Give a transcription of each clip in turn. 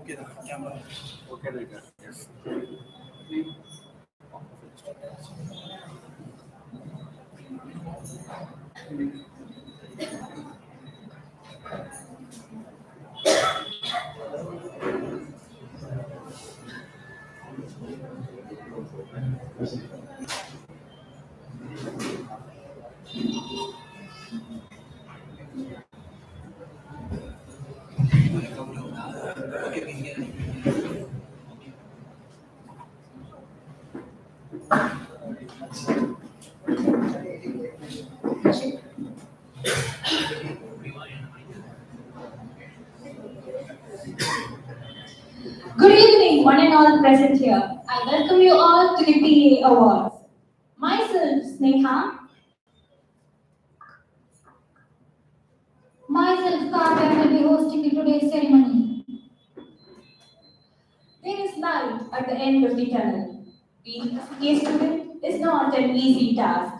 Okay, the camera. Okay, later. Yes. Good evening, one and all present here. I welcome you all to the PA Awards. Myself, Sneha. Myself, Kavya, will be hosting today's ceremony. There is light at the end of the tunnel. Being a CA student is not an easy task.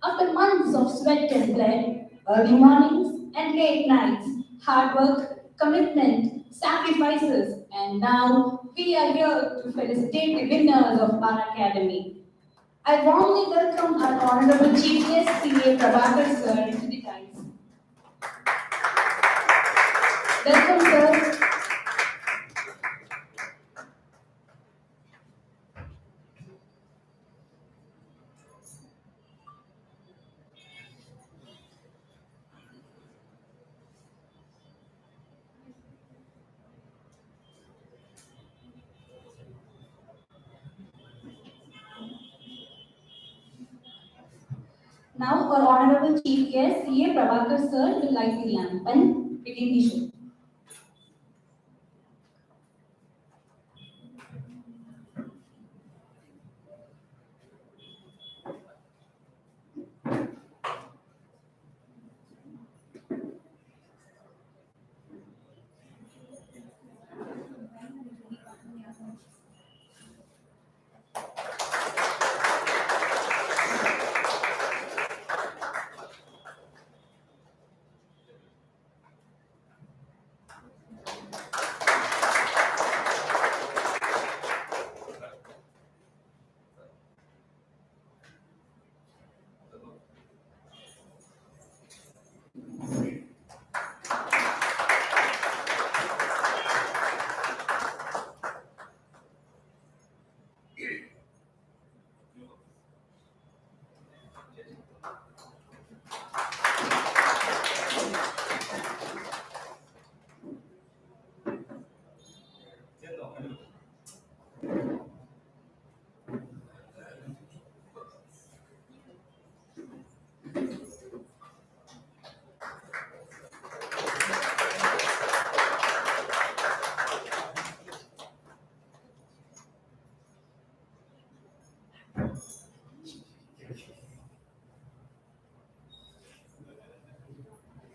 After months of sweat and blood, early mornings and late nights, hard work, commitment, sacrifices, and now we are here to felicitate the winners of our academy. I warmly welcome our Honorable Chief Guest, CA Prabhakar Sir, to the dais. Welcome, sir. Now, our Honorable Chief Guest, CA Prabhakar Sir, will light the lamp and begin the show.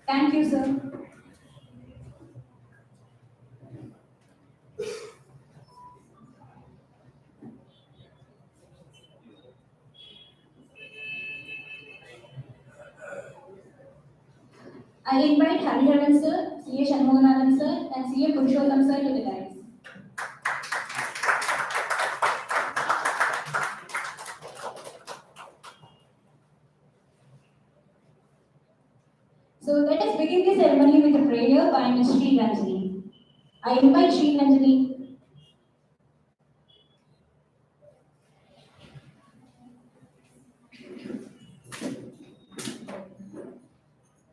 Thank you, sir. I invite Hariharan sir, CA Shanmuganathan sir, and CA Purushottam sir to the dais. So let us begin the ceremony with a prayer by Ms. Sri Ranjani. I invite Sri Ranjani.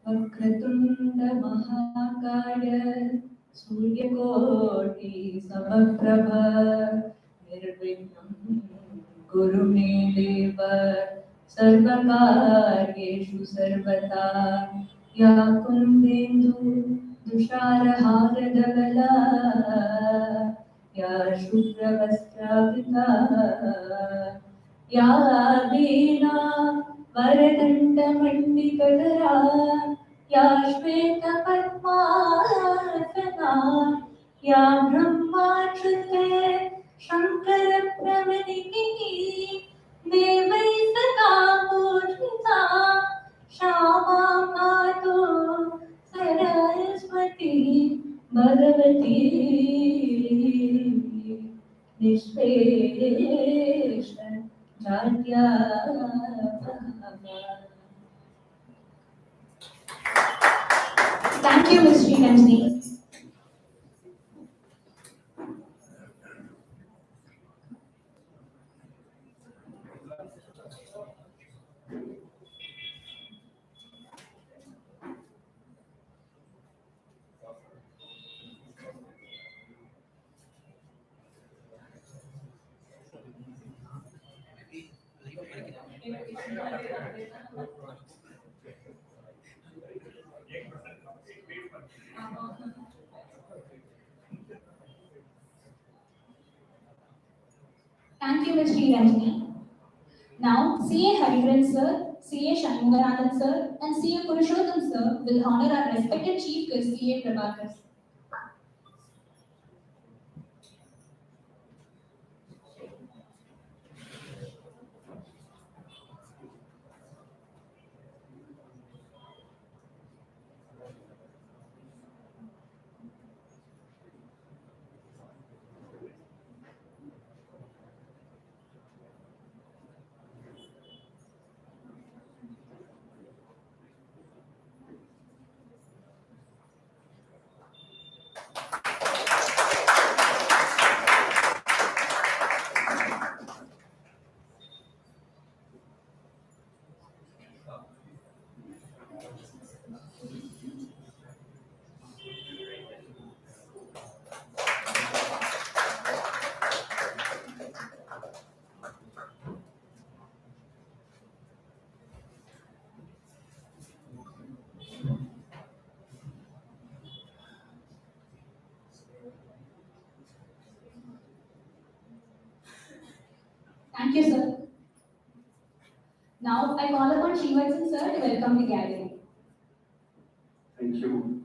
Vakratunda महाकाय सूर्यकोटि समप्रभ निर्विघ्नं कुरु मे देव सर्वकार्येषु सर्वदा या कुन्देन्दु तुषारहारधवला या शुभ्रवस्त्रावृता या वीणा वरदण्डमण्डितकरा या श्वेतपद्मासना या ब्रह्माच्युते शङ्करप्रवदिनी देवैः सदा पूजिता Shyama मातो Saraswati Bhagwati Nishpesha Jatya. Thank you, Ms. Sriramji. Thank you, Ms. Sriramji. Now, CA Hariharan sir, CA Shanmugaranand sir, and CA Purushottam sir will honor our respected Chief Guest CA Prabhakar. Thank you, sir. Now, I call upon Srivatsan sir to welcome the gathering. Thank you.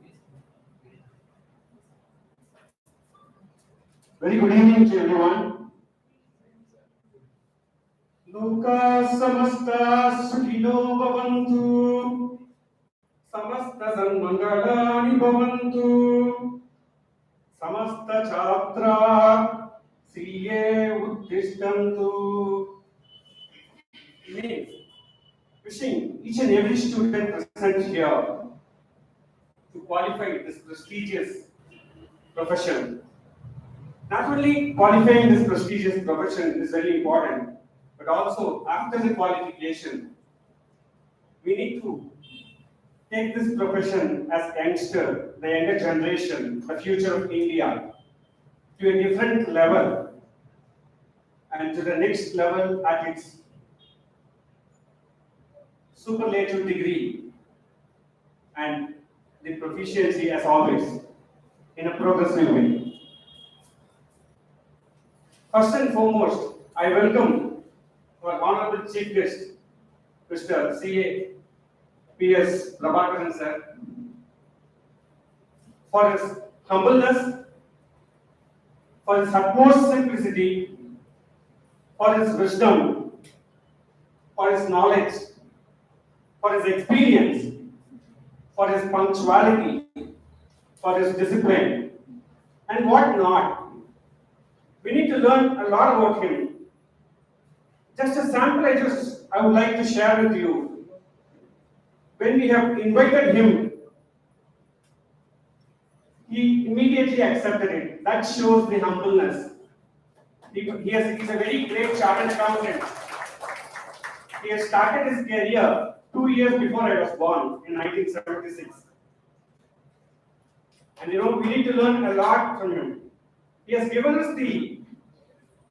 Very good evening to everyone. Loka samasta sukhino bhavantu. Samasta sanmangalani bhavantu. Samasta chhatra CA uttishtantu. Means wishing each and every student present here to qualify this prestigious profession. Not only qualifying this prestigious profession is very important, but also after the qualification, we need to take this profession as youngster, the younger generation, the future of India, to a different level and to the next level at its superlative degree and the proficiency as always in a progressive way. First and foremost, I welcome our honorable chief guest, Mr. C.A. P.S. Prabhakaran sir, for his humbleness, for his utmost simplicity, for his wisdom, for his knowledge, for his experience, for his punctuality, for his discipline, and what not. We need to learn a lot about him. Just a sample I would like to share with you. When we have invited him, he immediately accepted it. That shows the humbleness. He's a very great chartered accountant. He has started his career 2 years before I was born in 1976. And we need to learn a lot from him. He has given us the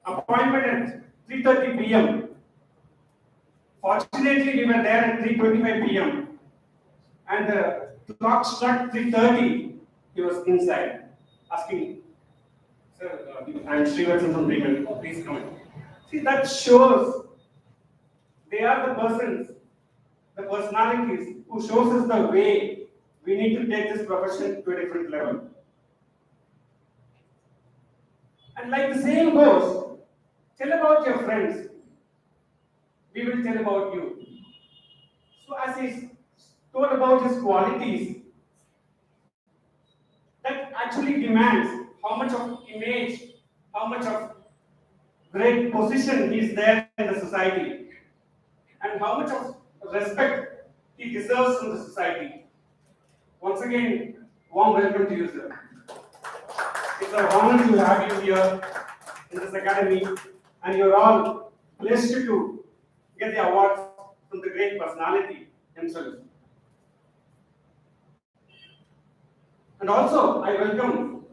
appointment at 3:30 p.m. Fortunately, we were there at 3:25 p.m. And the clock struck 3:30. He was inside, asking, "Sir, I'm Srivatsan from Regal. Please come in." See, that shows they are the persons, the personalities who shows us the way we need to take this profession to a different level. And like the saying goes, tell about your friends, we will tell about you. So as he told about his qualities, that actually demands how much of image, how much of great position is there in the society and how much of respect he deserves from the society. Once again, warm welcome to you, sir. It's an honor to have you here in this academy, and you're all blessed to get the awards from the great personality himself. And also, I welcome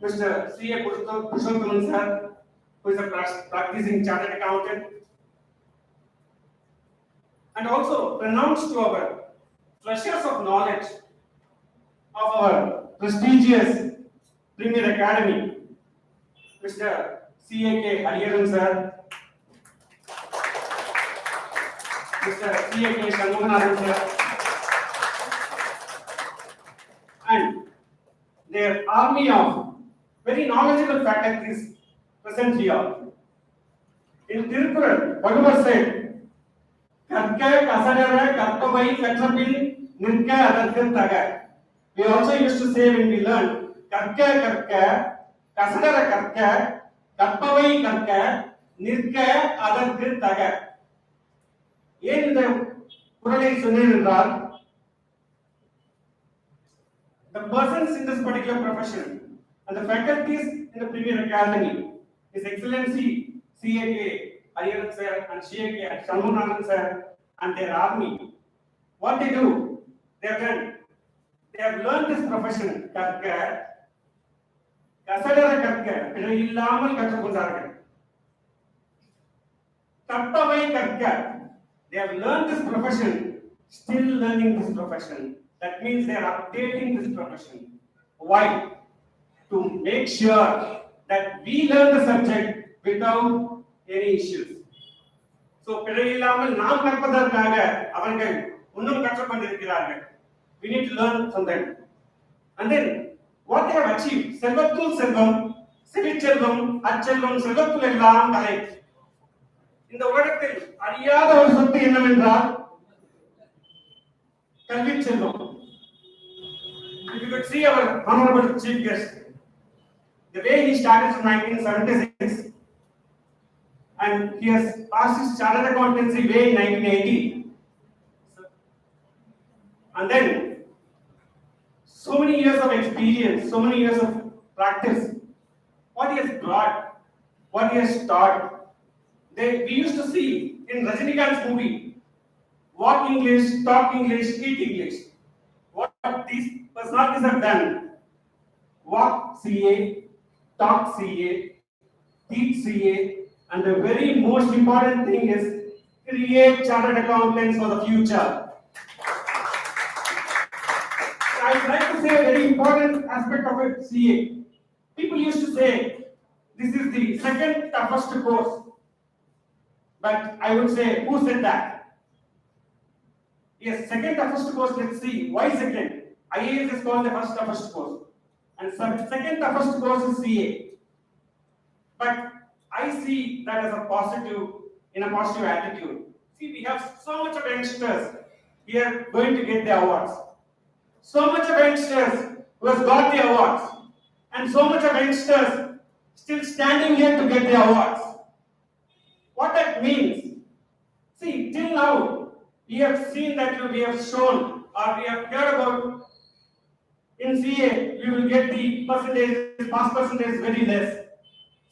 Mr. C.A. Purushothaman sir, who is a practicing chartered accountant, and also pronounce to our treasures of knowledge of our prestigious Premier Academy, Mr. C.A.K. Hariharan sir, Mr. C.A.K. Shanmuganathan sir, and their army of very knowledgeable faculties present here. In Tirukural, Bhagavat said, Karka Kasadara Karpavai Katrapin Nirka Adarkar Taga. We also used to say when we learned Karka Karka, Kasadara Karka, Karpavai Karka, Nirka Adarkar Taga. ஏன் இந்த குறளை சொன்னேன் என்றால், the persons in this particular profession and the faculties in the Premier Academy, His Excellency C.A.K. Hariharan sir and C.A.K. Shanmuganathan sir and their army, what they do, they have learned this profession, Karka, Kasadara Karka, பிழை இல்லாமல் கற்றுக்கொண்டார்கள். Karpavai Karka, they have learned this profession, still learning this profession. That means they are updating this profession. Why? To make sure that we learn the subject without any issues. So, பிழை இல்லாமல் நாம் கற்பதற்காக அவர்கள் இன்னும் கற்றுக்கொண்டிருக்கிறார்கள். We need to learn from them. And then, what they have achieved, செல்வத்துள் செல்வம், சிவிச்செல்வம், அச்செல்வம், செல்வத்துள் எல்லாம் கலை. இந்த உலகத்தில் அறியாத ஒரு சொத்து என்னவென்றால் கல்வி செல்வம். If you could see our honorable chief guest, the way he started from 1976 and he has passed his chartered accountancy way in 1980, and then so many years of experience, so many years of practice, what he has brought, what he has taught. We used to see in Rajinikanth's movie, walk English, talk English, eat English. What these personalities have done, walk CA, talk CA, teach CA, and the very most important thing is create chartered accountants for the future. I would like to say a very important aspect of it, CA. People used to say, this is the second toughest course. But I would say, who said that? Yes, second toughest course, let's see. Why second? IAS is called the first toughest course. And second toughest course is CA. But I see that as a positive, in a positive attitude. See, we have so much of youngsters here going to get the awards. So much of youngsters who has got the awards. And so much of youngsters still standing here to get the awards. What that means? See, till now, we have seen that we have shown or we have heard about in CA, we will get the percentage, pass percentage very less.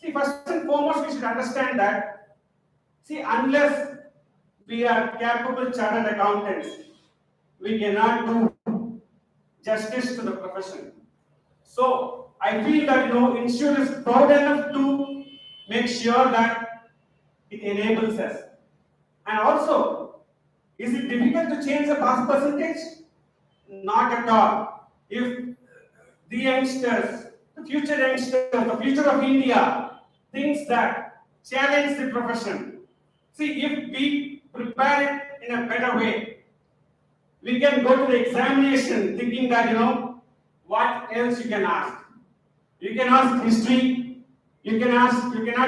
See, first and foremost, we should understand that, see, unless we are capable chartered accountants, we cannot do justice to the profession. So, I feel that, institute is proud enough to make sure that it enables us. And also, is it difficult to change the pass percentage? Not at all. If the youngsters, the future youngsters, the future of India thinks that challenge the profession. See, if we prepare it in a better way, we can go to the examination thinking that, what else you can ask. You can ask history, you cannot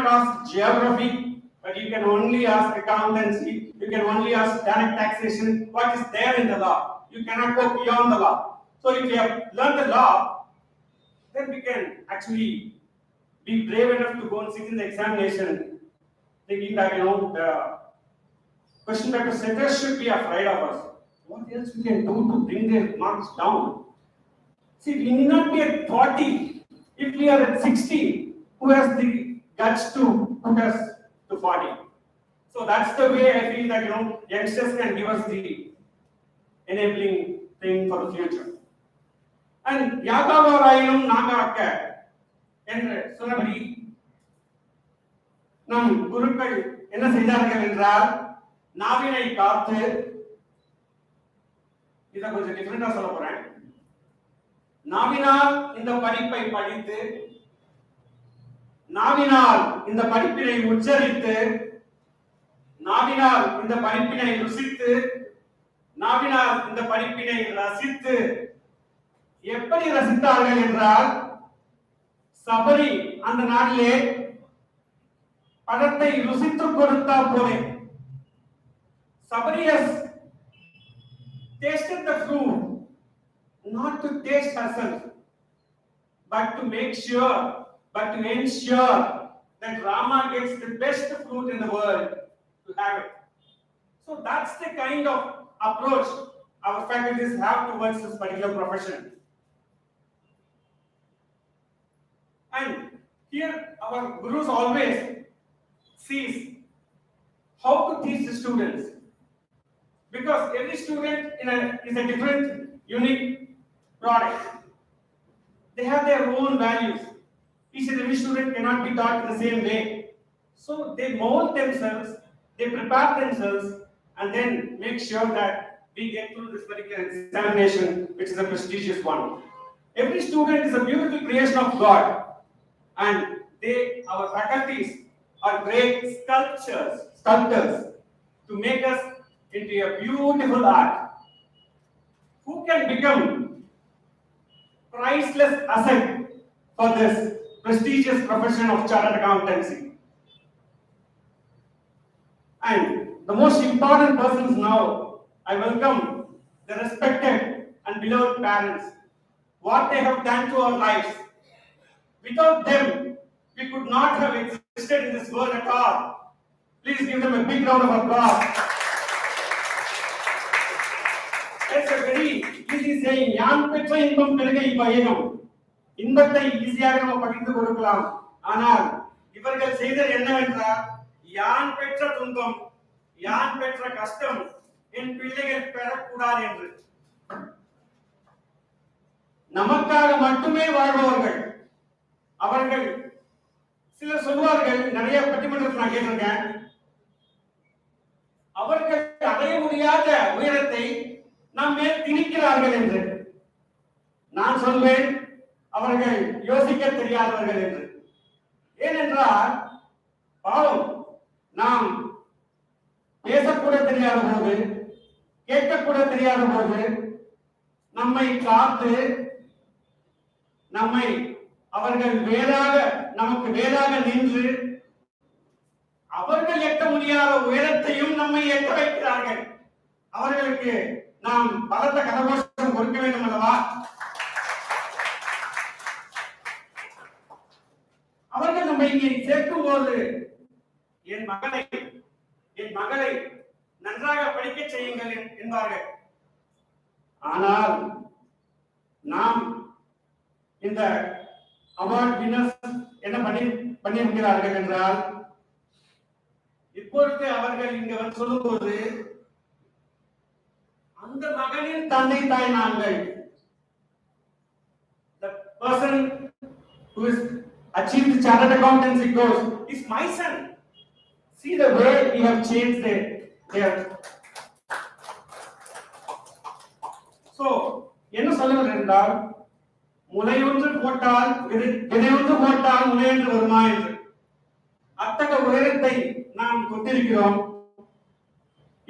ask geography, but you can only ask accountancy, you can only ask direct taxation, what is there in the law. You cannot go beyond the law. So if you have learned the law, then we can actually be brave enough to go and sit in the examination, thinking that the question paper setters should be afraid of us. What else we can do to bring their marks down? See, we need not be at 40 if we are at 60. Who has the guts to put us to 40? So that's the way I feel that youngsters can give us the enabling thing for the future. And Yagavarayanum Nagaka என்று சொன்னபடி நம் குருக்கள் என்ன செய்தார்கள் என்றால் நாவினை காத்து, இத கொஞ்சம் டிஃபரெண்டா சொல்ல போறேன். நாவினால் இந்த படிப்பை படித்து, நாவினால் இந்த படிப்பினை உச்சரித்து, நாவினால் இந்த படிப்பினை ருசித்து, நாவினால் இந்த படிப்பினை ரசித்து, எப்படி ரசித்தார்கள் என்றால் சபரி அந்த நாளிலே பழத்தை ருசித்து கொடுத்தா போலே. Sabari has tasted the fruit, not to taste herself, but to make sure, but to ensure that Rama gets the best fruit in the world to have it. So that's the kind of approach our faculties have towards this particular profession. And here our gurus always sees how to teach the students, because every student is a different, unique product. They have their own values. Each and every student cannot be taught in the same way. So they mold themselves, they prepare themselves, and then make sure that we get through this particular examination, which is a prestigious one. Every student is a beautiful creation of God, and our faculties are great sculptors to make us into a beautiful art. Who can become priceless asset for this prestigious profession of chartered accountancy? And the most important persons now, I welcome the respected and beloved parents. What they have done to our lives. Without them, we could not have existed in this world at all. Please give them a big round of applause. It's a very easy saying. யான் பெற்ற இன்பம் பெருக இவ்வையகம். இன்பத்தை ஈஸியாக நம்ம படித்து கொடுக்கலாம். ஆனால் இவர்கள் செய்தது என்னவென்றால், யான் பெற்ற துன்பம், யான் பெற்ற கஷ்டம் என் பிள்ளைகள் பெறக்கூடாது என்று. நமக்காக மட்டுமே வாழ்பவர்கள். அவர்கள் சிலர் சொல்வார்கள், நிறைய பட்டிமன்றத்தில் நான் கேட்டிருக்கேன், அவர்கள் அடைய முடியாத உயரத்தை நாம் மேல் திணிக்கிறார்கள் என்று. நான் சொல்வேன், அவர்கள் யோசிக்க தெரியாதவர்கள் என்று. ஏனென்றால் பாவம், நாம் பேசக்கூட தெரியாத போது, கேட்கக்கூட தெரியாத போது, நம்மை காத்து, நம்மை அவர்கள் நமக்கு வேறாக நின்று அவர்கள் எட்ட முடியாத உயரத்தையும் நம்மை எட்ட வைக்கிறார்கள். அவர்களுக்கு நாம் பலத்த கரகோஷம் கொடுக்க வேண்டும் அல்லவா? அவர்கள் நம்மை இங்கே சேர்க்கும் போது என் மகளை நன்றாக படிக்க செய்யுங்கள் என்பார்கள். ஆனால் நாம் இந்த அவார்ட் வின்னர்ஸ் என்ன பண்ணியிருக்கிறார்கள் என்றால், இப்பொழுது அவர்கள் இங்க வந்து சொல்லும்போது, அந்த மகனின் தந்தை தாய் நாங்கள். The person who has achieved the chartered accountancy course is my son. See the way we have changed their. So என்ன சொல்லுவது என்றால், முளையொன்று போட்டால் விதையொன்று போட்டால் முளையொன்று வருமா என்று. அத்தகைய உயரத்தை நாம் கொண்டிருக்கிறோம்.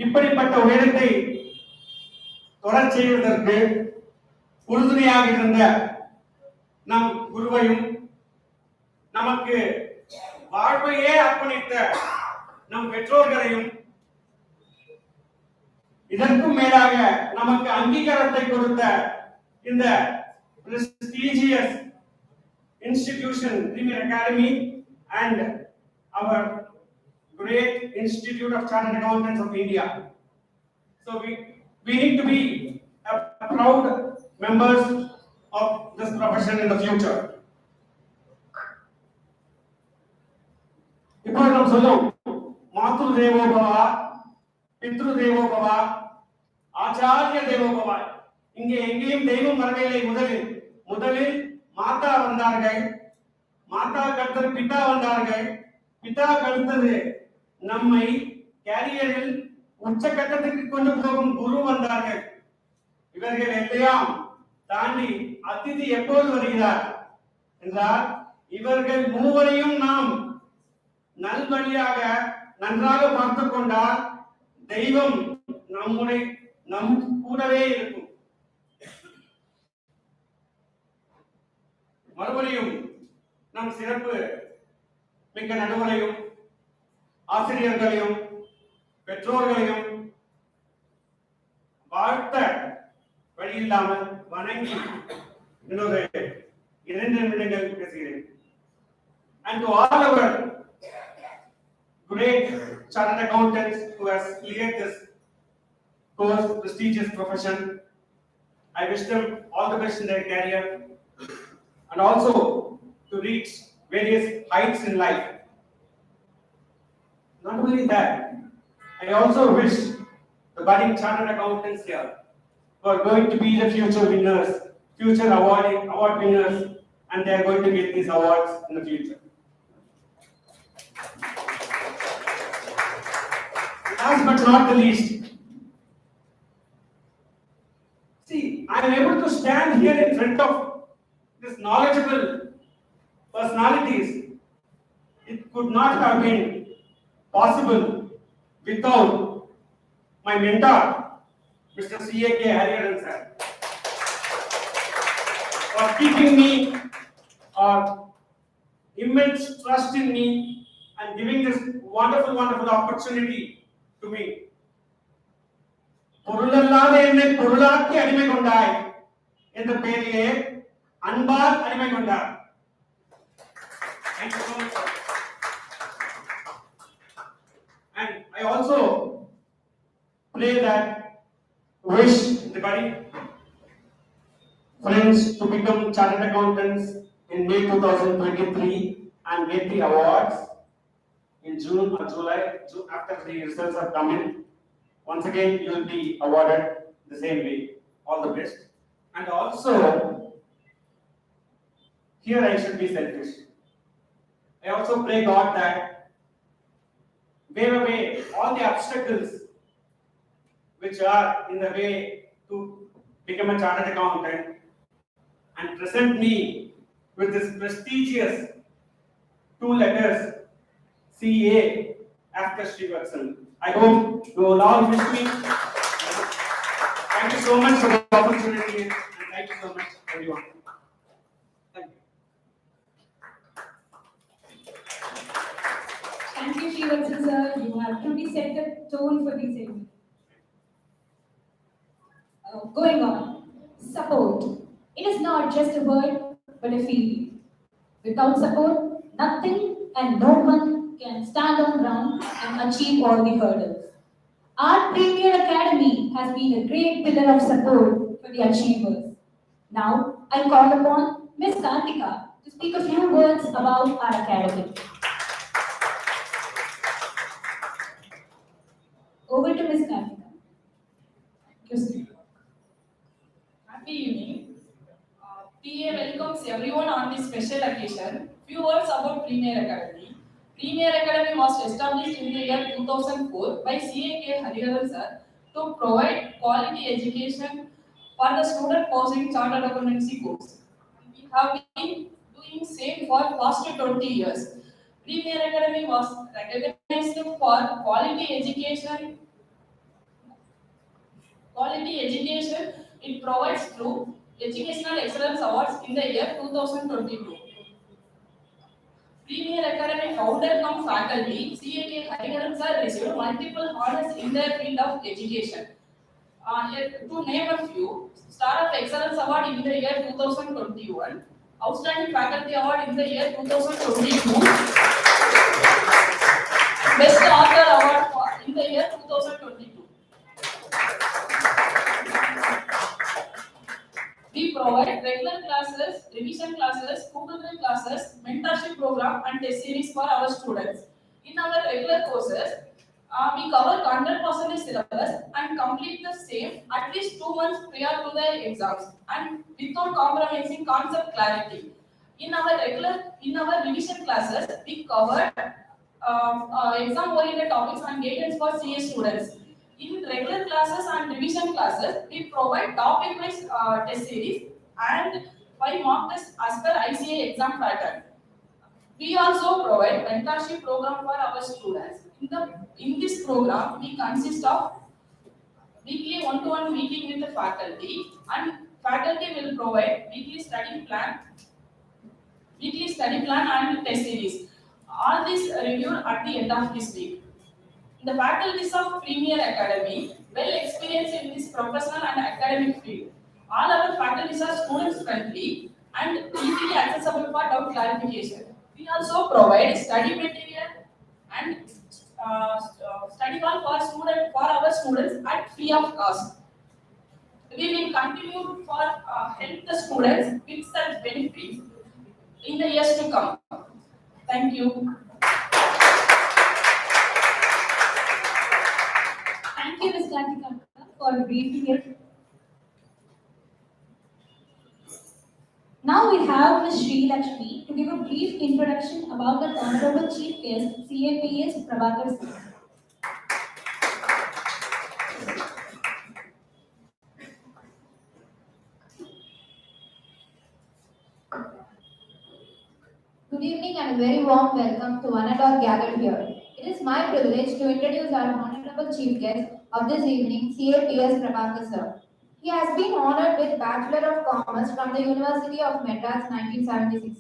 இப்படிப்பட்ட உயரத்தை தொடர் செய்வதற்கு உறுதுணையாக இருந்த நம் குருவையும், நமக்கு வாழ்வையே அர்ப்பணித்த நம் பெற்றோர்களையும், இதற்கும் மேலாக நமக்கு அங்கீகாரத்தை கொடுத்த இந்த prestigious institution, Premier Academy, and our great Institute of Chartered Accountants of India. So we need to be a proud members of this profession in the future. இப்போ நாம் சொல்லும் மாத்ரு தேவோ பவ, பித்ரு தேவோ பவ, ஆச்சாரிய தேவோ பவ. இங்கே எங்கேயும் தெய்வம் வரவில்லை. முதலில் மாதா வந்தார்கள், மாதா கடுத்தது பிதா வந்தார்கள், பிதா கடுத்தது நம்மை கேரியரில் உச்சகட்டத்துக்கு கொண்டு போகும் குரு வந்தார்கள். இவர்கள் எல்லாம் தாண்டி அதிதி எப்போது வருகிறார் என்றால், இவர்கள் மூவரையும் நாம் நல்வழியாக நன்றாக பார்த்துக் கொண்டால் தெய்வம் நம் கூடவே இருக்கும். மறுபடியும் நம் சிறப்பு மிக்க நடுவரையும் ஆசிரியர்களையும் பெற்றோர்களையும் வாழ்த்த வழி இல்லாமல் வணங்கி இன்னொரு 2 நிமிடங்கள் பேசுகிறேன். And to all our great chartered accountants who has cleared this course, prestigious profession, I wish them all the best in their career and also to reach various heights in life. Not only that, I also wish the budding chartered accountants here who are going to be the future winners, future award winners, and they are going to get these awards in the future. Last but not the least, see, I am able to stand here in front of this knowledgeable personalities. It could not have been possible without my mentor, Mr. C.A.K. Hariharan sir, for keeping me immense trust in me and giving this wonderful opportunity to me. பொருளல்லாத என்னை பொருளாக்கி அடிமை கொண்டாய் என்ற பெயரிலே அன்பால் அடிமை கொண்டார். Thank you so much, sir. And I also pray that wish the budding friends to become chartered accountants in May 2023 and get the awards in June or July after the results are come in. Once again, you will be awarded the same way. All the best. And also, here I should be selfish. I also pray God that wave away all the obstacles which are in the way to become a chartered accountant and present me with this prestigious 2 letters CA after Srivatsan. I hope you will all wish me. Thank you so much for the opportunity and thank you so much everyone. Thank you. Thank you, Srivatsan sir. You have truly set the tone for this evening. Going on, support. It is not just a word, but a feeling. Without support, nothing and no one can stand on ground and achieve all the hurdles. Our Premier Academy has been a great pillar of support for the achievers. Now, I call upon Ms. Kartika to speak a few words about our academy. Over to Ms. Kartika. Thank you, Steve. Happy evening. PA welcomes everyone on this special occasion. Few words about Premier Academy. Premier Academy was established in the year 2004 by C.A.K. Hariharan sir to provide quality education for the student pursuing chartered accountancy course. We have been doing same for past 20 years. Premier Academy was recognized for quality education. It provides through Educational Excellence Awards in the year 2022. Premier Academy founder cum faculty C.A.K. Hariharan sir received multiple honors in their field of education. To name a few, Star of Excellence Award in the year 2021, Outstanding Faculty Award in the year 2022. Best Author Award in the year 2022. We provide regular classes, revision classes, Google Drive classes, mentorship program, and test series for our students. In our regular courses, we cover 100% syllabus and complete the same at least 2 months prior to the exams and without compromising concept clarity. In our revision classes, we cover exam-oriented topics and guidance for CA students. In regular classes and revision classes, we provide topic-wise test series and 5 mock tests as per ICA exam pattern. We also provide mentorship program for our students. In this program, we consist of weekly one-to-one meeting with the faculty, and faculty will provide weekly study plan and test series. All this reviewed at the end of this week. The faculties of Premier Academy, well experienced in this professional and academic field. All our faculties are students friendly and easily accessible for doubt clarification. We also provide study material and study hall for our students at free of cost. We will continue for help the students with such benefits in the years to come. Thank you. Thank you, Ms. Latika, for briefing it. Now we have Ms. Sri Lakshmi to give a brief introduction about the Honorable Chief Guest, CAPS Prabhakar Singh. Good evening and a very warm welcome to one and all gathered here. It is my privilege to introduce our Honorable Chief Guest of this evening, CAPS Prabhakar Sir. He has been honored with Bachelor of Commerce from the University of Madras 1976,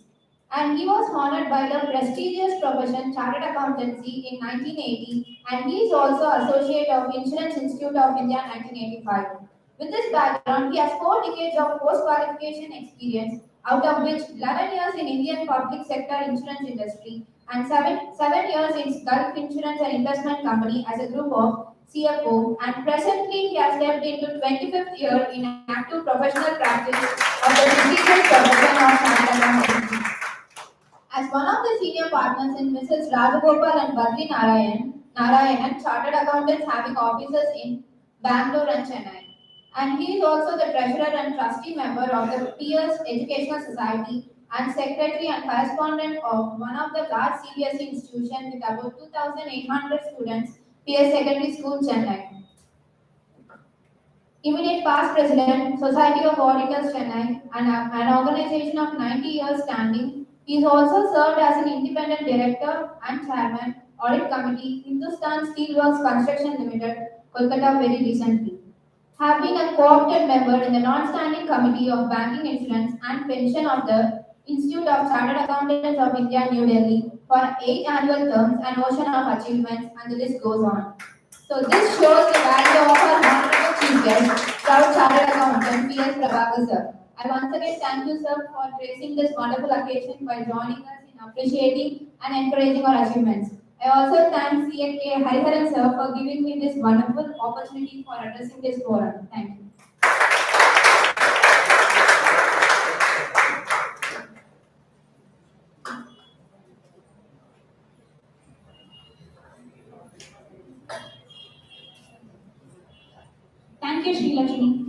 and he was honored by the prestigious profession Chartered Accountancy in 1980, and he is also Associate of Insurance Institute of India 1985. With this background, he has 4 decades of post-qualification experience, out of which 11 years in Indian public sector insurance industry and 7 years in Gulf Insurance and Investment Company as a group of CFO, and presently he has stepped into 25th year in active professional practice of the prestigious profession of Chartered Accountancy. As one of the senior partners in Mrs. Rajagopal and Badri Narayanan, Chartered Accountants having offices in Bangalore and Chennai. And he is also the treasurer and trustee member of the Peers Educational Society and secretary and correspondent of one of the large CBSE institutions with about 2,800 students, Peers Secondary School, Chennai. Immediate past president, Society of Auditors, Chennai, and an organization of 90 years standing. He is also served as an independent director and chairman, Audit Committee, Hindustan Steelworks Construction Limited, Kolkata very recently. Have been a co-opted member in the non-standing committee of banking, insurance and pension of the Institute of Chartered Accountants of India, New Delhi for 8 annual terms and ocean of achievements, and the list goes on. So this shows the value of our honorable chief guest, proud Chartered Accountant P.S. Prabhakar sir. I once again thank you sir for gracing this wonderful occasion by joining us in appreciating and encouraging our achievements. I also thank CNK Hariharan sir for giving me this wonderful opportunity for addressing this forum. Thank you. Thank you, Sri Lakshmi.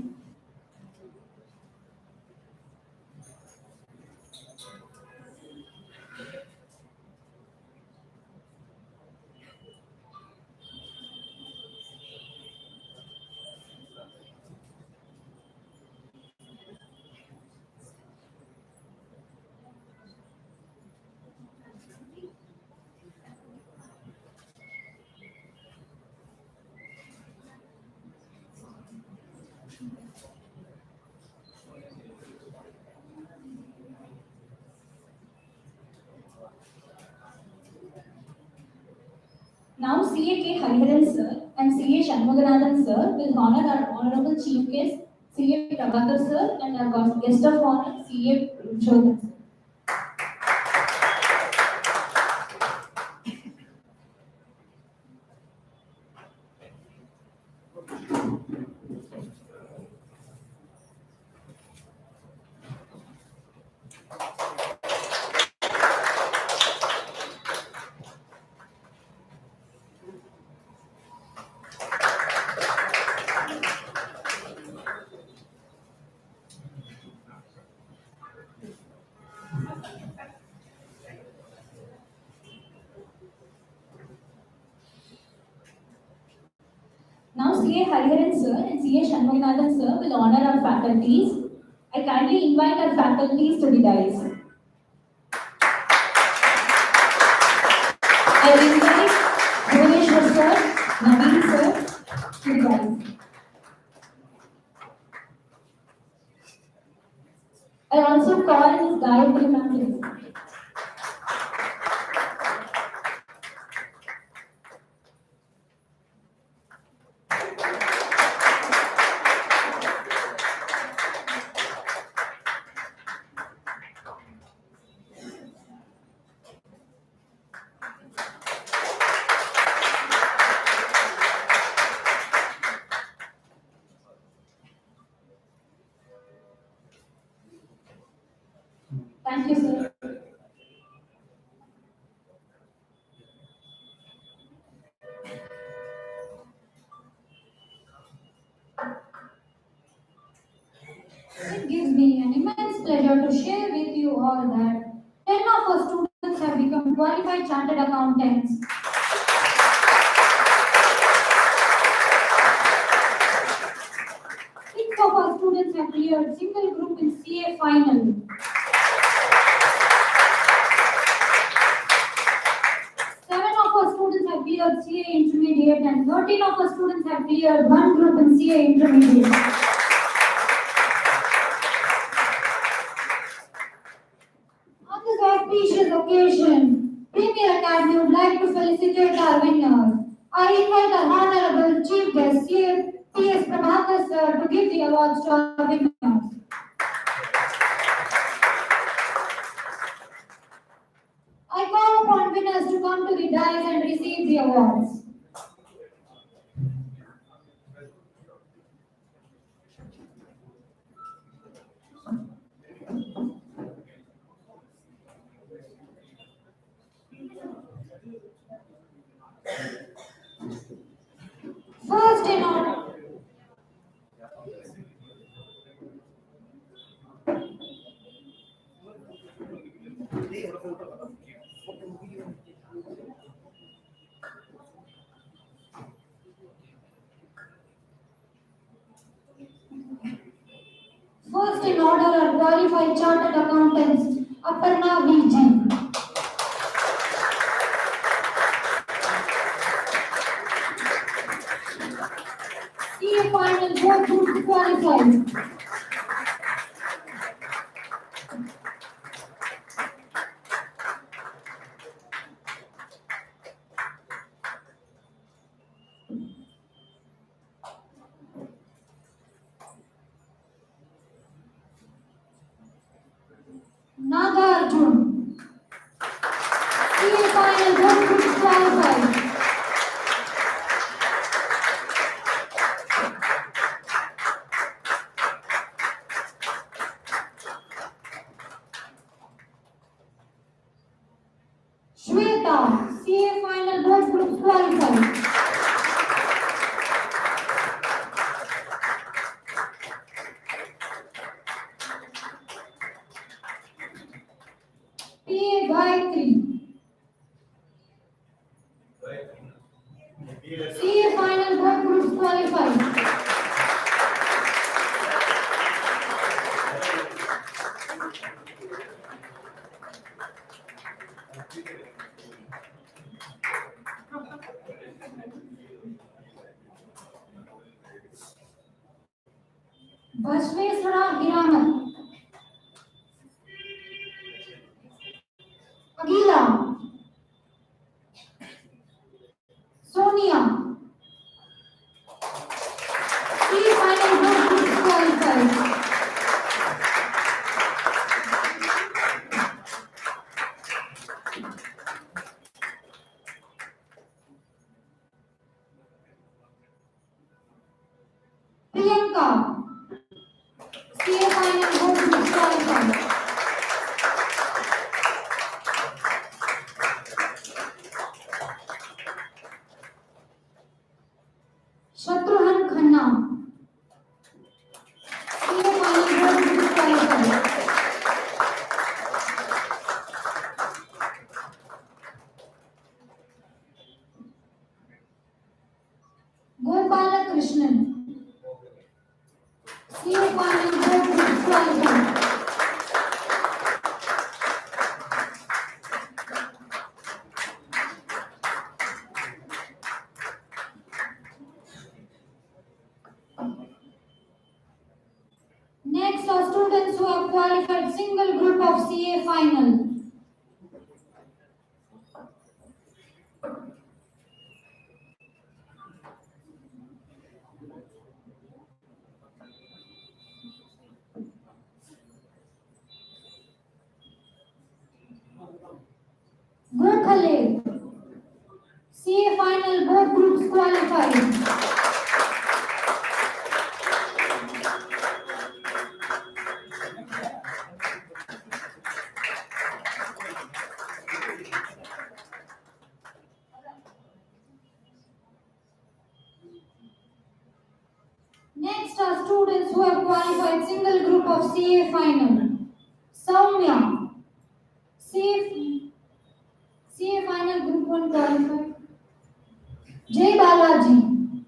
Now CA Hariharan sir and CA Shanmuganathan sir will honor our honorable chief guest, CA Prabhakar sir, and our guest of honor, CA Purushottam sir. CA Hariharan sir and CA Shanmuganathan sir will honor our faculties. I kindly invite our faculties to the dais. I invite Bhuvaneshwar sir, Naveen sir to the dais. I also call Ms. Gayatri ma'am to the stage. Thank you, sir. It gives me an immense pleasure to share with you all that 10 of our students have become qualified chartered accountants. 6 of our students have cleared single group in CA final. 7 of our students have cleared CA intermediate and 13 of our students have cleared one group in CA intermediate. On this auspicious occasion, Premier Academy would like to felicitate our winners. I invite our Honorable Chief Guest, CA P.S. Prabhakar sir, to give the awards to our winners. I call upon winners to come to the dais and receive the awards. First in order. First in order are qualified chartered accountants, Aparna VG. CA final both groups qualified. Nagarjun. CA final both groups qualified. Shweta, CA final both groups qualified. PA Gayatri. CA final both groups qualified. Bashveswara Hiramat. Agila. Sonia. CA final both groups qualified. Priyanka. CA final who have qualified single group of CA final. Gokhale. CA final, both groups qualified. Next are students who have qualified single group of CA final. Soumya. CA final group 1 qualified. Jay Balaji.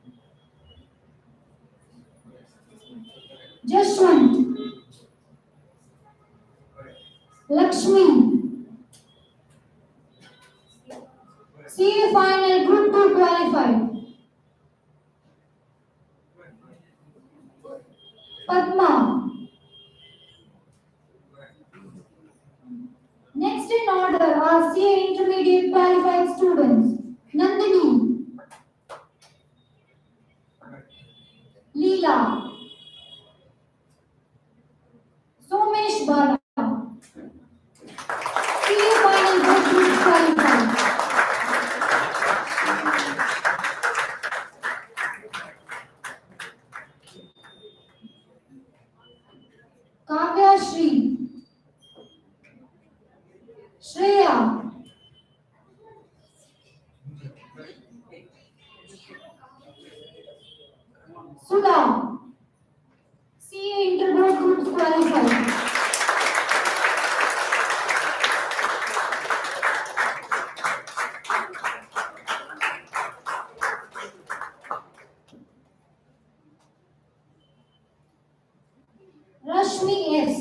Jashwant. Lakshmi. CA final group 2 qualified. Padma. Next in order are CA intermediate qualified students. Nandini. Leela. Somesh Bala. CA final both groups qualified. Kavya Shri. Shreya. Sudha. CA inter both groups qualified. Rashmi S.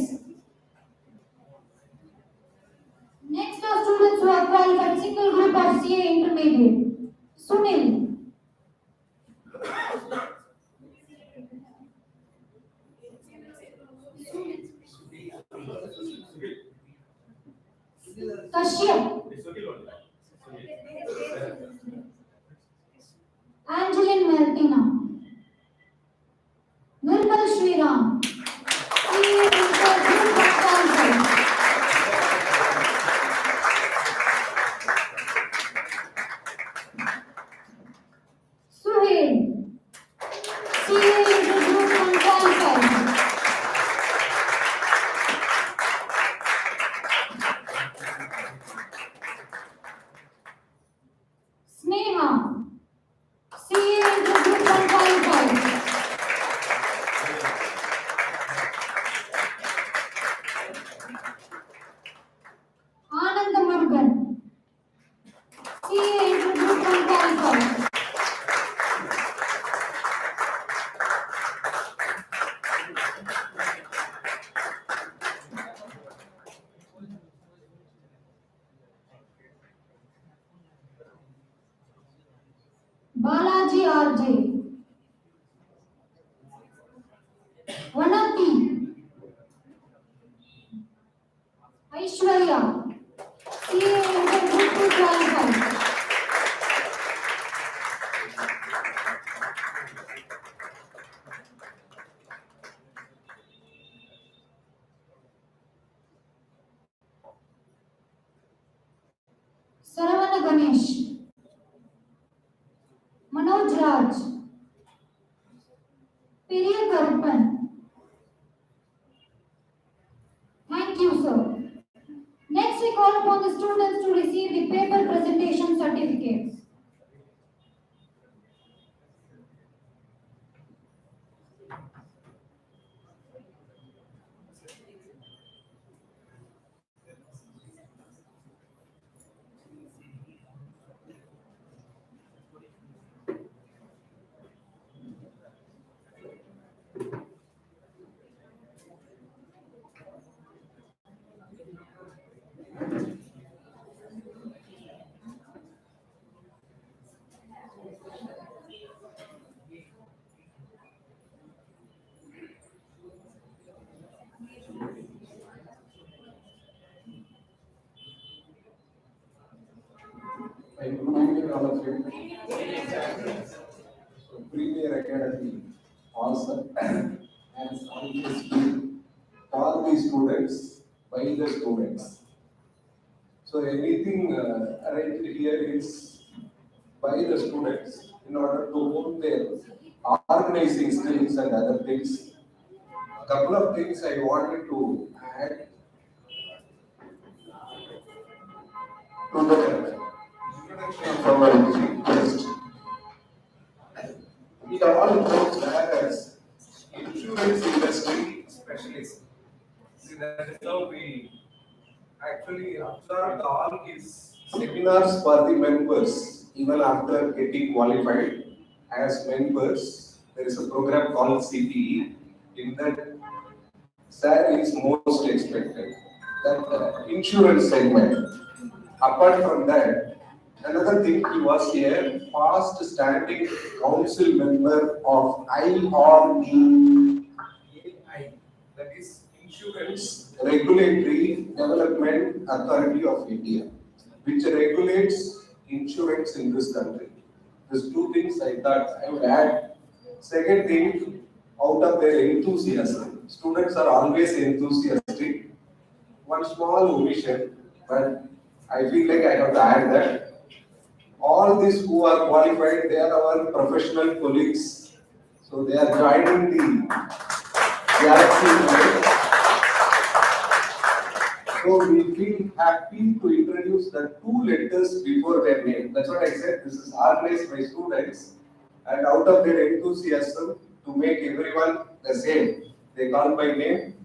Next are students who have qualified single group of CA intermediate. Sunil. Kashyap. Angeline Martina. Nirmal Shriram. CA inter group of qualified. Suhail. CA inter group 1 qualified. Sneha. CA inter group 1 qualified. Anand Murugan. CA inter group 1 qualified. Balaji RJ. Vanati. Aishwarya. CA inter group 2 qualified. Saravana Ganesh. Manoj Raj. Periya Karupan. Thank you, sir. Next, we call upon the students to receive the paper presentation certificates. And good evening, all of you. So, Premier Academy also has always been for the students, by the students. So, anything arranged here is by the students in order to hone their organizing skills and other things. A couple of things I wanted to add to the introduction from our chief guest. We all know that as insurance industry specialist. See, that is how we actually observed all his seminars for the members, even after getting qualified as members. There is a program called CPE. In that, sir is most expected. That insurance segment. Apart from that, another thing, he was a past standing council member of IRDAI, that is Insurance Regulatory Development Authority of India, which regulates insurance in this country. These two things I thought I would add. Second thing, out of their enthusiasm, students are always enthusiastic. One small omission, but I feel like I have to add that. All these who are qualified, they are our professional colleagues. So they are joining the Galaxy. So we feel happy to introduce the two letters before their name. That's what I said. This is organized by students, and out of their enthusiasm to make everyone the same, they call by name.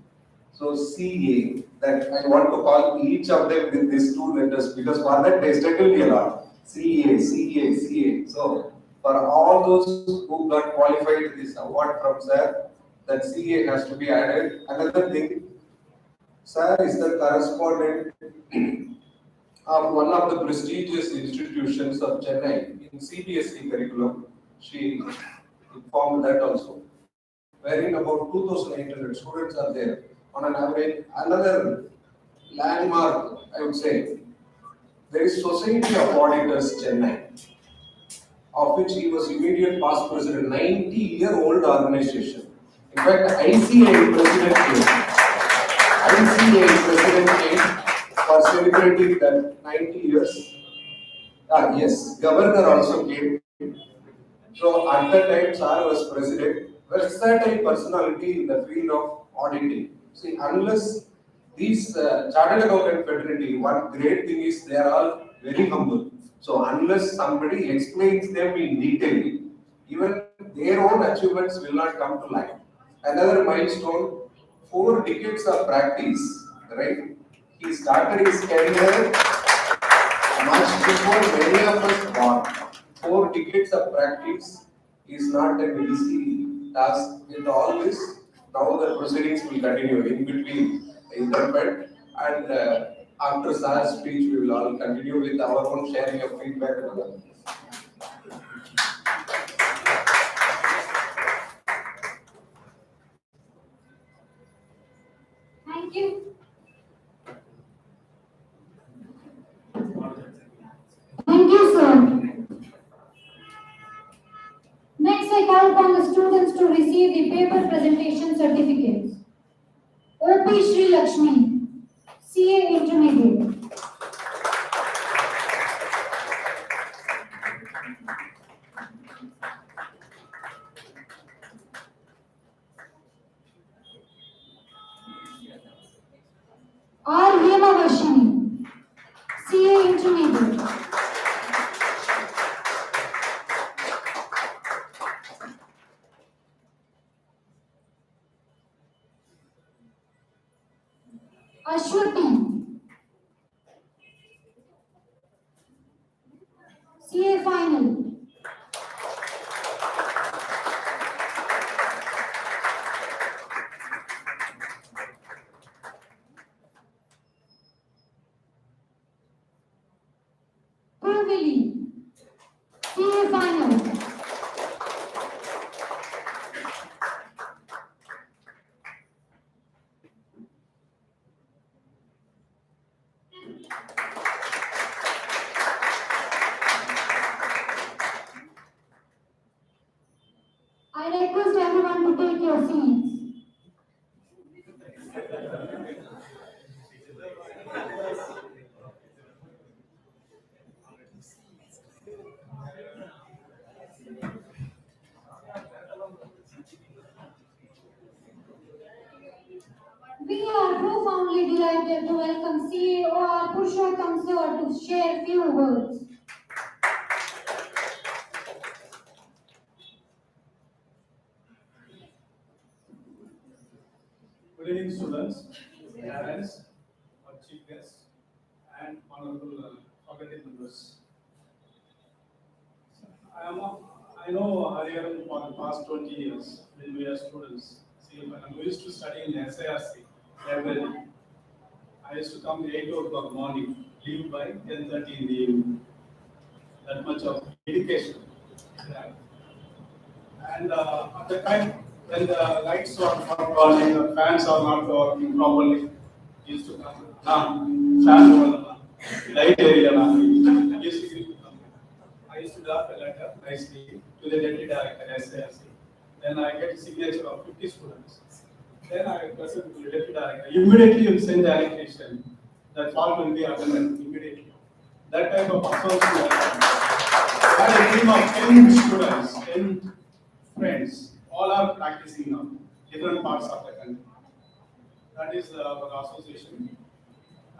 So CA, that I want to call each of them with these two letters because for that they struggled a lot. CA, CA, CA. So for all those who got qualified this award from sir, that CA has to be added. Another thing, sir is the correspondent of one of the prestigious institutions of Chennai in CBSE curriculum. She informed that also, wherein about 2,800 students are there on an average. Another landmark, I would say, there is Society of Auditors Chennai, of which he was immediate past president, 90-year-old organization. In fact, ICA president came for celebrating that 90 years. Yes, governor also came. So at that time, Sir was president, versatile personality in the field of auditing. See, unless these chartered accountant fraternity, one great thing is they are all very humble. So unless somebody explains them in detail, even their own achievements will not come to light. Another milestone, 4 decades of practice, right? He started his career much before many of us born. 4 decades of practice is not an easy task. With all this, now the proceedings will continue in between interpret and after Sar's speech, we will all continue with our own sharing of feedback and other. Thank you. Thank you, sir. Next, I call upon the students to receive the paper presentation certificates. OP Sri Lakshmi, CA Intermediate. R. Hemavashini, CA Intermediate. Ashwati, CA Final. Purvili, CA Final. delighted to welcome CEO Purushottam sir to share few words. Good evening, students, parents, our chief guests, and honorable faculty members. I know Hariharan for the past 20 years when we are students. See, when I used to study in SIRC library, I used to come 8 o'clock morning, leave by 10:30 in the evening. That much of dedication. Yeah. And at the time when the lights are not working, the fans are not working properly, he used to come. Fan light area. He used to come. I used to draft a letter nicely to the deputy director SIRC. Then I get a signature of 50 students. Then I present to the deputy director. Immediately you send the allocation. That fall will be attended immediately. That type of association. I had a team of 10 students, 10 friends, all are practicing now, different parts of the country. That is our association.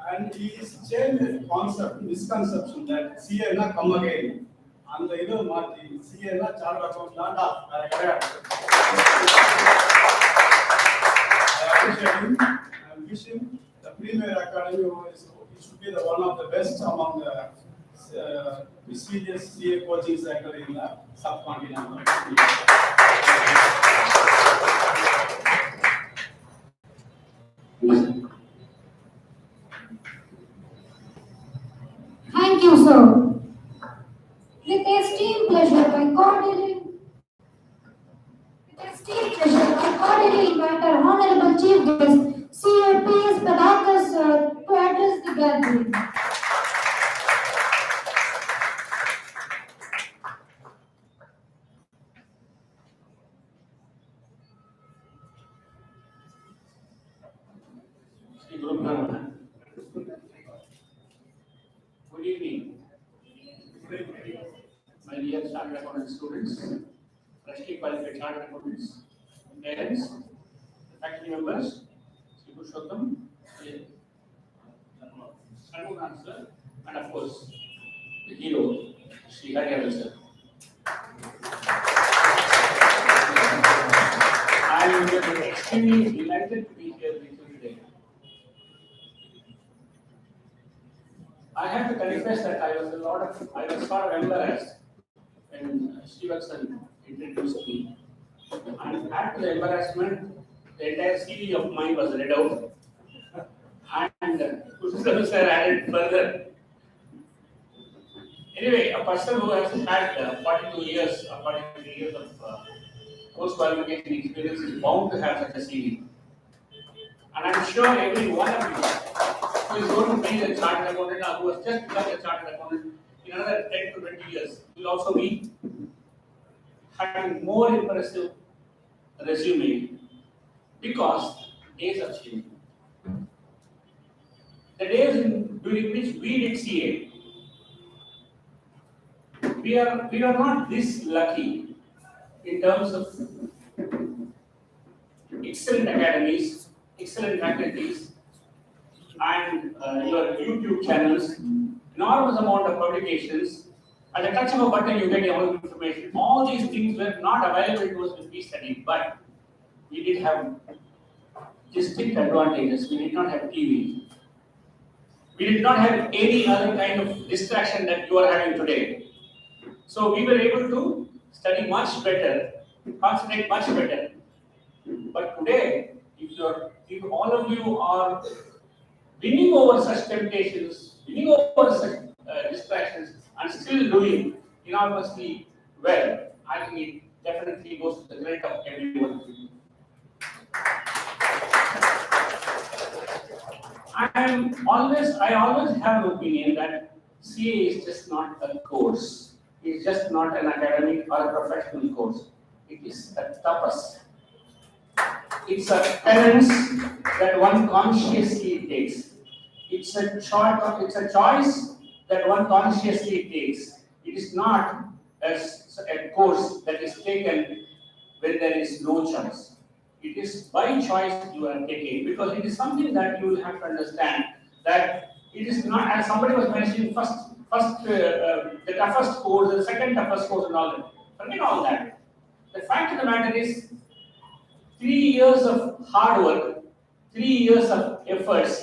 And he is changed the concept, misconception that CA na come again. And the other Marty, CA na chartered account landa. I appreciate him. I wish him the Premier Academy he should be the one of the best among the prestigious CA coaching center in the subcontinent. Thank you, sir. With esteemed pleasure, I cordially invite our Honorable Chief Guest, CA P.S. Prabhakar sir, to address the gathering. Good evening, my dear chartered accountant students, freshly qualified chartered accountants, parents, faculty members, Sri Purushottam, Shanmugan sir, and of course, the hero, Sri Hariharan sir. I am extremely delighted to be here with you today. I have to confess that I was sort of embarrassed when Stevenson introduced me. And after the embarrassment, the entire CV of mine was read out. And Purushottam sir added further. Anyway, a person who has had 42 years or 43 years of post-qualification experience is bound to have such a CV. And I'm sure every one of you who is going to be a chartered accountant or who has just become a chartered accountant in another 10 to 20 years will also be having more impressive resume because days are changing. The days during which we did CA, we are not this lucky in terms of excellent academies, excellent faculties, and your YouTube channels, enormous amount of publications. At the touch of a button, you get all information. All these things were not available to us when we studied, but we did have distinct advantages. We did not have TV. We did not have any other kind of distraction that you are having today. So we were able to study much better, concentrate much better. But today, if all of you are winning over such temptations, winning over such distractions, and still doing enormously well, I think it definitely goes to the credit of everyone. I always have an opinion that CA is just not a course. It's just not an academic or a professional course. It is a tapas. It's a penance that one consciously takes. It's a choice that one consciously takes. It is not a course that is taken when there is no choice. It is by choice you are taking, because it is something that you will have to understand that it is not, as somebody was mentioning, the toughest course, the second toughest course and all that. Forget all that. The fact of the matter is, 3 years of hard work, 3 years of efforts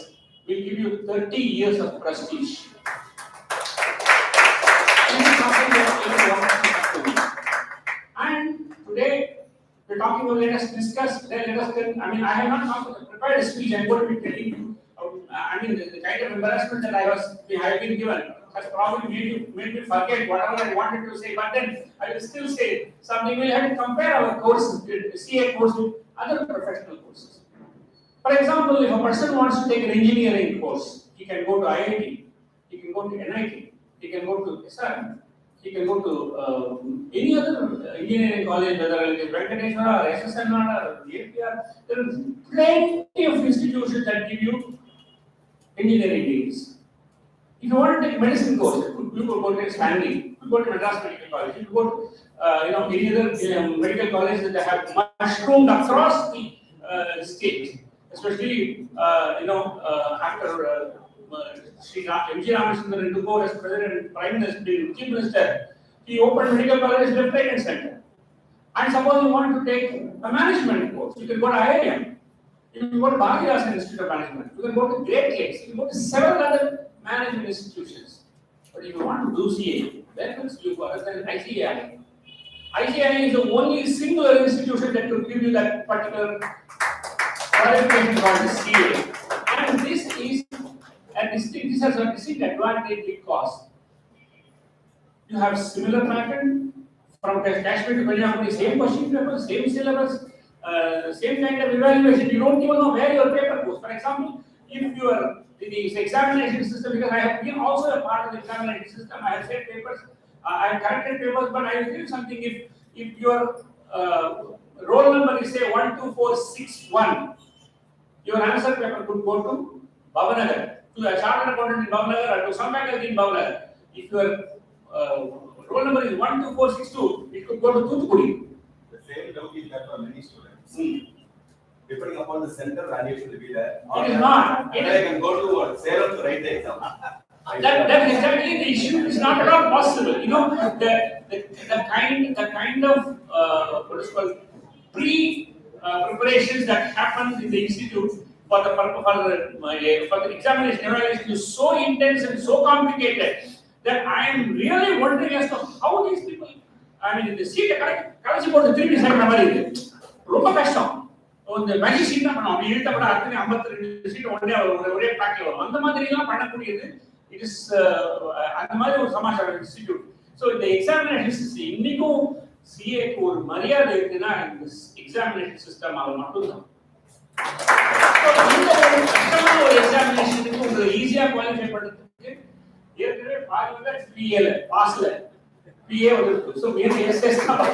will give you 30 years of prestige. This is something that everyone has to do. And today, we're talking about, let us discuss, I have not prepared a speech, I'm going to be telling you, the kind of embarrassment that I have been given has probably made me forget whatever I wanted to say, but then I will still say something. We'll have to compare our courses, CA course with other professional courses. For example, if a person wants to take an engineering course, he can go to IIT, he can go to NIT, he can go to SRM, he can go to any other engineering college, whether it is Venkateshwara or SSNR or APR. There is plenty of institutions that give you engineering degrees. If you want to take medicine course, you could go to Stanley, you could go to Madras Medical College, you could go to any other medical college that have mushroomed across the state, especially after Sri M.G. Ramasundran took over as President, Prime Minister, Chief Minister, he opened medical colleges left, right and center. And suppose you want to take a management course, you can go to IIM, you can go to Bhagirajan Institute of Management, you can go to Great Lakes, you can go to several other management institutions. But if you want to do CA, where comes you go other than ICAI? ICAI is the only singular institution that could give you that particular qualification called CA. And this has a distinct advantage because you have similar pattern from Kashmir to Kanyakumari, same question paper, same syllabus, same kind of evaluation. You don't even know where your paper goes. For example, if you are the examination system, because I have been also a part of the examination system, I have said papers, I have corrected papers, but I will tell you something. If your roll number is say 12461, your answer paper could go to Bhavanagar, to a chartered accountant in Bhavanagar or to some faculty in Bhavanagar. If your roll number is 12462, it could go to Thoothukudi. The same doubt is there for many students. Depending upon the center, valuation will be there. It is not. I can go to Salem to write the exam. That is exactly the issue. It's not at all possible. You know, the kind of what is called preparations that happen in the institute for the examination evaluation is so intense and so complicated that I am really wondering as to how these people. The seat கடைசி போட்டு திருப்பி சேர்க்கிற மாதிரி இருக்கு. ரொம்ப கஷ்டம். இந்த magic seat தான் பண்ணுவோம். இழுத்த கூட அத்தனை 52 சீட் ஒரே பேக்ல வரும். அந்த மாதிரி எல்லாம் பண்ணக்கூடியது இட் இஸ் அந்த மாதிரி ஒரு சமாச்சாரம் இன்ஸ்டிடியூட். ஸோ இந்த எக்ஸாமினேஷன் சிஸ்டம் இன்னைக்கும் சிஏக்கு ஒரு மரியாதை இருக்குன்னா இந்த எக்ஸாமினேஷன் சிஸ்டம் அது மட்டும்தான். இந்த ஒரு கஷ்டமான ஒரு எக்ஸாமினேஷனுக்கு உங்களை ஈஸியா குவாலிஃபை பண்றதுக்கு ஏற்கனவே பாருங்க பிஏல பாஸ்ல பிஏ வந்து ஸோ மீது எஸ்எஸ் தான்.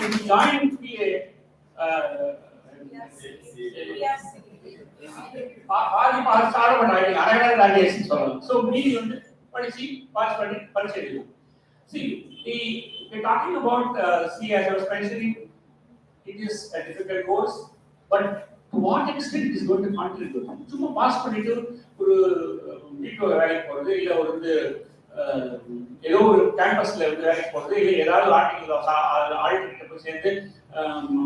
If you join PA, so we See, we're talking about C as I was mentioning, it is a difficult course, but to what extent it is going to contribute? சும்மா pass பண்ணிட்டு ஒரு வீட்டோட வேலைக்கு போறது இல்ல ஒரு ஏதோ ஒரு கேம்பஸ்ல வந்து வேலைக்கு போறது இல்ல ஏதாவது ஆர்டிகிட்ட போய் சேர்ந்து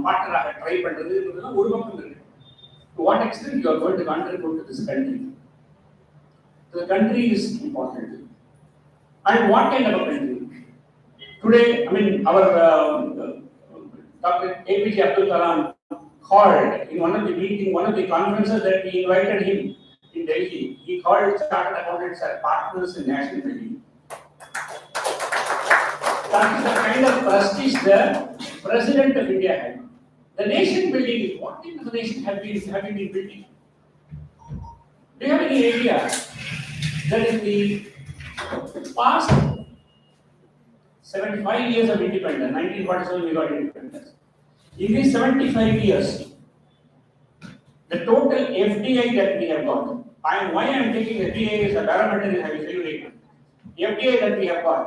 பார்ட்னராக ட்ரை பண்றது இதெல்லாம் ஒரு பக்கம் இருக்கு. To what extent you are going to contribute to this country? The country is important. And what kind of a country? Today, our Dr. APJ Abdul Kalam called in one of the conferences that we invited him in Delhi. He called chartered accountants as partners in national building. That is the kind of prestige the President of India had. The nation building is what kind of a nation have we been building? Do you have any idea that in the past 75 years of independence, 1947 we got independence. In these 75 years, the total FDI that we have got, why I am taking FDI as a barometer is having evaluated. The FDI that we have got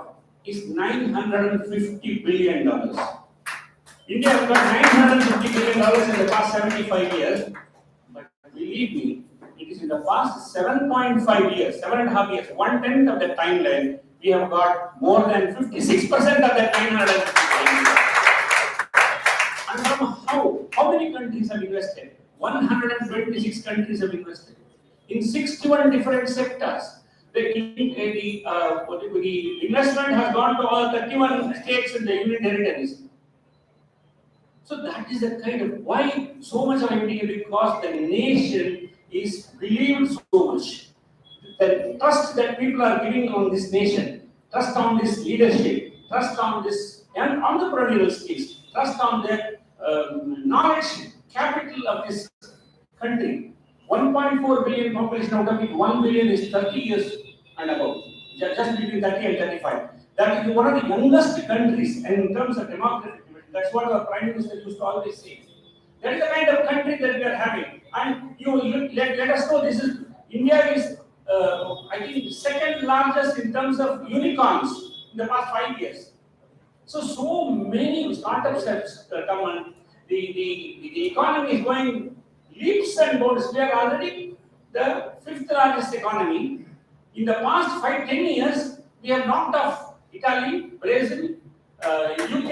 is $950 billion. India has got $950 billion in the past 75 years, but believe me, it is in the past 7.5 years, 7.5 years, 1/10 of the timeline, we have got more than 56% of that 950 billion. And from how many countries have invested? 126 countries have invested in 61 different sectors. The investment has gone to all 31 states and the union territories. So that is the kind of why so much of MDA, because the nation is believed so much. The trust that people are giving on this nation, trust on this leadership, trust on this entrepreneurial skills, trust on the knowledge capital of this country. 1.4 billion population, out of it 1 billion is 30 years and above, just between 30 and 35. That is one of the youngest countries, and in terms of demographic, that's what our Prime Minister used to always say. That is the kind of country that we are having. And you let us know this is, India is, I think, second largest in terms of unicorns in the past 5 years. So many startups have come on. The economy is going leaps and bounds. We are already the 5th largest economy. In the past 5-10 years, we have knocked off Italy, Brazil, UK,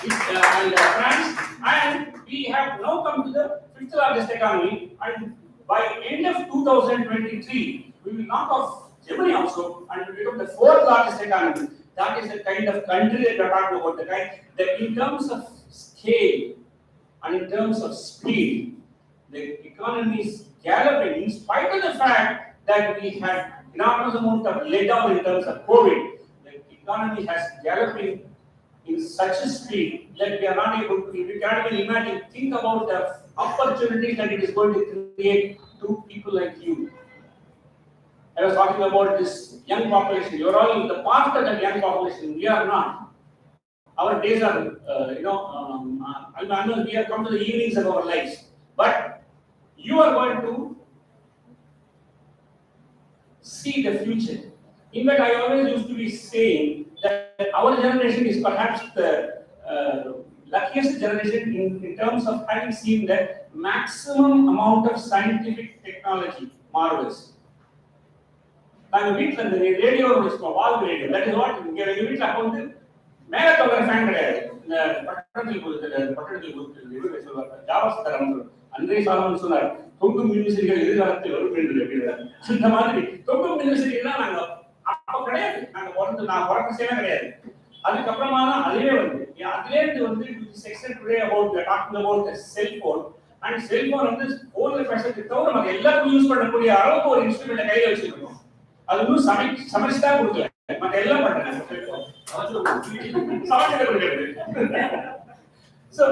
and France, and we have now come to the 5th largest economy. And by end of 2023, we will knock off Germany also, and we will become the 4th largest economy. That is the kind of country that we are talking about. That in terms of scale and in terms of speed, the economy is galloping, in spite of the fact that we had enormous amount of letdown in terms of COVID. The economy has galloping in such a speed that we are not able to, we can't even imagine, think about the opportunities that it is going to create to people like you. I was talking about this young population. You are all the part of that young population. We are not. Our days are, I know we have come to the evenings of our lives. But you are going to see the future. In fact, I always used to be saying that our generation is perhaps the luckiest generation in terms of having seen the maximum amount of scientific technology marvels. நாங்கள் வீட்டில் இந்த radio வச்சுக்கோம், wall radio. That is what இங்கே எங்கள் வீட்டில் அப்போ வந்து மேலே தவிர ஃபேன் கிடையாது. இந்த பட்டணத்தில் இவர் சொல்லுவாங்க, ஜாவஸ்தரம் அன்றே சாலமன் சொன்னார், தொங்கும் மின்விசிறிகள் எதிர்காலத்தில் வரும் என்று அப்படின்னாரு. அந்த மாதிரி தொங்கும் மின்விசிறிகள் நாங்கள் அப்போ கிடையாது. நான் பிறந்த சேவை கிடையாது. அதுக்கப்புறமா தான் அதுவே வந்து அதுலேருந்து வந்து section today about talking about cellphone. And cellphone வந்து போன்ல பேசுறதுக்கு தவிர நம்ம எல்லாருக்கும் யூஸ் பண்ணக்கூடிய அளவுக்கு ஒரு இன்ஸ்ட்ருமெண்ட்டை கையில் வச்சிருக்கோம். அது இன்னும் சமைச்சுதான் கொடுக்கல, மற்ற எல்லாம் பண்றேன். So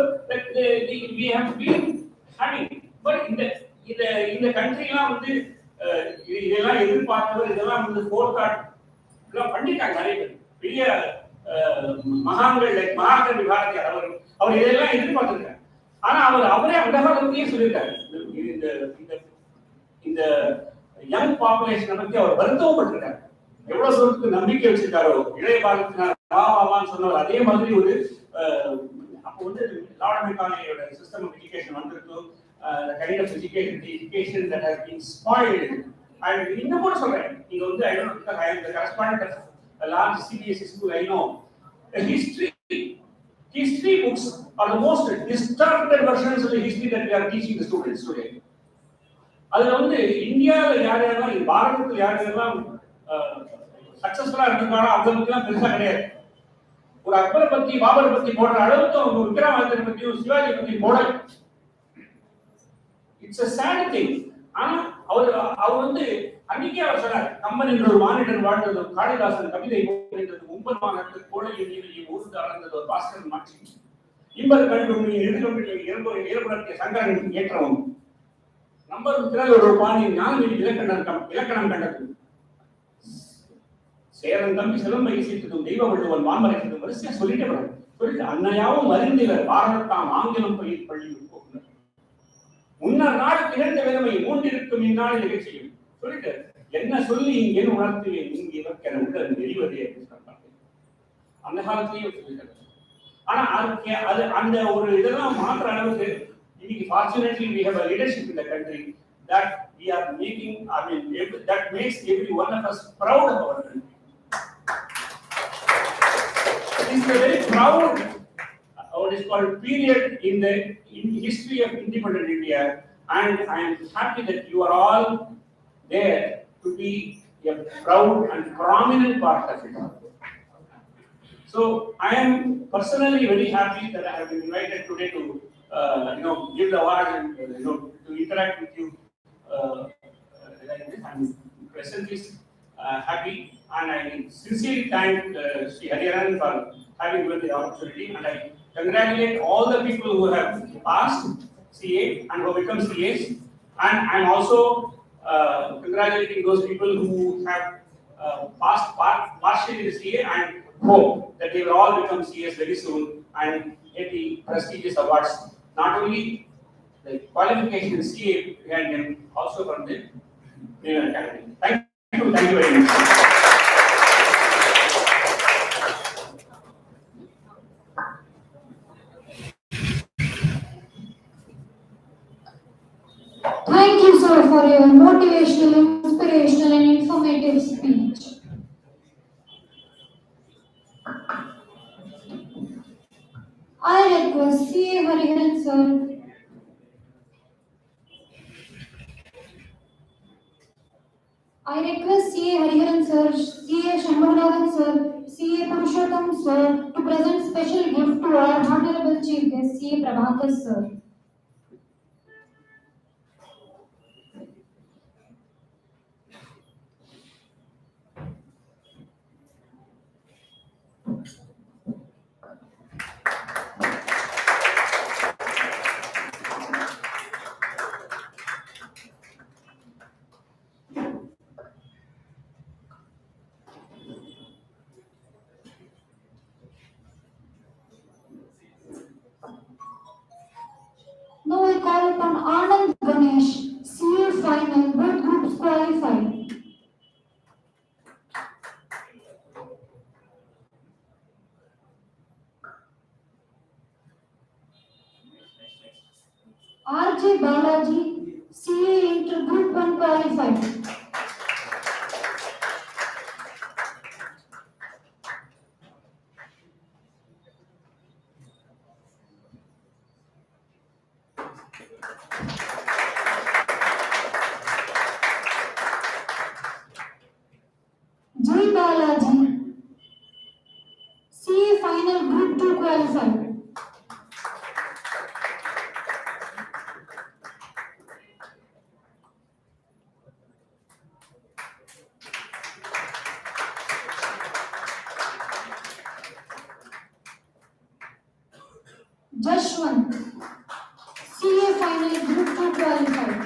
we have been having, but இந்த கண்ட்ரிலாம் வந்து இதெல்லாம் எதிர்பார்த்தவர், இதெல்லாம் வந்து ஃபோர்காட் இதெல்லாம் பண்ணிட்டாங்க நிறைய பேர். பெரிய மகான்கள் மகாகவி பாரதியார் அவர் இதெல்லாம் எதிர்பார்த்திருக்காரு. ஆனா அவரே அந்த காலத்திலேயே சொல்லியிருக்காரு, இந்த யங் பாப்புலேஷனை பத்தி அவர் வருத்தப்பட்டிருக்காரு. எவ்வளவு தூரத்துக்கு நம்பிக்கை வச்சிருக்காரோ இளைய பாரதத்தினார் வாவான்னு சொன்னவர். அதே மாதிரி ஒரு அப்போ வந்து லார்ட் மெக்காலேயோட சிஸ்டம் ஆஃப் எஜுகேஷன் வந்திருக்கு. The kind of education that has been spoiled. And இன்னும் கூட சொல்றேன், நீங்க வந்து I don't know because I am the correspondent of a large CBSE school. I know the history books are the most distorted versions of the history that we are teaching the students today. அதுல வந்து இந்தியாவில் யார் யாரெல்லாம் பாரதத்தில் யார் யாரெல்லாம் சக்சஸ்ஃபுல்லா இருக்காங்களோ அவங்க பத்திலாம் பெருசா கிடையாது. ஒரு அக்பரை பத்தி பாபரை பத்தி போடுற அளவுக்கு அவங்க விக்ரமாதித்யனை பத்தியும் சிவாஜி பத்தி போடல. It's a sad thing. ஆனா அவர் வந்து அன்னைக்கே அவர் சொன்னார், கம்பன் என்ற ஒரு மானிடன் வாழ்ந்தது, காளிதாசன் கவிதை போன்றது, முன்பன் மாநகரத்தில் கோடை எண்ணியை ஊர்ந்து அளந்தது ஒரு பாஸ்கரன் மாற்றி, இம்பர் கண்டு இயல்புடைய சங்கரன் ஏற்றவும் நம்பர் திறல் ஒரு பாணி ஞானவெளி இலக்கணம் கண்டது, சேரன் தம்பி சிலம்பை இசைத்ததும் தெய்வ வள்ளுவன் மாமரைத்ததும் வரிசையா சொல்லிட்டு அன்னையாவும் அறிந்திவர் பாரதத்தாம் ஆங்கிலம் பள்ளியில் போகுனர், முன்னர் நாடு திகழ்ந்த விதமை மூன்றிருக்கும் இந்நாள் நிகழ்ச்சியும் சொல்லிட்டு என்ன சொல்லி இங்கே உணர்த்துவேன் இங்கே இவர்க்கென உள்ள நெறிவதே அப்படின்னு சொன்னாங்க. அந்த காலத்திலேயே சொல்லிட்டாங்க. ஆனா அது அந்த ஒரு இதெல்லாம் மாற்ற அளவுக்கு இன்னைக்கு fortunately we have a leadership in the country that we are making, I mean, that makes every one of us proud of our country. It is a very proud, what is called period in the history of independent India, and I am happy that you are all there to be a proud and prominent part of it. So I am personally very happy that I have been invited today to give the award and to interact with you. Like this. I'm presently happy, and I sincerely thank Sri Hariharan for having given the opportunity, and I congratulate all the people who have passed CA and who become CAs, and I'm also congratulating those people who have passed partially the CA and hope that they will all become CAs very soon and get the prestigious awards, not only the qualification CA behind them, also from the Premier Academy. Thank you very much. Thank you, sir, for your motivational, inspirational, and informative speech. I request CA Hariharan, sir. I request CA Hariharan, sir, CA Shambhavanathan, sir, CA Purushottam, sir, to present special gift to our Honorable Chief Guest, CA Prabhakar, sir. Now I call upon Anand Ganesh, CA Final, both groups qualified. RJ Balaji, CA Inter Group 1 qualified. Jay Balaji, CA Final Group 2 qualified. Jashwant, CA Final Group 2 qualified.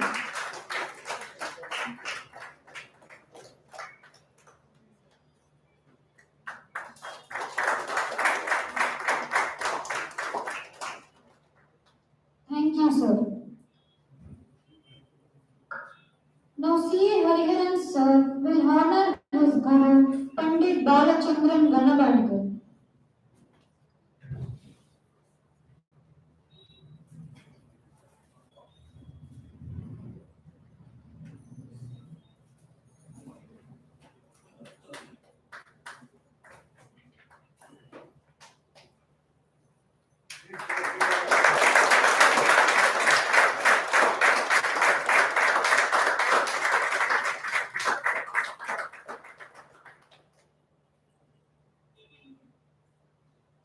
Thank you, sir. Now CA Hariharan, sir, will honor his Guru, Pandit Balachandran Ganabadkar.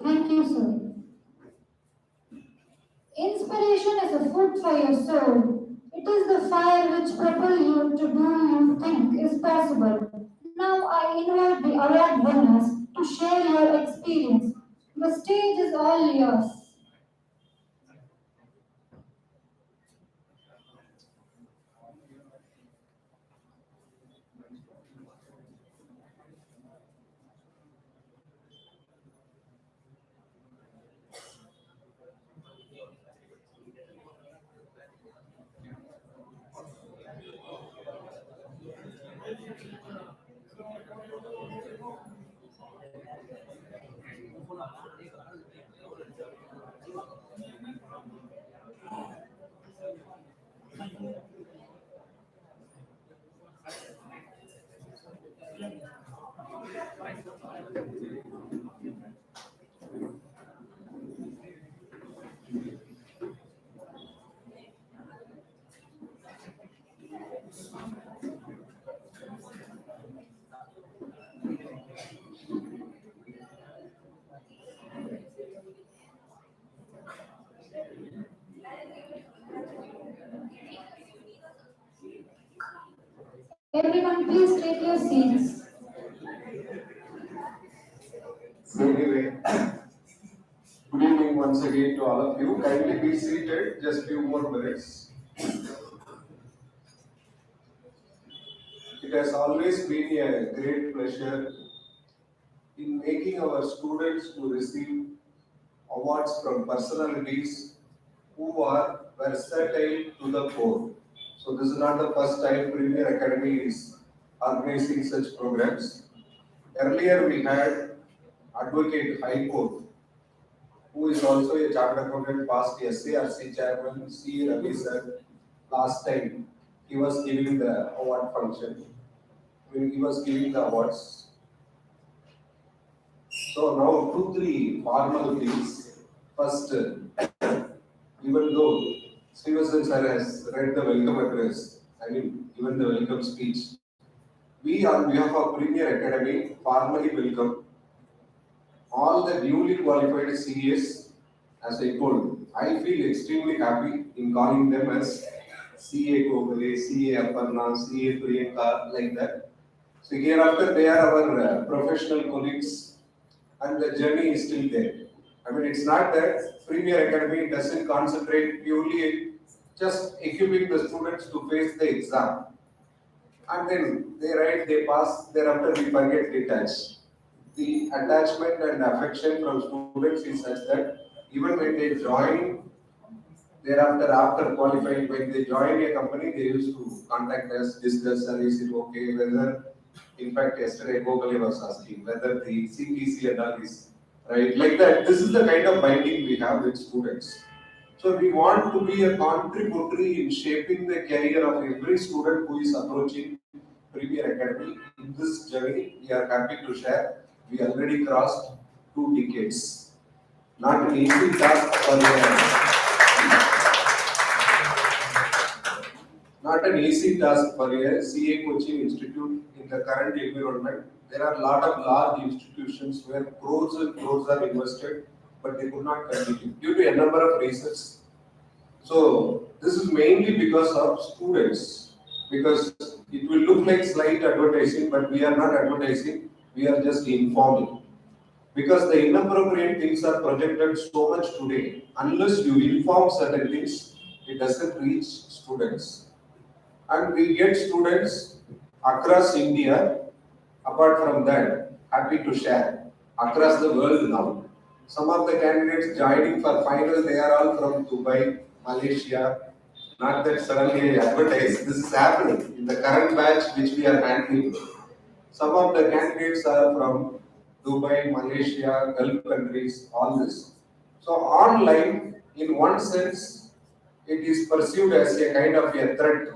Thank you, sir. Inspiration is a food for your soul. It is the fire which propels you to do you think is possible. Now I invite the award winners to share your experience. The stage is all yours. Everyone, please take your seats. So anyway, good evening once again to all of you. Kindly be seated, just few more minutes. It has always been a great pleasure in making our students to receive awards from personalities who are versatile to the core. So this is not the first time Premier Academy is organizing such programs. Earlier we had Advocate High Court, who is also a chartered accountant, past SARC chairman, C. Ravi sir. Last time he was giving the award function. When he was giving the awards. So now 2-3 formalities. First, even though Srivasan sir has read the welcome address, given the welcome speech, we on behalf of Premier Academy formally welcome all the newly qualified CAs. As I told, I feel extremely happy in calling them as CA Gogole, CA Aparna, CA Priyanka, like that. So hereafter they are our professional colleagues and the journey is still there. It's not that Premier Academy doesn't concentrate purely just equipping the students to face the exam. And then they write, they pass, thereafter we forget detach. The attachment and affection from students is such that even when they join, thereafter after qualifying, when they join a company, they used to contact us, discuss, and is it okay, whether, in fact, yesterday Gokale was asking whether the CPC and all is right, like that. This is the kind of binding we have with students. So we want to be a contributory in shaping the career of every student who is approaching Premier Academy. In this journey, we are happy to share. We already crossed 2 decades. Not an easy task for a CA coaching institute in the current environment. There are a lot of large institutions where crores and crores are invested, but they could not continue due to a number of reasons. So this is mainly because of students, because it will look like slight advertising, but we are not advertising, we are just informing. Because the inappropriate things are projected so much today, unless you inform certain things, it doesn't reach students. And we get students across India. Apart from that, happy to share across the world now. Some of the candidates joining for final, they are all from Dubai, Malaysia. Not that suddenly I advertise, this is happening in the current batch which we are handling. Some of the candidates are from Dubai, Malaysia, Gulf countries, all this. So online, in one sense, it is perceived as a kind of a threat.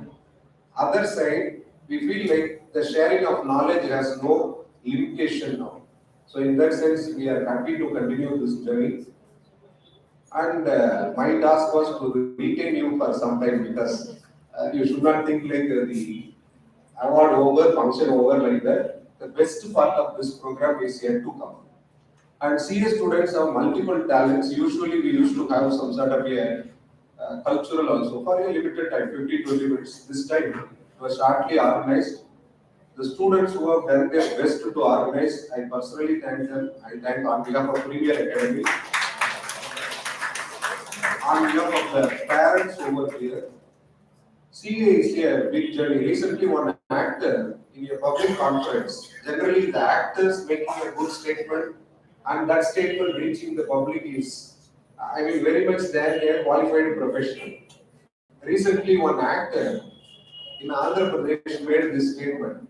Other side, we feel like the sharing of knowledge has no limitation now. So in that sense, we are happy to continue this journey. And my task was to retain you for some time, because you should not think like the award over, function over, like that. The best part of this program is yet to come. And CA students have multiple talents. Usually we used to have some sort of a cultural also for a limited time, 15-20 minutes. This time it was shortly organized. The students who have done their best to organize, I personally thank them. I thank on behalf of Premier Academy. On behalf of the parents over here. CA is a big journey. Recently, one actor in a public conference, generally the actors making a good statement and that statement reaching the public is, very much there, a qualified professional. Recently, one actor in Andhra Pradesh made this statement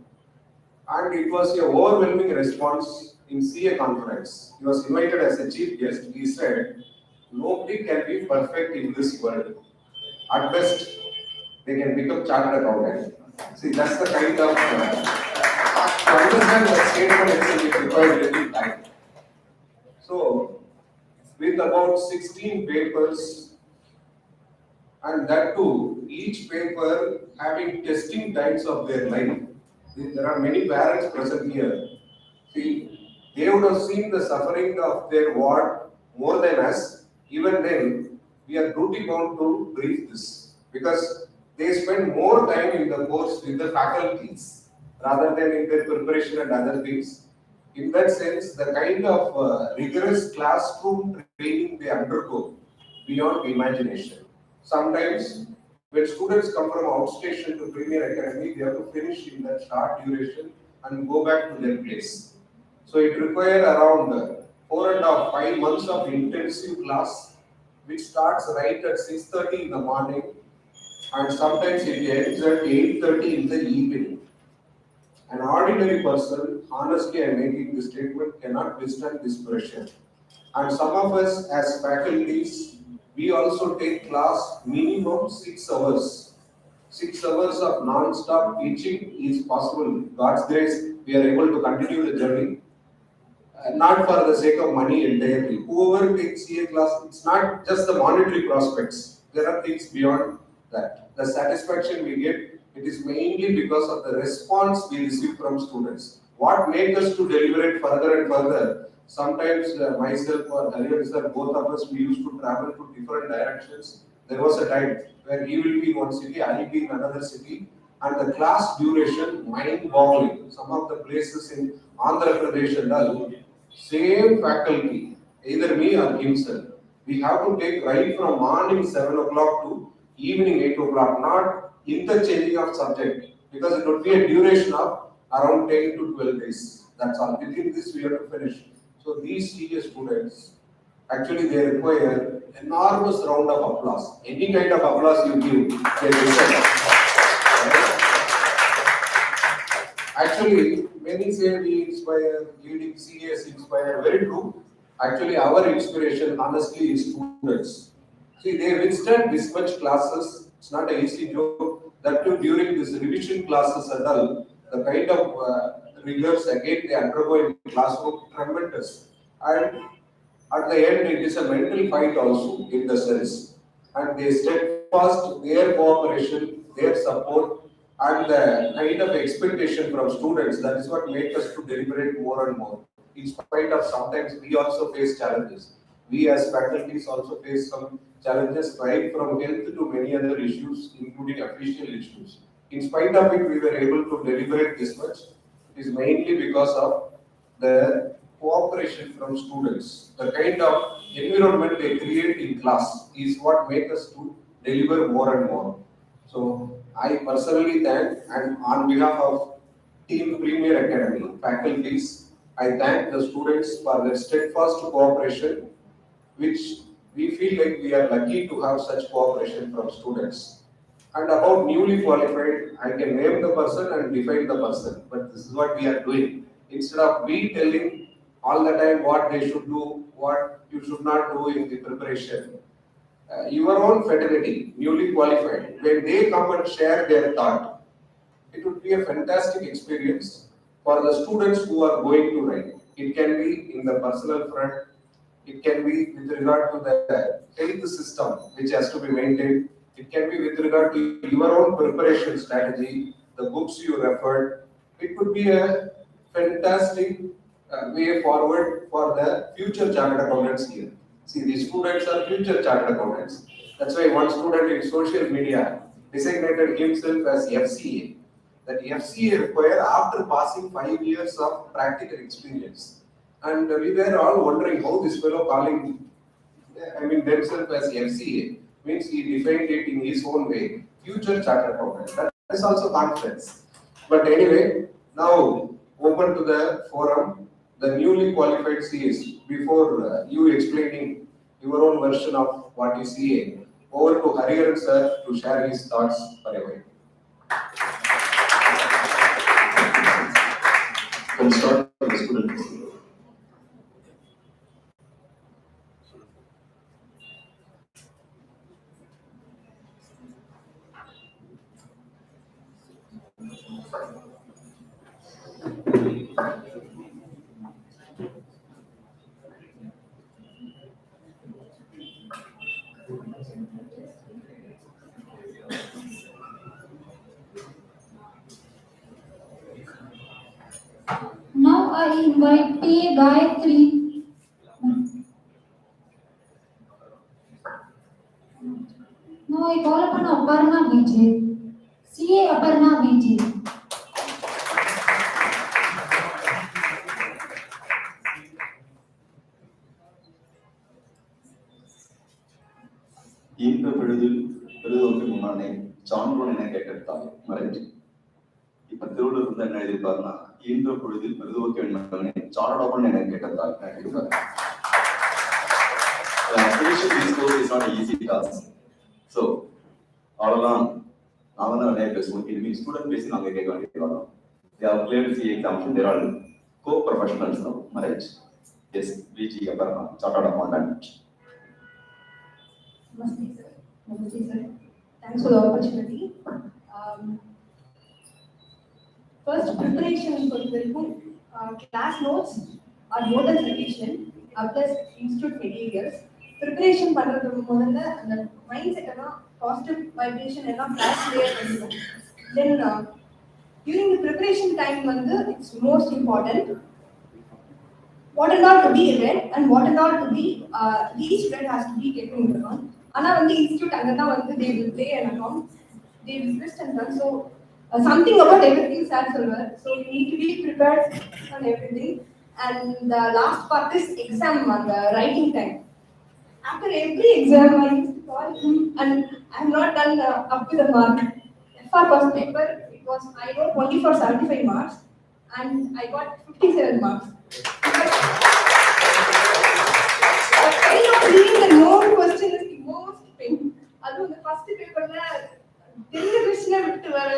and it was an overwhelming response in CA conference. He was invited as a chief guest. He said, nobody can be perfect in this world. At best, they can become chartered accountant. See, that's the kind of understand the statement itself, it requires little time. So, with about 16 papers, and that too, each paper having testing times of their life. There are many parents present here. See, they would have seen the suffering of their ward more than us. Even then, we are duty bound to brief this because they spend more time in the course with the faculties rather than in their preparation and other things. In that sense, the kind of rigorous classroom training they undergo beyond imagination. Sometimes, when students come from outstation to Premier Academy, they have to finish in that short duration and go back to their place. So it requires around 4.5 5 months of intensive class, which starts right at 6:30 in the morning, and sometimes it ends at 8:30 in the evening. An ordinary person, honestly, I'm making this statement, cannot withstand this pressure. And some of us, as faculties, we also take class minimum 6 hours. 6 hours of non-stop teaching is possible. God's grace, we are able to continue the journey. Not for the sake of money entirely. Whoever takes CA class, it's not just the monetary prospects. There are things beyond that. The satisfaction we get, it is mainly because of the response we receive from students. What makes us to deliberate further and further? Sometimes myself or Hariharan sir, both of us, we used to travel to different directions. There was a time where he will be in one city, I will be in another city, and the class duration mind-boggling. Some of the places in Andhra Pradesh and all, same faculty, either me or himself. We have to take right from morning 7 o'clock to evening 8 o'clock, not interchanging of subject, because it would be a duration of around 10 to 12 days. That's all. Within this, we have to finish. So these CA students, actually they require enormous round of applause. Any kind of applause you give, they deserve. Actually, many say we inspire, leading CAs inspire, very true. Actually, our inspiration, honestly, is students. See, they withstand this much classes, it's not an easy job. That too, during this revision classes and all, the kind of rigors again they undergo in classroom, tremendous. And at the end, it is a mental fight also in the sense. And they steadfast their cooperation, their support, and the kind of expectation from students. That is what makes us to deliberate more and more. In spite of sometimes we also face challenges. We as faculties also face some challenges right from health to many other issues, including official issues. In spite of it, we were able to deliberate this much. It is mainly because of the cooperation from students. The kind of environment they create in class is what makes us to deliver more and more. So I personally thank, and on behalf of Team Premier Academy faculties, I thank the students for their steadfast cooperation, which we feel like we are lucky to have such cooperation from students. And about newly qualified, I can name the person and define the person, but this is what we are doing. Instead of we telling all the time what they should do, what you should not do in the preparation, your own fraternity, newly qualified, when they come and share their thought, it would be a fantastic experience for the students who are going to write. It can be in the personal front, it can be with regard to the health system which has to be maintained, it can be with regard to your own preparation strategy, the books you referred. It could be a fantastic way forward for the future chartered accountants here. See, these students are future chartered accountants. That's why one student in social media designated himself as FCA. That FCA require after passing 5 years of practical experience. And we were all wondering how this fellow calling, themselves as FCA means he defined it in his own way. Future chartered accountant. That is also confidence. But anyway, now open to the forum, the newly qualified CAs. Before you explaining your own version of what is CA, over to Hariharan sir to share his thoughts for a while. Can start with the students. Now I invite PA Gayatri. Now I call upon Aparna Vijay. CA Aparna Vijay. ஈன்ற பொழுதில் பெருதோக்கு முன்னானே சான்றோன் என கேட்டெடுத்தாள் மறைஞ்சு. இப்ப திருவள்ளுவர் வந்து என்ன எழுதியிருப்பாருன்னா, ஈன்ற பொழுதில் பெருதோக்கு என்பவனே சான்றோன் என கேட்டெடுத்தாள் எழுதியிருப்பாரு. Finishing this course is not an easy task. So, அவ்வளவுதான். நாம தான் நிறைய பேசுவோம். இனிமேல் ஸ்டூடெண்ட் பேசி நாங்க கேட்க வேண்டியது வரும். They have cleared the exam. They are all co-professionals now. Marriage. Yes, VG Aparna, chartered accountant. Namaste, sir. Namaste, sir. Thanks for the opportunity. First, preparation for the class notes are more than sufficient, plus institute materials. Preparation பண்றதுக்கு முதல்ல அந்த mind set எல்லாம் positive vibration எல்லாம் class clear பண்ணிடுவோம். Then during the preparation time வந்து it's most important. What and all to be read and what and all to be each read has to be taken into account. ஆனா வந்து institute அங்கதான் வந்து they will play an account, they will twist and turn. So something about everything sir சொல்வார். So you need to be prepared on everything. And the last part is exam and the writing time. After every exam I used to call him and I have not done up to the mark. FR first paper it was I wrote only for 75 marks and I got 57 marks. But kind of reading the known question is the most pain. Although the first paper la தெரிஞ்ச question விட்டு வர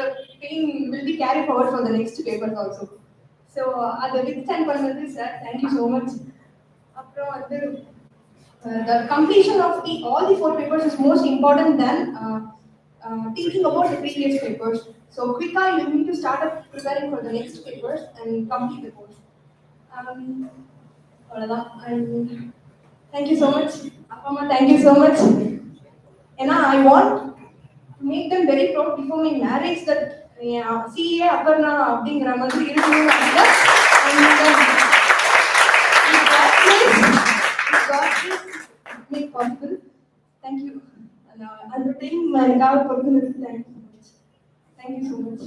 pain will be carried forward for the next papers also. So அதை withstand பண்ணது sir, thank you so much. அப்புறம் வந்து the completion of all the 4 papers is most important than thinking about the previous papers. So quickly you need to start up preparing for the next papers and complete the course. And thank you so much. Apama, thank you so much. And I want to make them very proud before my marriage that CA Aparna அப்படிங்கிற மாதிரி இருக்கணும். Make possible. Thank you. And the team எனக்காக பொறுத்து thank you so much.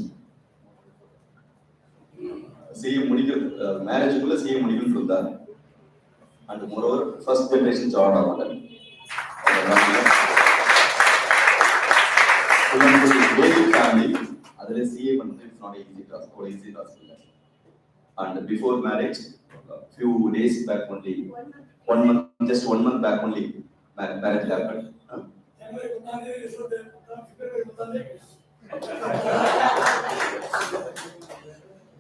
CA முடிக்கிறது மேரேஜுக்குள்ள CA முடிக்கணும்னு சொல்லிட்டாரு. And moreover, first generation job ஆகல. Basic family, அதிலே CA பண்ணுறது it's not easy task, or easy task இல்ல. And before marriage, few days back only, 1 month, just 1 month back only, marriage happened.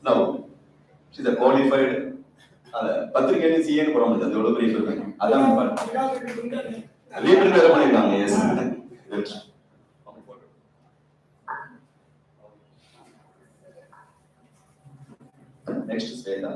Now, she's a qualified. பத்திரிகையில சிஏன்னு போட முடியாது, எவ்வளவு பெரிய சொல்றேன். அதான் ரீபிரிண்ட் வேற பண்ணிருக்காங்க. S, next Shweta.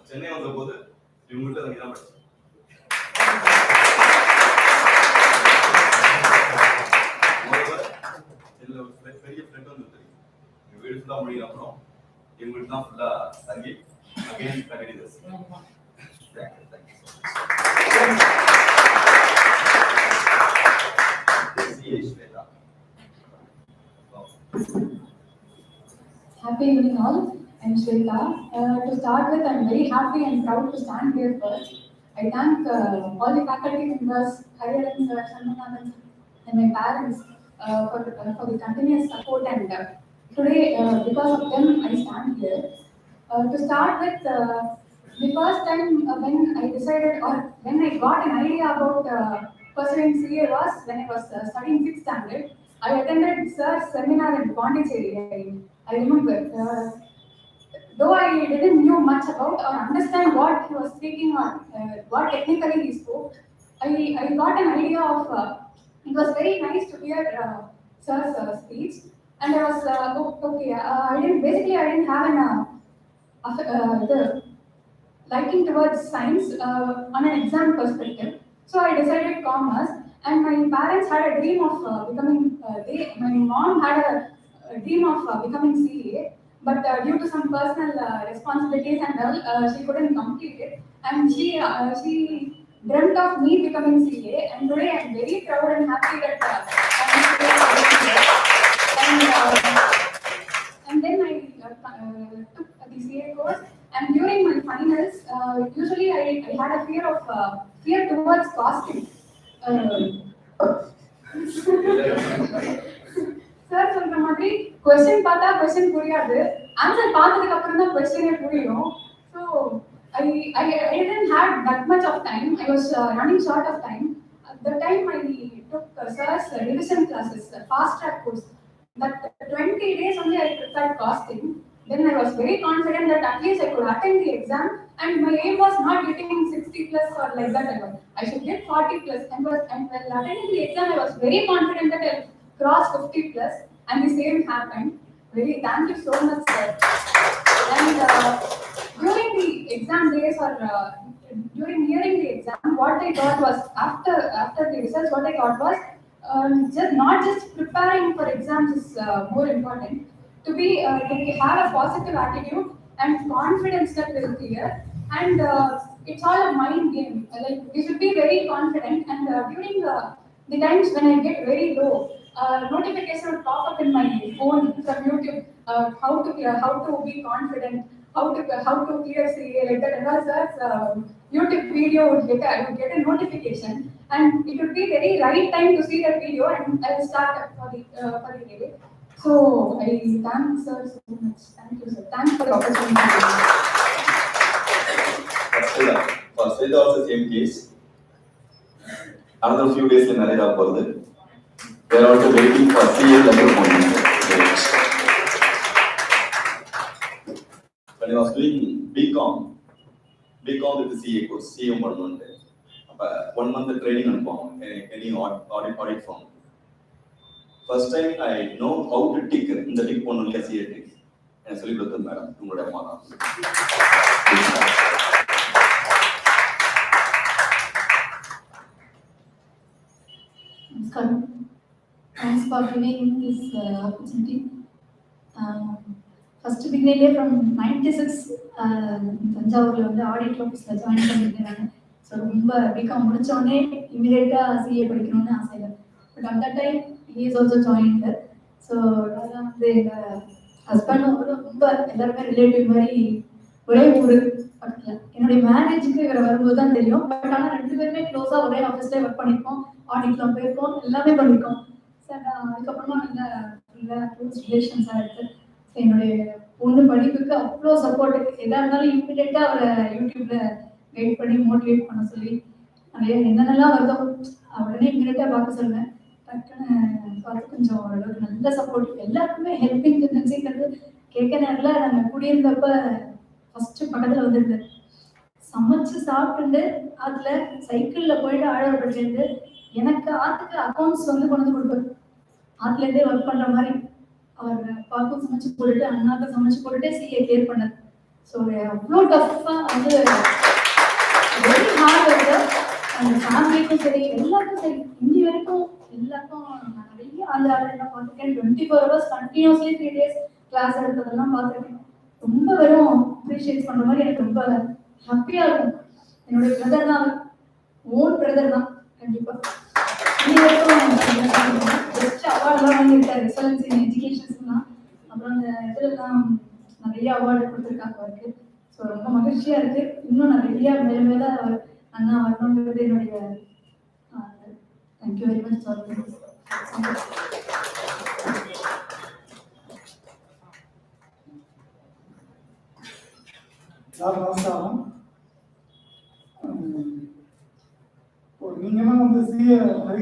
சென்னை வந்த போது இவங்கள்ட்ட தங்கி தான் படிச்சேன். சென்னையில் ஒரு பெரிய ஃப்ரெண்ட் வந்து தெரியும். எங்கள் வீடு ஃபுல்லாக முடிகிற அப்புறம் எங்கள் வீடு தான் ஃபுல்லாக தங்கி again continue this. Happy evening all. I'm Shweta. To start with, I'm very happy and proud to stand here first. I thank all the faculty members, Hariharan sir, Shanmuganathan, and my parents for the continuous support, and today, because of them, I stand here. To start with, the first time when I decided, or when I got an idea about pursuing CA was when I was studying 6th standard. I attended Sir's seminar in Pondicherry. I remember. Though I didn't know much about or understand what he was speaking or what technically he spoke, I got an idea of. It was very nice to hear Sir's speech, and I was okay. I didn't have the liking towards science on an exam perspective. So I decided commerce, and my parents had a dream of becoming. My mom had a dream of becoming CA, but due to some personal responsibilities and all, she couldn't complete it, and she dreamt of me becoming CA, and today I'm very proud and happy that and then I took the CA course, and during my finals, usually I had a fear towards costing. Sir சொல்ற மாதிரி question பார்த்தா question புரியாது, answer பார்த்ததுக்கு அப்புறம் தான் क्वेश्चनே புரியும். So I didn't have that much of time. I was running short of time. At the time I took sir's revision classes, fast track course. That 20 days only I prepared costing. Then I was very confident that at least I could attend the exam, and my aim was not getting 60 plus or like that. I should get 40 plus. And while attending the exam, I was very confident that I'll cross 50 plus, and the same happened. Really, thank you so much, sir. And during the exam days or during hearing the exam, what I thought was after the results, what I thought was not just preparing for exams is more important. To have a positive attitude and confidence that will clear, and it's all a mind game. Like we should be very confident, and during the times when I get very low, notification will pop up in my phone from YouTube. How to be confident, how to clear CA, like that. And also, YouTube video I would get a notification, and it would be very right time to see that video, and I will start for the day. So I thank sir so much. Thank you, sir. Thanks for the opportunity. For Sweta also same case. Another few days in Nareda further. They are also waiting for CA level morning. When I was doing BCom with the CA course, CA 1 month. 1 month training on any audit firm. First time I know how to tick in the tick one only CA tick. And I சொல்லி கொடுத்தேன் madam உங்களோட அம்மா தான். Thanks for giving this opportunity. First beginning from 96 தஞ்சாவூர்ல வந்து audit ஆஃபீஸ்ல join பண்ணிருந்தேன். So ரொம்ப பிகாம் முடிச்சோடனே இமீடியட்டா சிஏ படிக்கணும்னு ஆசை. பட் அந்த time he is also joined. So அதான் வந்து எங்க ஹஸ்பண்டும் ரொம்ப எல்லாருமே ரிலேட்டிவ் மாதிரி ஒரே ஊரு பக்கத்துல. என்னுடைய மேரேஜுக்கு இவரை வரும்போது தான் தெரியும். பட் ஆனால் 2 பேருமே க்ளோஸா ஒரே ஆஃபீஸ்ல ஒர்க் பண்ணிருக்கோம், ஆடிட்லாம் போயிருக்கோம், எல்லாமே பண்ணிருக்கோம். சார் அதுக்கப்புறமா நல்ல க்ளோஸ் ரிலேஷன்ஸாக இருக்கு. ஸோ என்னுடைய பொண்ணு படிப்புக்கு அவ்வளோ சப்போர்ட், எதாக இருந்தாலும் இமீடியட்டா அவரை யூடியூப்ல கைட் பண்ணி மோட்டிவேட் பண்ண சொல்லி நிறைய என்னென்னலாம் வருதோ உடனே இமீடியட்டா பார்க்க சொல்லுவேன். டக்குன்னு பார்த்து கொஞ்சம் ஓரளவுக்கு நல்ல சப்போர்ட், எல்லாருக்குமே ஹெல்பிங் டெண்டன்சிங்கிறது கேட்க நேரில் நாங்கள் கூடியிருந்தப்ப ஃபர்ஸ்ட் பக்கத்தில் வந்துருது. சமைச்சு சாப்பிட்டு அதுல சைக்கிள்ல போயிட்டு ஆழப்பட்டு எனக்கு ஆத்துக்கு அக்கௌண்ட்ஸ் வந்து கொண்டு வந்து கொடுப்பாரு. ஆத்துல இருந்தே ஒர்க் பண்ற மாதிரி அவர் பாக்கும் சமைச்சு போட்டுட்டு அண்ணாக்க சமைச்சு போட்டுட்டு சிஏ கிளியர் பண்ணார். ஸோ அவ்வளோ டஃபா வந்து வெரி ஹார்ட் ஒர்க். அந்த ஃபேமிலிக்கும் சரி எல்லாருக்கும் சரி இன்னி வரைக்கும் எல்லாருக்கும் நான் நிறைய ஆந்திராவில் எல்லாம் பார்த்துருக்கேன். 24 hours கண்டினியூஸ்லி 3 days கிளாஸ் எடுத்ததெல்லாம் பார்த்துருக்கேன். ரொம்ப வெறும் அப்ரிஷியேட் பண்ற மாதிரி எனக்கு ரொம்ப ஹாப்பியா இருக்கும். என்னுடைய பிரதர் தான், ஓன் பிரதர் தான். கண்டிப்பா பெஸ்ட் அவார்ட்லாம் வாங்கியிருக்காரு, எக்ஸலன்ஸ் இன் எஜுகேஷன்ஸ்லாம். அப்புறம் அந்த இதுலாம் நிறைய அவார்டு கொடுத்துருக்காங்க அவருக்கு. ஸோ ரொம்ப மகிழ்ச்சியா இருக்கு. இன்னும் நிறைய மேல மேல அண்ணா வரணுங்கிறது என்னுடைய தேங்க்யூ வெரி மச்.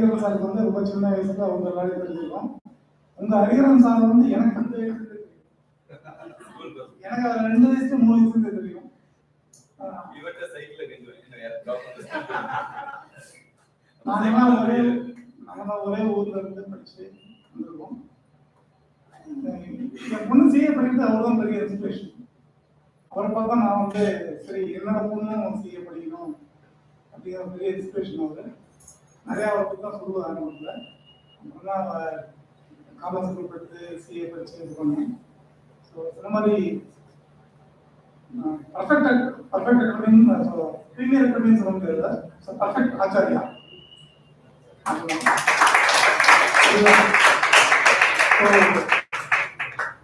ஹரிகரன் சாருக்கு வந்து ரொம்ப சின்ன வயசுல அவங்க எல்லாரும் தெரிஞ்சிருக்கோம். உங்க ஹரிகரன் சார் வந்து எனக்கு 2 வயசுல தெரியும். எனக்கு அது 2 வயசு 3 வயசுல தெரியும். இவர்ட்ட சைக்கிள்ல நாங்க ஒரே ஊர்ல இருந்து படிச்சு வந்திருக்கோம். என் பொண்ணு சிஏ படிக்கிறது அவர்தான் பெரிய இன்ஸ்பிரேஷன். அவரை பார்த்தா நான் வந்து சரி என்னோட பொண்ணும் சிஏ படிக்கணும் அப்படிங்கிற பெரிய இன்ஸ்பிரேஷன் அவரு. நிறைய அவருக்கு தான் சொல்லுவாங்க ஆரம்பத்தில். அப்புறம் காமர்ஸ் குரூப் எடுத்து சிஏ படிச்சு இது பண்ணேன். ஸோ இந்த மாதிரி பர்ஃபெக்ட் அகாடமின்னு ப்ரீமியர் அகாடமின்னு சொல்ல முடியாது. ஸோ பர்ஃபெக்ட் ஆச்சாரியா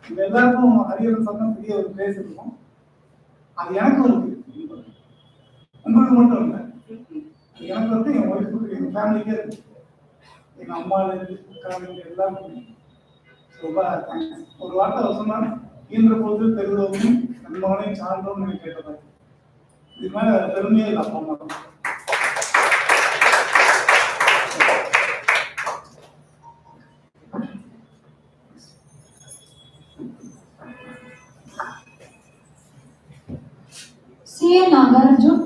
இது எல்லாருக்கும் ஹரிஹரன் சார் தான் பெரிய ஒரு பிளேஸ் இருக்கும். அது எனக்கும் இருக்கு, உங்களுக்கு மட்டும் இல்லை. எனக்கு வந்து என் ஒய்ஃபுக்கு எங்கள் ஃபேமிலிக்கே இருக்கு, எங்கள் அம்மாவிலேருந்து அக்காவிலேருந்து எல்லாருக்குமே. ரொம்ப தேங்க்ஸ். ஒரு வார்த்தை அவர் சொன்னால் ஈன்ற போது பெருதவும் நண்பனையும் சான்றோம் எனக்கு கேட்டதாக. இது மேலே பெருமையே இல்லை அப்பா அம்மா. CA Nagarjun.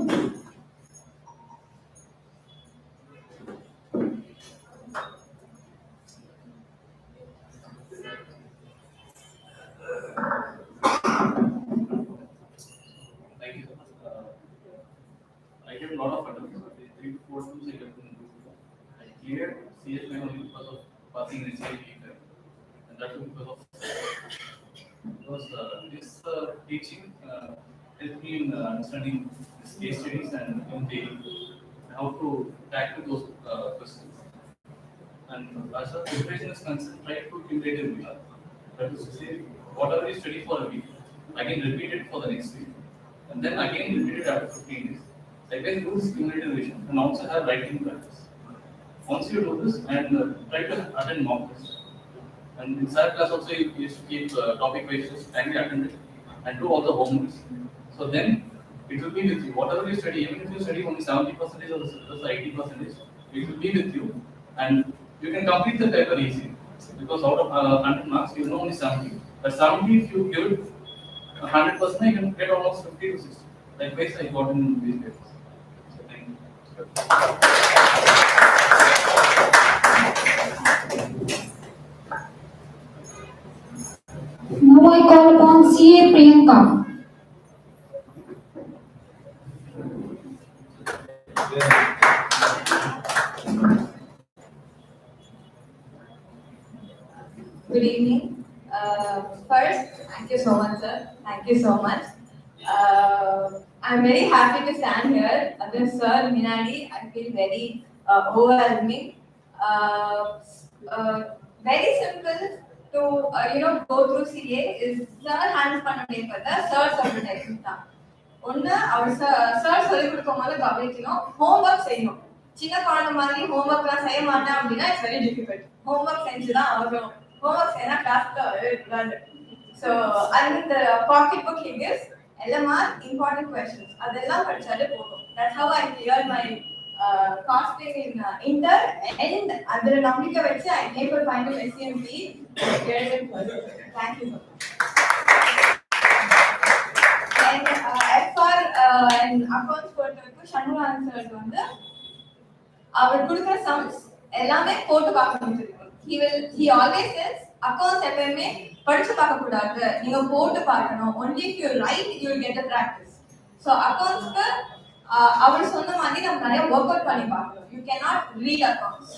Thank you so much. I get a lot of attempts. 3 to 4 times I get to do. I cleared CSP only because of passing the CIP, and that too because this teaching helped me in understanding these case studies and how to tackle those questions. And as far as preparation is concerned, try to cumulatively. That is to say, whatever you study for a week, again repeat it for the next week, and then again repeat it after 15 days. Again do this cumulative revision and also have writing practice. Once you do this and try to attend mock tests. And in SAR class also you used to keep topic basis timely attended and do all the homeworks. So then it will be with you. Whatever you study, even if you study only 70% of the syllabus or 80%, it will be with you, and you can complete the paper easily. Because out of 100 marks, you know only 70. But 70, if you give it 100%, you can get almost 50 to 60. Likewise, I got in these papers. So thank you. Now I call upon CA Priyanka. Good evening. First, thank you so much, sir. Thank you so much. I'm very happy to stand here. Again, sir, Minadi, I feel very overwhelming. Very simple to go through CA is sir hands panna paper, sir சொல்லிட்டேன் தான். ஒண்ணு அவர் sir சொல்லி கொடுக்கும்போது கவனிக்கணும், homework செய்யணும். சின்ன குழந்தை மாதிரி ஹோம்ஒர்க்லாம் செய்ய மாட்டேன் அப்படின்னா இட்ஸ் வெரி டிஃபிகல்ட். ஹோம்ஒர்க் செஞ்சுதான் ஆகணும். ஹோம்ஒர்க் செய்யனா கிளாஸ்ல கூடாது. ஸோ அந்த pocket book he gives LMR important questions அதெல்லாம் படிச்சாலே போதும். That's how I cleared my costing in Inter, and அதோட நம்பிக்கை வச்சு I came for final SCMP. Thank you so much. And FR and accounts பொறுத்தவரைக்கும் Shanmugam sir வந்து அவர் கொடுக்குற sums எல்லாமே போட்டு பார்க்கணும். He always says accounts எப்பவுமே படிச்சு பார்க்க கூடாது, நீங்க போட்டு பார்க்கணும். Only if you write you will get the practice. So accountsக்கு அவர் சொன்ன மாதிரி நம்ம நிறைய ஒர்க் அவுட் பண்ணி பார்க்கணும். You cannot read accounts.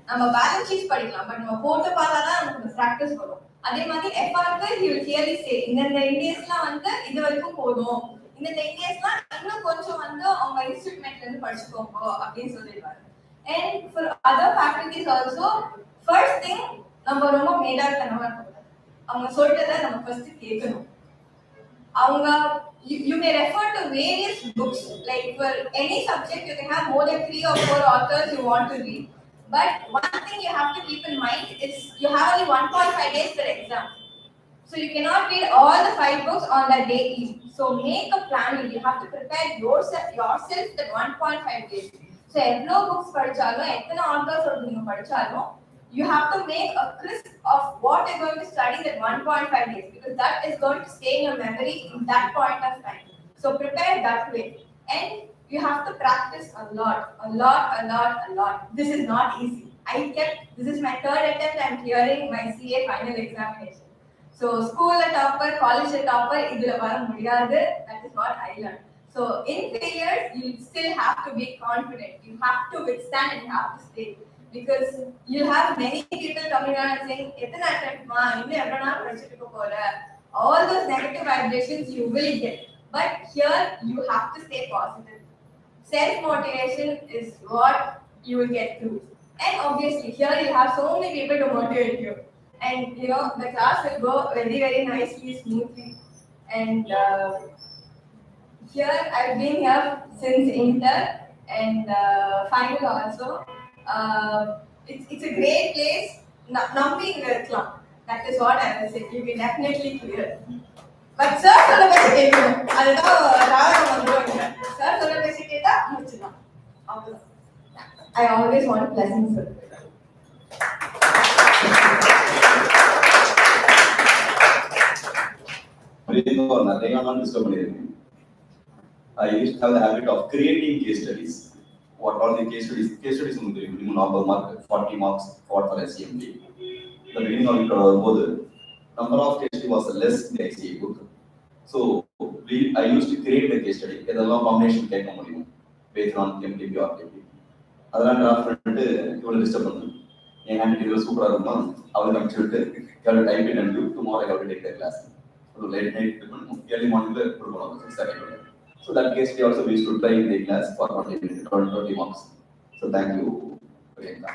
நம்ம பேலன்ஸ் ஷீட் படிக்கலாம், பட் நம்ம போட்டு பார்த்தா தான் நமக்கு பிராக்டிஸ் வரும். அதே மாதிரி எஃப்ஆர்க்கு he will clearly say இந்த இந்தியஸ்லாம் வந்து இது வரைக்கும் போதும், இந்த இந்தியஸ்லாம் இன்னும் கொஞ்சம் வந்து அவங்க இன்ஸ்டிட்யூட்மெண்ட்ல இருந்து படிச்சுக்கோங்க அப்படின்னு சொல்லிடுவாங்க. And for other faculties also, first thing நம்ம ரொம்ப மேடாத்தனமா இருக்கணும். அவங்க சொல்றதை நம்ம ஃபர்ஸ்ட் கேட்கணும். அவங்க you may refer to various books, like for any subject you can have more than 3 or 4 authors you want to read. But one thing you have to keep in mind is you have only 1.5 days per exam. So you cannot read all the 5 books on that day each. So make a plan. You have to prepare yourself that 1.5 days. So எவ்வளோ books படிச்சாலும் எத்தனை authors நீங்க படிச்சாலும் you have to make a crisp of what you're going to study in 1.5 days because that is going to stay in your memory in that point of time. So prepare that way. And you have to practice a lot. This is not easy. This is my third attempt I'm clearing my CA final examination. So school topper, college topper, idhula vara mudiyadhu. That is what I learned. So in failures, you still have to be confident. You have to withstand and you have to stay. Because you'll have many people coming around and saying, "Ethana attempt ma, innu evlo na padichittu pora." All those negative vibrations you will get. But here you have to stay positive. Self-motivation is what you will get through. And obviously, here you have so many people to motivate you. And you know, the class will go very nicely, smoothly. And here, I've been here since inter and final also. It's a great place. Numbing irukkalam. That is what I will say. You can definitely clear. But sir சொல்ல பேச கேட்கணும். அதுதான் ராகம் வந்துருவாங்க. Sir சொல்ல பேச கேட்டா முடிச்சிடலாம். அவ்வளவுதான். I always want blessings, sir. I used to have the habit of creating case studies. What are the case studies? Case studies on the normal mark, 40 marks, what for SCMD. The beginning of it, number of case studies was less in the SCA book. So I used to create the case study. There is a combination based on MTP or TP. அதெல்லாம் draft பண்ணிட்டு இவ்வளோ disturb பண்ணுங்க என் hand இவ்வளோ சூப்பராக இருக்குமா அவளுக்கு அனுப்பிச்சு விட்டு கேள் type it and tomorrow I have to take the class ஒரு லேட் நைட் ஏர்லி மார்னிங்கில் கொடுக்கணும் 6:30. So that case we also used to try in the class for 20 marks. So thank you Priyanka.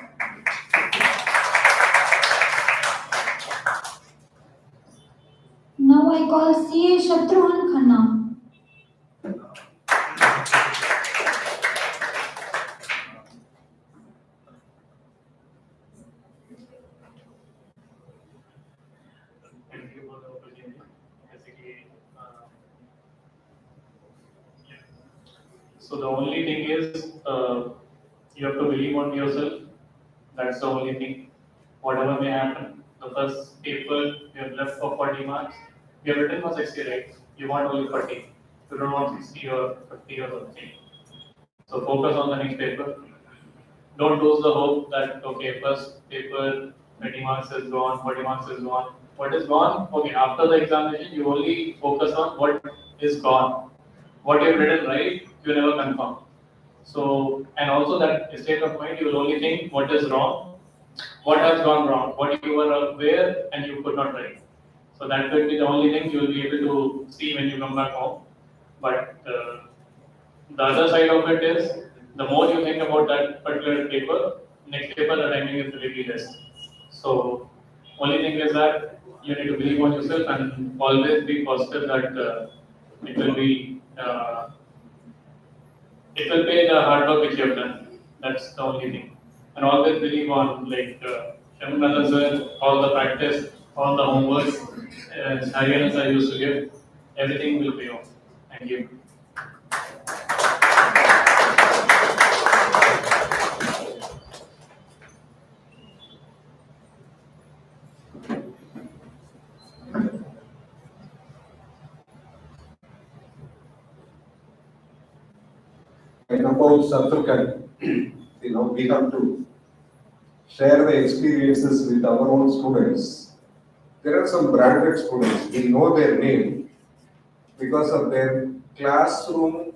Now I call CA Shatrughan Khanna. So the only thing is, you have to believe on yourself. That's the only thing. Whatever may happen, the first paper you have left for 40 marks. You have written for 60, right? You want only 40. You don't want 60 or 50 or something. So focus on the next paper. Don't lose the hope that okay, first paper 20 marks is gone, 40 marks is gone. What is gone? Okay, after the examination, you only focus on what is gone. What you have written right, you never confirm. So, and also that state of mind, you will only think what is wrong, what has gone wrong, what you were aware and you could not write. So that will be the only thing you will be able to see when you come back home. But the other side of it is, the more you think about that particular paper, next paper the timing is really less. So, only thing is that you need to believe on yourself and always be positive that it will be. It will pay the hard work which you have done. That's the only thing. And always believe on all the practice, all the homework, scenarios I used to give, everything will pay off. Thank you. And about Shatrughan, we have to share the experiences with our own students. There are some branded students, we know their name because of their classroom,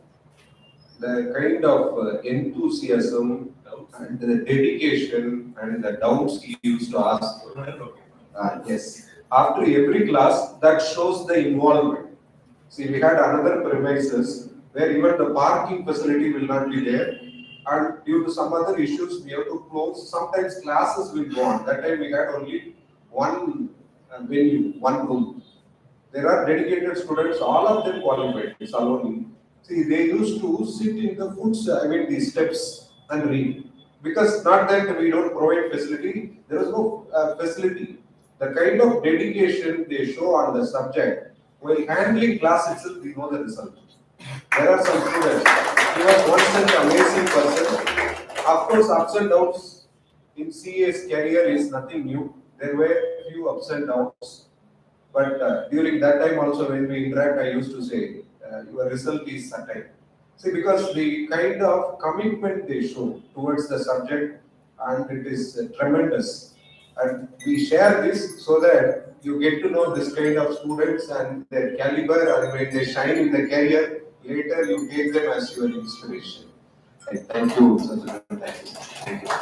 the kind of enthusiasm and the dedication and the doubts he used to ask. Yes, after every class, that shows the involvement. See, we had another premises where even the parking facility will not be there, and due to some other issues we have to close. Sometimes classes will go on. That time we had only one venue, one room. There are dedicated students, all of them qualified. Saloni. See, they used to sit in the the steps and read. Because not that we don't provide facility, there is no facility. The kind of dedication they show on the subject, while handling class itself, we know the result. There are some students, he was one such amazing person. of course, ups and downs in CA's career is nothing new. There were few ups and downs, but during that time also when we interact, I used to say, your result is certain. See, because the kind of commitment they show towards the subject, and it is tremendous. And we share this so that you get to know this kind of students and their caliber, and when they shine in the career, later you take them as your inspiration. Thank you, Sir. Thank you.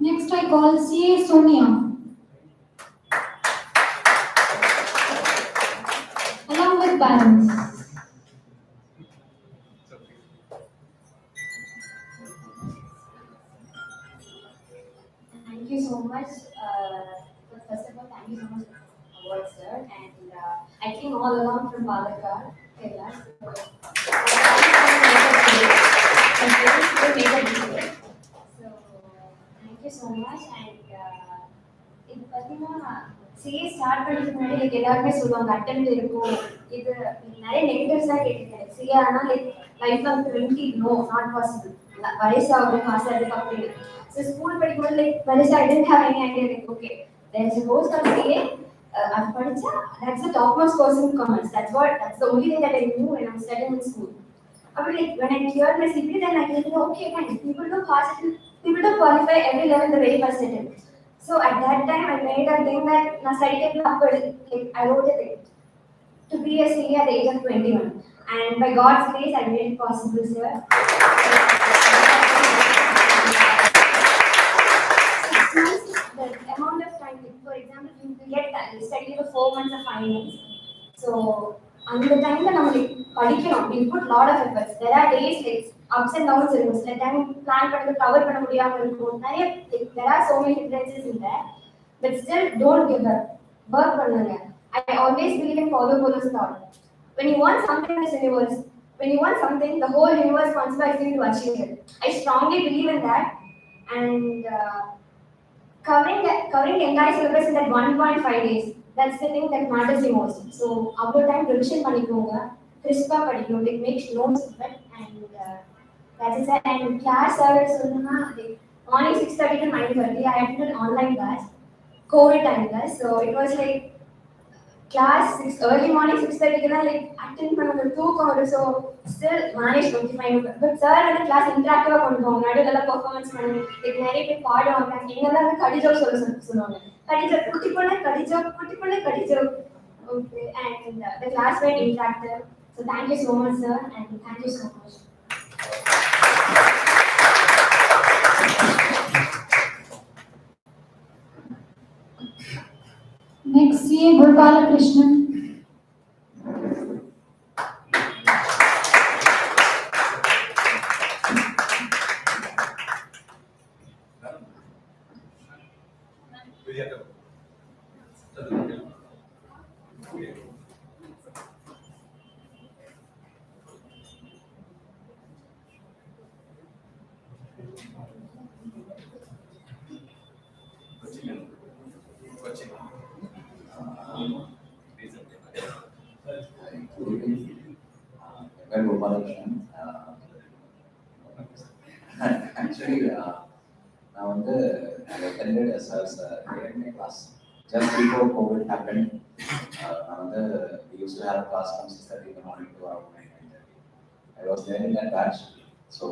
Next, I call CA Sonia. Along with parents. Thank you so much. First of all, thank you so much for the award, sir. And I came all along from Palakkad, Kerala. So thank you so much. And இது பார்த்தீங்கன்னா CA start பண்ணுறதுக்கு முன்னாடி like எல்லாருமே சொல்லுவாங்க attempt இருக்கும் இது நிறைய நெகட்டிவ்ஸாக கேட்டிருக்கேன் சிஏ ஆனால் லைக் லைஃப்ல வந்து 20 நோ நாட் பாசிபிள் வயசாகும் ஆசை அதுக்கப்புறம் ஸோ ஸ்கூல் படிக்கும்போது லைக் பெருசாக I didn't have any idea like okay there is course of CA அது படிச்சா that's the top most course in commerce that's the only thing that I knew when I'm studying in school. But like when I cleared my CPT, then I came to know, okay, fine, people don't qualify every level the very first attempt. So at that time, I made a thing that na study like I wrote a thing to be a CA at the age of 21. And by God's grace, I made it possible, sir. 6 months, the amount of time, for example, you get that, you study for 4 months or 5 months. So, அந்த டைம்ல நம்ம படிக்கணும் we put lot of efforts. There are days like ups and downs இருக்கும் சில time plan பண்ணது cover பண்ண முடியாம இருக்கும் நிறைய there are so many differences in that, but still don't give up, work பண்ணுங்க. I always believe in Paulo Coelho's thought, when you want something in this universe, when you want something, the whole universe conspires you to achieve it. I strongly believe in that. And covering the entire syllabus in that 1.5 days, that's the thing that matters the most. So our time revision பண்ணிக்கோங்க crisp-ஆ படிக்கணும், like make notes of it. And that is it. And class hours சொன்னா morning 6:30 to 9:30 I attended online class COVID time class. So it was like class early morning 6:30 க்கு like attend பண்ண தூக்கம் வரும். So still managed to find, but sir அந்த class interactive-ஆ கொண்டு போவாங்க, நடுவுல performance பண்ணி like நிறைய பேர் பாடுவாங்க, எங்கெல்லாம் கடிஜோ சொல்லுவாங்க, கடிஜோ குட்டி பொண்ணு கடிஜோ. Okay, and the class were interactive. So thank you so much, sir, and thank you so much. Next, CA Gopala Krishnan. Actually, I attended SR's class just before COVID happened. We used to have a class from 6:30 in the morning to around 9:30. I was there in that batch, so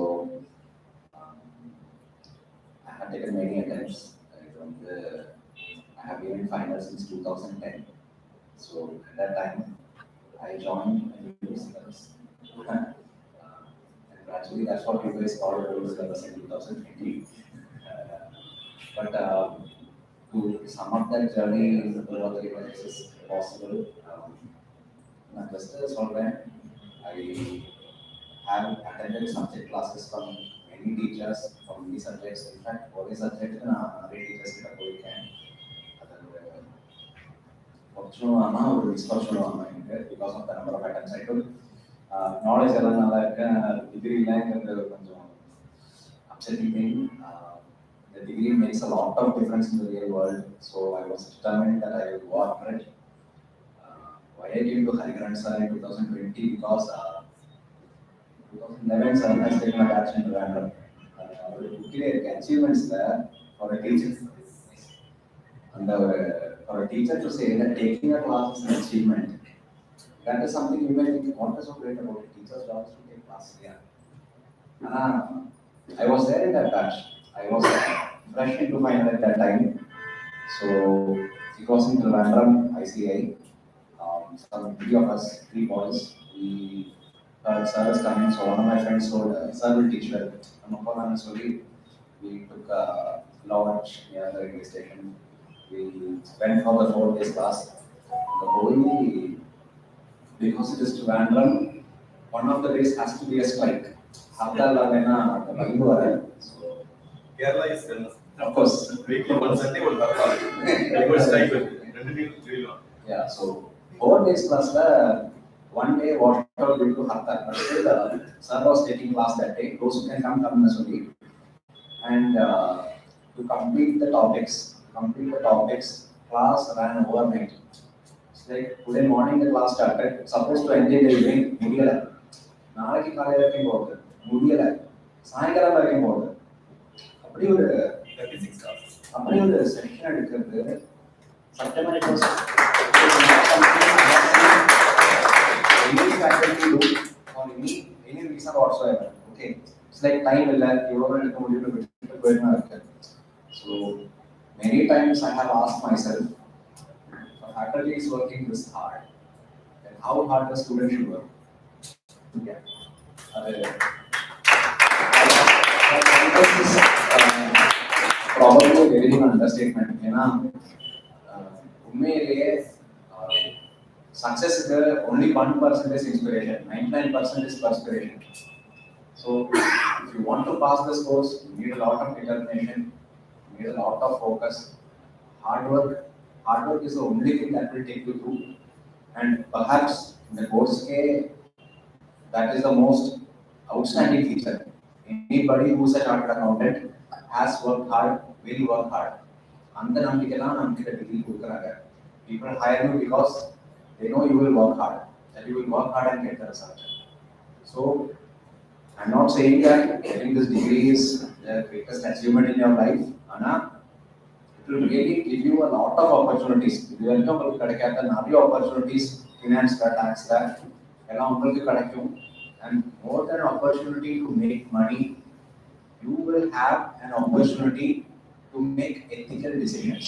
I have taken many attempts. I have been in finals since 2010. So at that time, I joined a syllabus. And actually, that's what you guys called the syllabus in 2020. But to sum up that journey, whether it is possible, நான் just சொல்றேன், I have attended subject classes from many teachers from many subjects. In fact, ஒரே சப்ஜெக்ட்டுக்கு நான் நிறைய teachers கிட்ட போயிருக்கேன். சொல்லுவாங்கன்னா ஒரு டிஸ்கஸ் சொல்லுவாங்க எனக்கு because of the number of attempts. I don't knowledge எல்லாம் நல்லா இருக்கு, டிகிரிலாம் கொஞ்சம் luxury thing. The degree makes a lot of difference in the real world. So I was determined that I will work for it. Why I came to Hariharan sir in 2020 because 2011 sir has taken a batch in Random. Clear achievements there for a teacher. And for a teacher to say that taking a class is an achievement, that is something you may think, what is so great about it? Teachers job is to take class. Yeah. I was there in that batch. I was fresh into final at that time. So it was in Trivandrum ICI. Some three of us, three boys, we heard sir is coming. So one of my friends told, sir will teach well. We took a lodge near the railway station. We went for the 4 days class. The whole, because it is Trivandrum, one of the days has to be a strike. So, Kerala is famous. of course. Weekly one Sunday will have strike will be. Yeah, so 4 days class, one day whatever we do Hartal, but still sir was taking class that day. Those who can come as well. And to complete the topics, class ran overnight. It's like today morning the class started, supposed to end the evening, Mudiyala. Nalaki Kalaya came over, Mudiyala. Sayangalam came over. அப்படி ஒரு section எடுக்கிறது September it was any faculty do for any reason whatsoever. Okay, it's like time illa evlo edukka mudiyum vittu poirna irukku. So many times I have asked myself, the faculty is working this hard, then how hard the student should work. Yeah. Probably a very understatement. Success is only 1% is inspiration, 99% is perspiration. So if you want to pass this course, you need a lot of determination, you need a lot of focus. Hard work is the only thing that will take you through. And perhaps in the course that is the most outstanding feature. Anybody who is a chartered accountant has worked hard, will work hard. அந்த நம்பிக்கைதான் நமக்கு degree கொடுக்குறாங்க. People hire you because they know you will work hard, that you will work hard and get the result. So I'm not saying that getting this degree is the greatest achievement in your life, Anna. It will really give you a lot of opportunities. If you welcome to kadakata nariya opportunities, finance tax ella ungalku kadakkum, and more than an opportunity to make money, you will have an opportunity to make ethical decisions.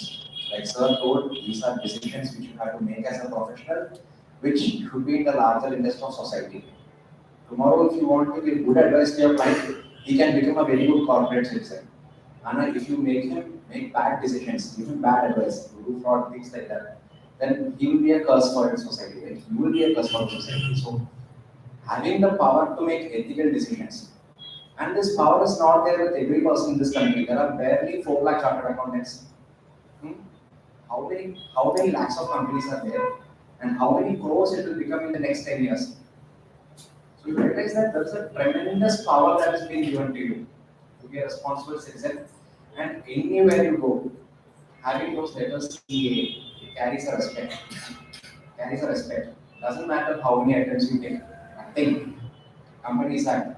Like sir told, these are decisions which you have to make as a professional, which should be in the larger interest of society. Tomorrow, if you want to give good advice to your client, he can become a very good corporate citizen. And if you make him make bad decisions, give him bad advice, do fraud, things like that, then he will be a curse for the society. Right? You will be a curse for the society. So, having the power to make ethical decisions. And this power is not there with every person in this country. There are barely 4 lakh chartered accountants. How many lakhs of companies are there? And how many crores it will become in the next 10 years? So you realize that there is a tremendous power that is being given to you to be a responsible citizen. And anywhere you go, having those letters CA, it carries a respect. Doesn't matter how many attempts you take. Nothing. Companies act.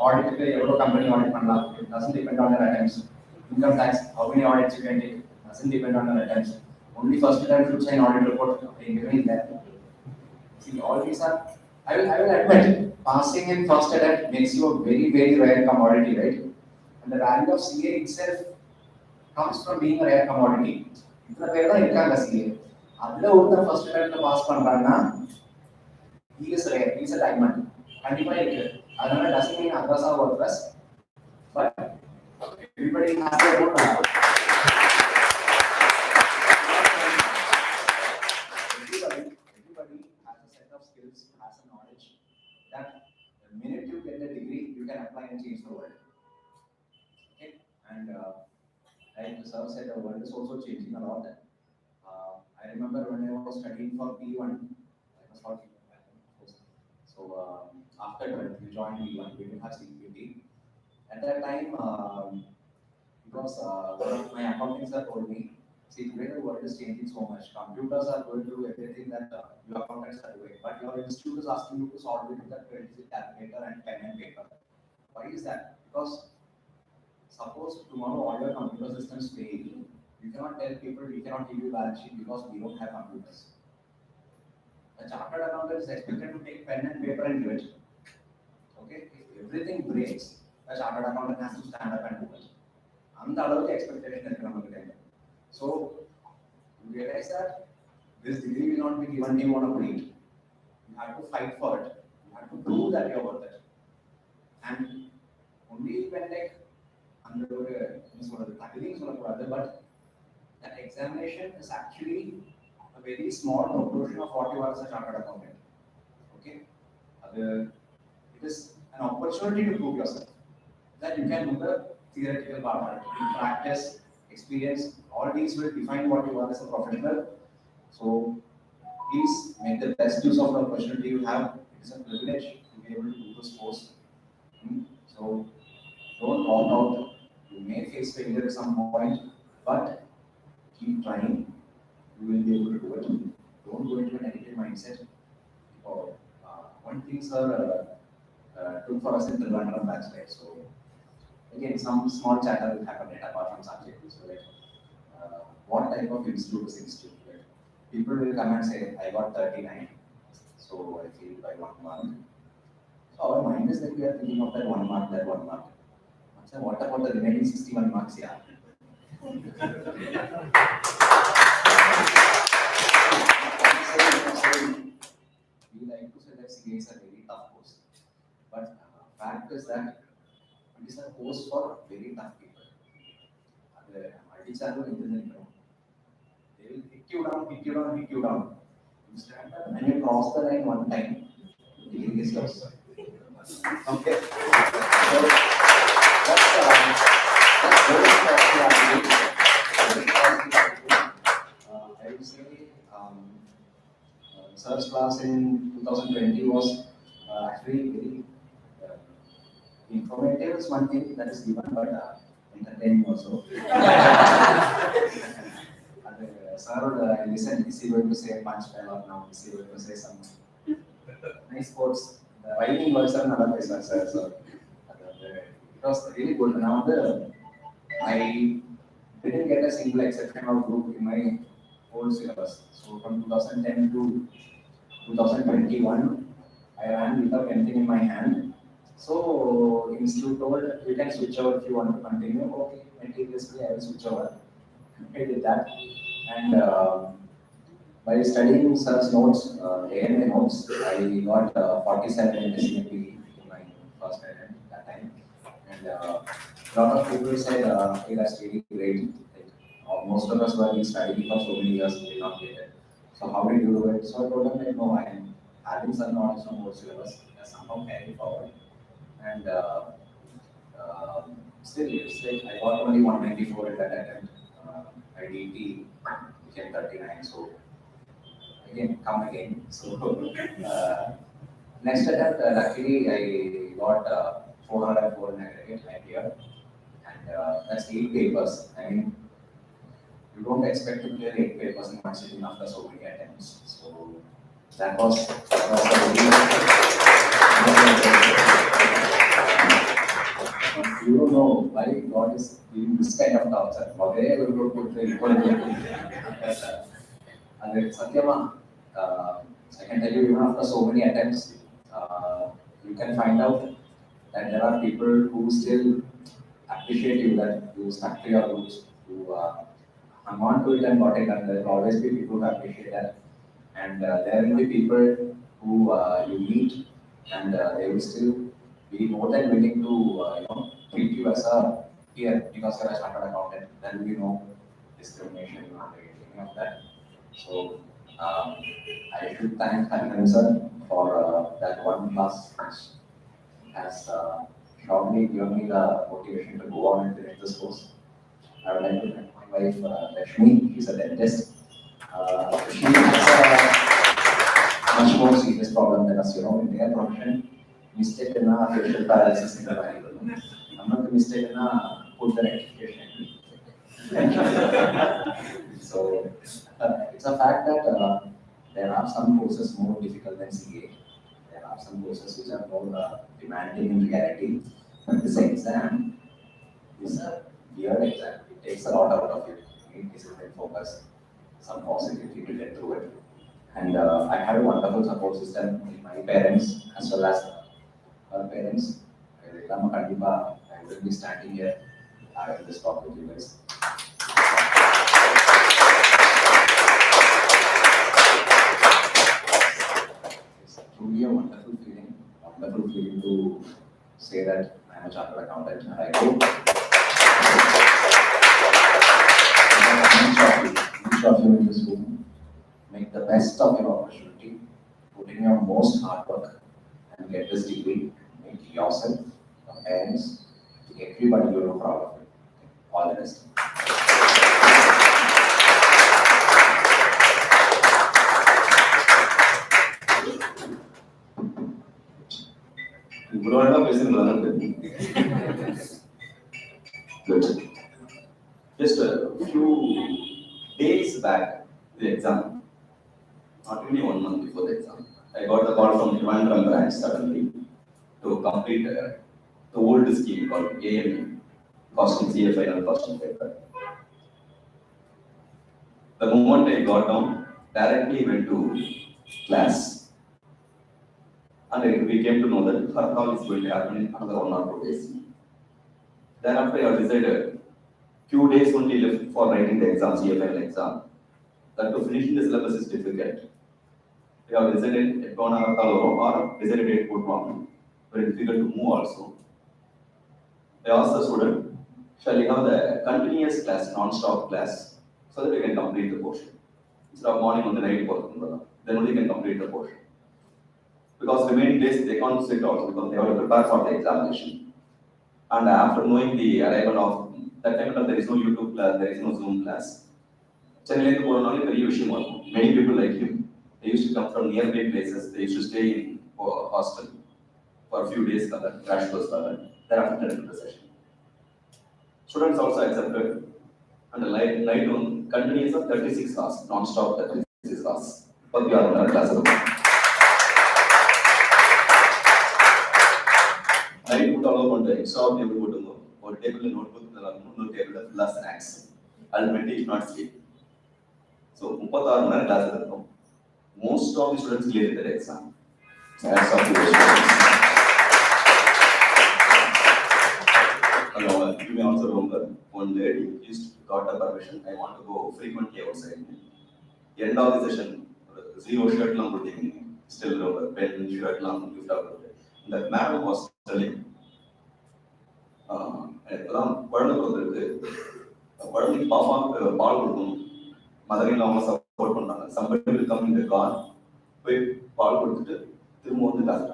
Audit company audit panna, it doesn't depend on your attempts. Income tax, how many audits you can take, doesn't depend on your attempts. Only first attempt should sign audit report, is there. See, all these are, I will admit, passing in first attempt makes you a very, very rare commodity, right? And the value of CA itself comes from being a rare commodity. If the paper is CA, after first attempt to pass panna, he is rare, he is a diamond. And if I doesn't mean others are worthless, but everybody has their own everybody has a set of skills, has a knowledge that the minute you get the degree, you can apply and change the world. Okay? And like the sir said, the world is also changing a lot. I remember when I was studying for P1, I was not so after we joined P1, we didn't have CPT. At that time, because one of my accounting sir told me, see, today the world is changing so much. Computers are going to do everything that your accountants are doing, but your institute is asking you to solve it with a credit calculator and pen and paper. Why is that? Because suppose tomorrow all your computer systems fail, you cannot tell people we cannot give you balance sheet because we don't have computers. A chartered accountant is expected to take pen and paper and do it. Okay, if everything breaks, a chartered accountant has to stand up and do it. And the other expectation is going to be. So you realize that this degree will not be given to you on a plate. You have to fight for it. You have to prove that you're worth it. And only when but that examination is actually a very small proportion of what you are as a chartered accountant. Okay? It is an opportunity to prove yourself. That you can do the theoretical part, practice, experience, all these will define what you are as a professional. So please make the best use of the opportunity you have. It is a privilege to be able to do this course. So don't drop out. You may face failure at some point, but keep trying. You will be able to do it. Don't go into a negative mindset. One thing, sir, took for us in the London batch, right? So again, some small chatter will happen right apart from subject. So like, what type of institute is institute? Right? People will come and say, I got 39, so I failed by 1 mark. So our mind is that we are thinking of that 1 mark, that 1 mark. So what about the remaining 61 marks? Yeah. We like to say that CA is a very tough course, but fact is that it is a course for very tough people. Multi-channel engineering, they will hit you down, hit you down, hit you down. You stand up and you cross the line one time, the degree is yours. Okay. So, I would say Sir's class in 2020 was actually very informative. Is one thing that is given, but entertaining also. Sir would listen. Is he going to say a punch fell or now? Is he going to say some nice quotes? The writing words are another place, sir. So it was really good. Now I didn't get a single exception or group in my whole syllabus. So from 2010 to 2021, I ran without anything in my hand. So institute told you can switch over if you want to continue. Okay, meticulously I will switch over. I did that, and by studying Sir's notes, AMA notes, I got 47 in SNP in my first attempt that time. And a lot of people said, hey, that's really great. Most of us were studying for so many years, we did not get it. So how did you do it? So I told them, like, no, I am having some knowledge from more syllabus, somehow carry forward. And still, it's like I got only 194 at that attempt. My DT became 39, so again, come again. So next attempt, luckily I got 404 in aggregate here, and that's 8 papers. I mean, you don't expect to clear 8 papers in one sitting after so many attempts. So that was you don't know why God is giving this kind of torture. Whatever you put the equality. And Satyama, I can tell you, even after so many attempts, you can find out that there are people who still appreciate you, that you stuck to your roots, who hung on to it and got it done. There will always be people who appreciate that. And there will be people who you meet and they will still be more than willing to treat you as a peer because you're a chartered accountant. There will be no discrimination or anything of that. So I should thank Hariharan sir for that one class which has surely given me the motivation to go on and finish this course. I would like to thank my wife Lakshmi. She's a dentist. She has a much more serious problem than us, in their profession. Mistake in facial paralysis in the body. I'm not the mistake put the rectification. So it's a fact that there are some courses more difficult than CA. There are some courses which are more demanding in reality. But this exam is a weird exam. It takes a lot out of you. You need discipline, focus, some positivity to get through it. And I had a wonderful support system with my parents as well as her parents. I will be standing here. I will just talk with you guys. It's truly a wonderful feeling to say that I am a chartered accountant, and I hope each of you in this room make the best of your opportunity, put in your most hard work, and get this degree. Make yourself, your parents, everybody you know proud of it. All the best. Good. Just a few days back, the exam, not really 1 month before the exam, I got a call from Trivandrum branch suddenly to complete the old scheme called AME, costing CA final costing paper. The moment I got down, directly went to class. And we came to know that her call is going to happen in another 1 or 2 days. Thereafter, I decided few days only left for writing the exam, CA final exam. That to finishing the syllabus is difficult. We have decided at 1 hour or decided at put one. Very difficult to move also. I asked the student, shall we have the continuous class, non-stop class, so that we can complete the portion. Instead of morning on the night portion, then only can complete the portion. Because remaining days they can't sit also because they have to prepare for the examination. And after knowing the arrival of that time, there is no YouTube class, there is no Zoom class. Many people like him, they used to come from nearby places, they used to stay in hostel for a few days, crash course, thereafter the session. Students also accepted, and the night on continuous of 36 hours, non-stop 36 hours. But we are on our class. I put all on the extra table to know, or table and notebook, no table plus snacks. Ultimately, if not sleep. So, 36 hours class. Most of the students cleared their exam. That's of the students. You may also remember one lady got a permission. I want to go frequently outside. End of the session, zero shirt long routine. Still remember, pen, shirt long, gift out. That madam was telling, mother-in-law support. Somebody will come in the car, quick, Paul put it, remove the dust.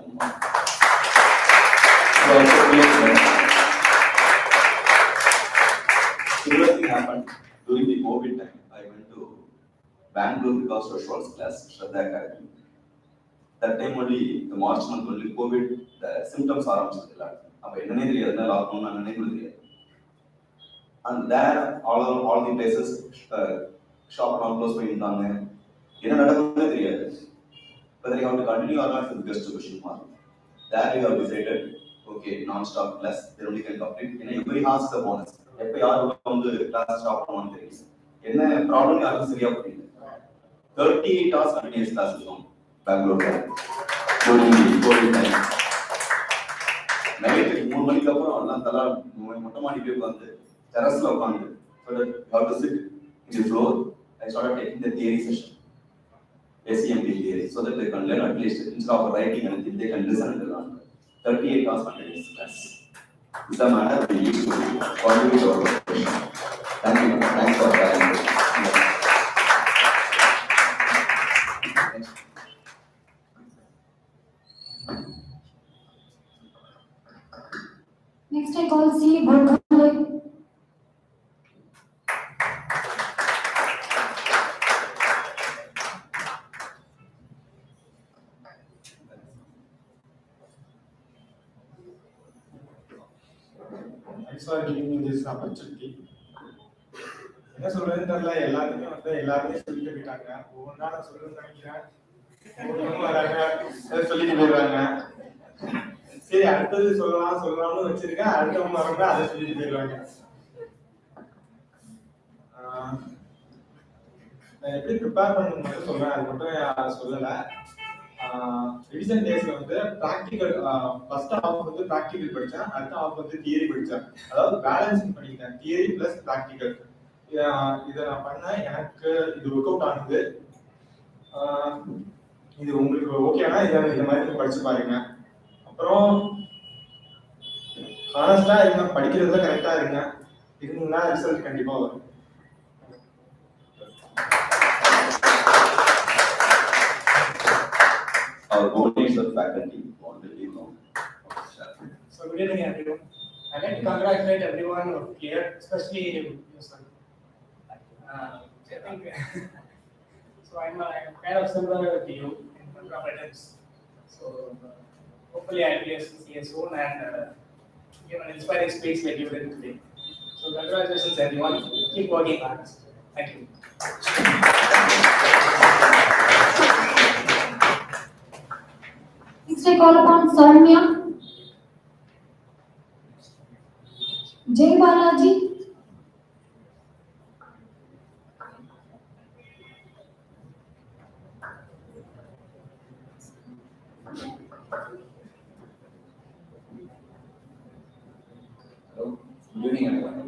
Similar thing happened during the COVID time. I went to Bangalore because of Schwartz class, Shraddha Academy. That time only, the March month only, COVID, the symptoms are also and there, all the places, shop all close by Indane. Whether you have to continue or not is just a question mark. There you have decided, okay, non-stop class, then only can complete. Everybody has the bonus. If you are on the class stop on things. In a problem, you have to see 38 hours continuous classes on Bangalore. During the COVID time. Night, 3 months ago, terrace so that you have to sit in the floor. I started taking the theory session. SEMT theory, so that they can learn at least instead of writing anything, they can listen and learn. 38 hours continuous class. This is a matter we used to contribute to our profession. Thank you. Thanks for that. Next, I call C. Bhurkale. Thanks for giving me this opportunity. என்ன சொல்றதுன்னு தெரியல, எல்லாருமே எல்லாருமே சொல்லிட்டு போயிட்டாங்க. ஒவ்வொன்றா நான் சொல்லணும்னு நினைக்கிறேன், ஒவ்வொன்றும் வராங்க, சொல்லிட்டு போயிடுறாங்க. சரி, அடுத்தது சொல்லலாம்னு வச்சிருக்கேன், அடுத்தவங்க வரவங்க அதை சொல்லிட்டு போயிடுவாங்க. நான் எப்படி ப்ரிப்பேர் பண்ணணும்னு மட்டும் சொல்றேன், அது மட்டும் யாரும் சொல்லலை. ரீசன்ட் டேஸ்ல ப்ராக்டிக்கல் ஃபர்ஸ்ட் ஹாஃப் ப்ராக்டிக்கல் படித்தேன், அடுத்த ஹாஃப் தியரி படித்தேன். அதாவது பேலன்சிங் பண்ணிட்டேன், தியரி பிளஸ் ப்ராக்டிக்கல். இதை நான் பண்ணேன், எனக்கு இது ஒர்க் அவுட் ஆனது. இது உங்களுக்கு ஓகேனா இந்த மாதிரி படிச்சு பாருங்க. அப்புறம் ஹானஸ்டா இருங்க, படிக்கிறதுல கரெக்டா இருங்க, இருந்தீங்கன்னா ரிசல்ட் கண்டிப்பா வரும். Our bodies of faculty already know. So good evening everyone. I'd like to congratulate everyone here, especially you, sir. I think so. I'm kind of similar to you in number of items. So hopefully I'll be a CA soon and give an inspiring speech like you did today. So congratulations everyone. Keep working hard. Thank you. Next I call upon Saranya, Jay Balaji, Hello, good evening everyone.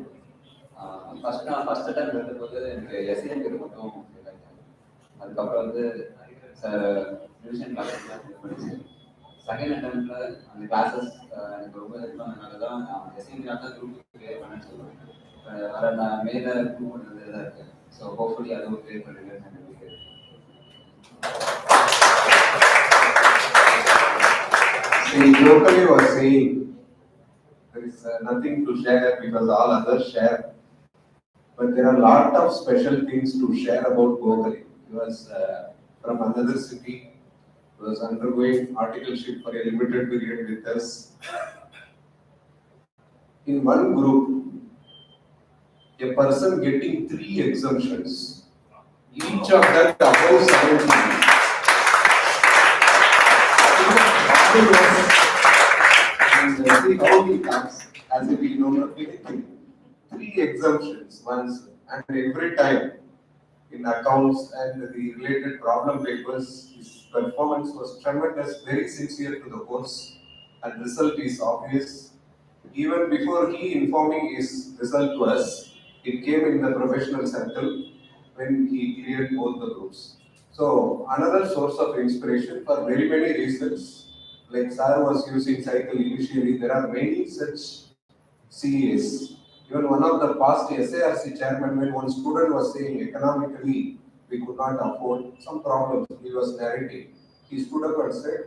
First attempt எடுக்கும்போது எனக்கு SAM மட்டும் அதுக்கப்புறம் division classes படிச்சேன். Second அட்டெம்ப்ட்ல அந்த classes எனக்கு ரொம்ப help பண்ணதுனால தான் எஸ்ஏஎம் தான் குரூப் கிரியேட் பண்ணேன்னு சொல்லுவேன். வர நான் மேலே குரூப் பண்ணுறது தான் இருக்கேன். ஸோ ஹோப்ஃபுல்லி அதுவும் கிரியேட் பண்ணுறேன். See, locally was saying there is nothing to share because all others share. But there are a lot of special things to share about Gokali. He was from another city. He was undergoing articleship for a limited period with us. In one group, a person getting 3 exemptions, each of them above 70. And see how he comes as if he knows anything. 3 exemptions once, and every time in accounts and the related problem papers, his performance was tremendous, very sincere to the course, and result is obvious. Even before he informing his result to us, it came in the professional circle when he cleared both the groups. So another source of inspiration for very many reasons. Like Sir was using cycle initially, there are many such CAs. Even one of the past SARC chairman, when one student was saying economically we could not afford some problems, he was narrating. He stood up and said,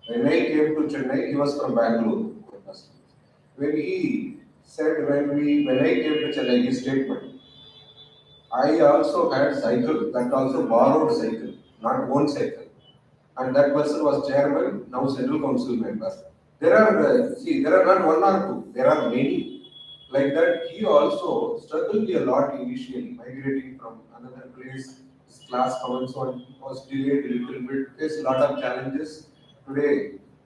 when I came to Chennai, he was from Bangalore. When he said, when I came to Chennai, his statement, I also had cycle, that also borrowed cycle, not own cycle. And that person was chairman, now central council member. There are not one or two, there are many. Like that, he also struggled a lot initially, migrating from another place. His class comments was delayed a little bit, faced a lot of challenges. Today,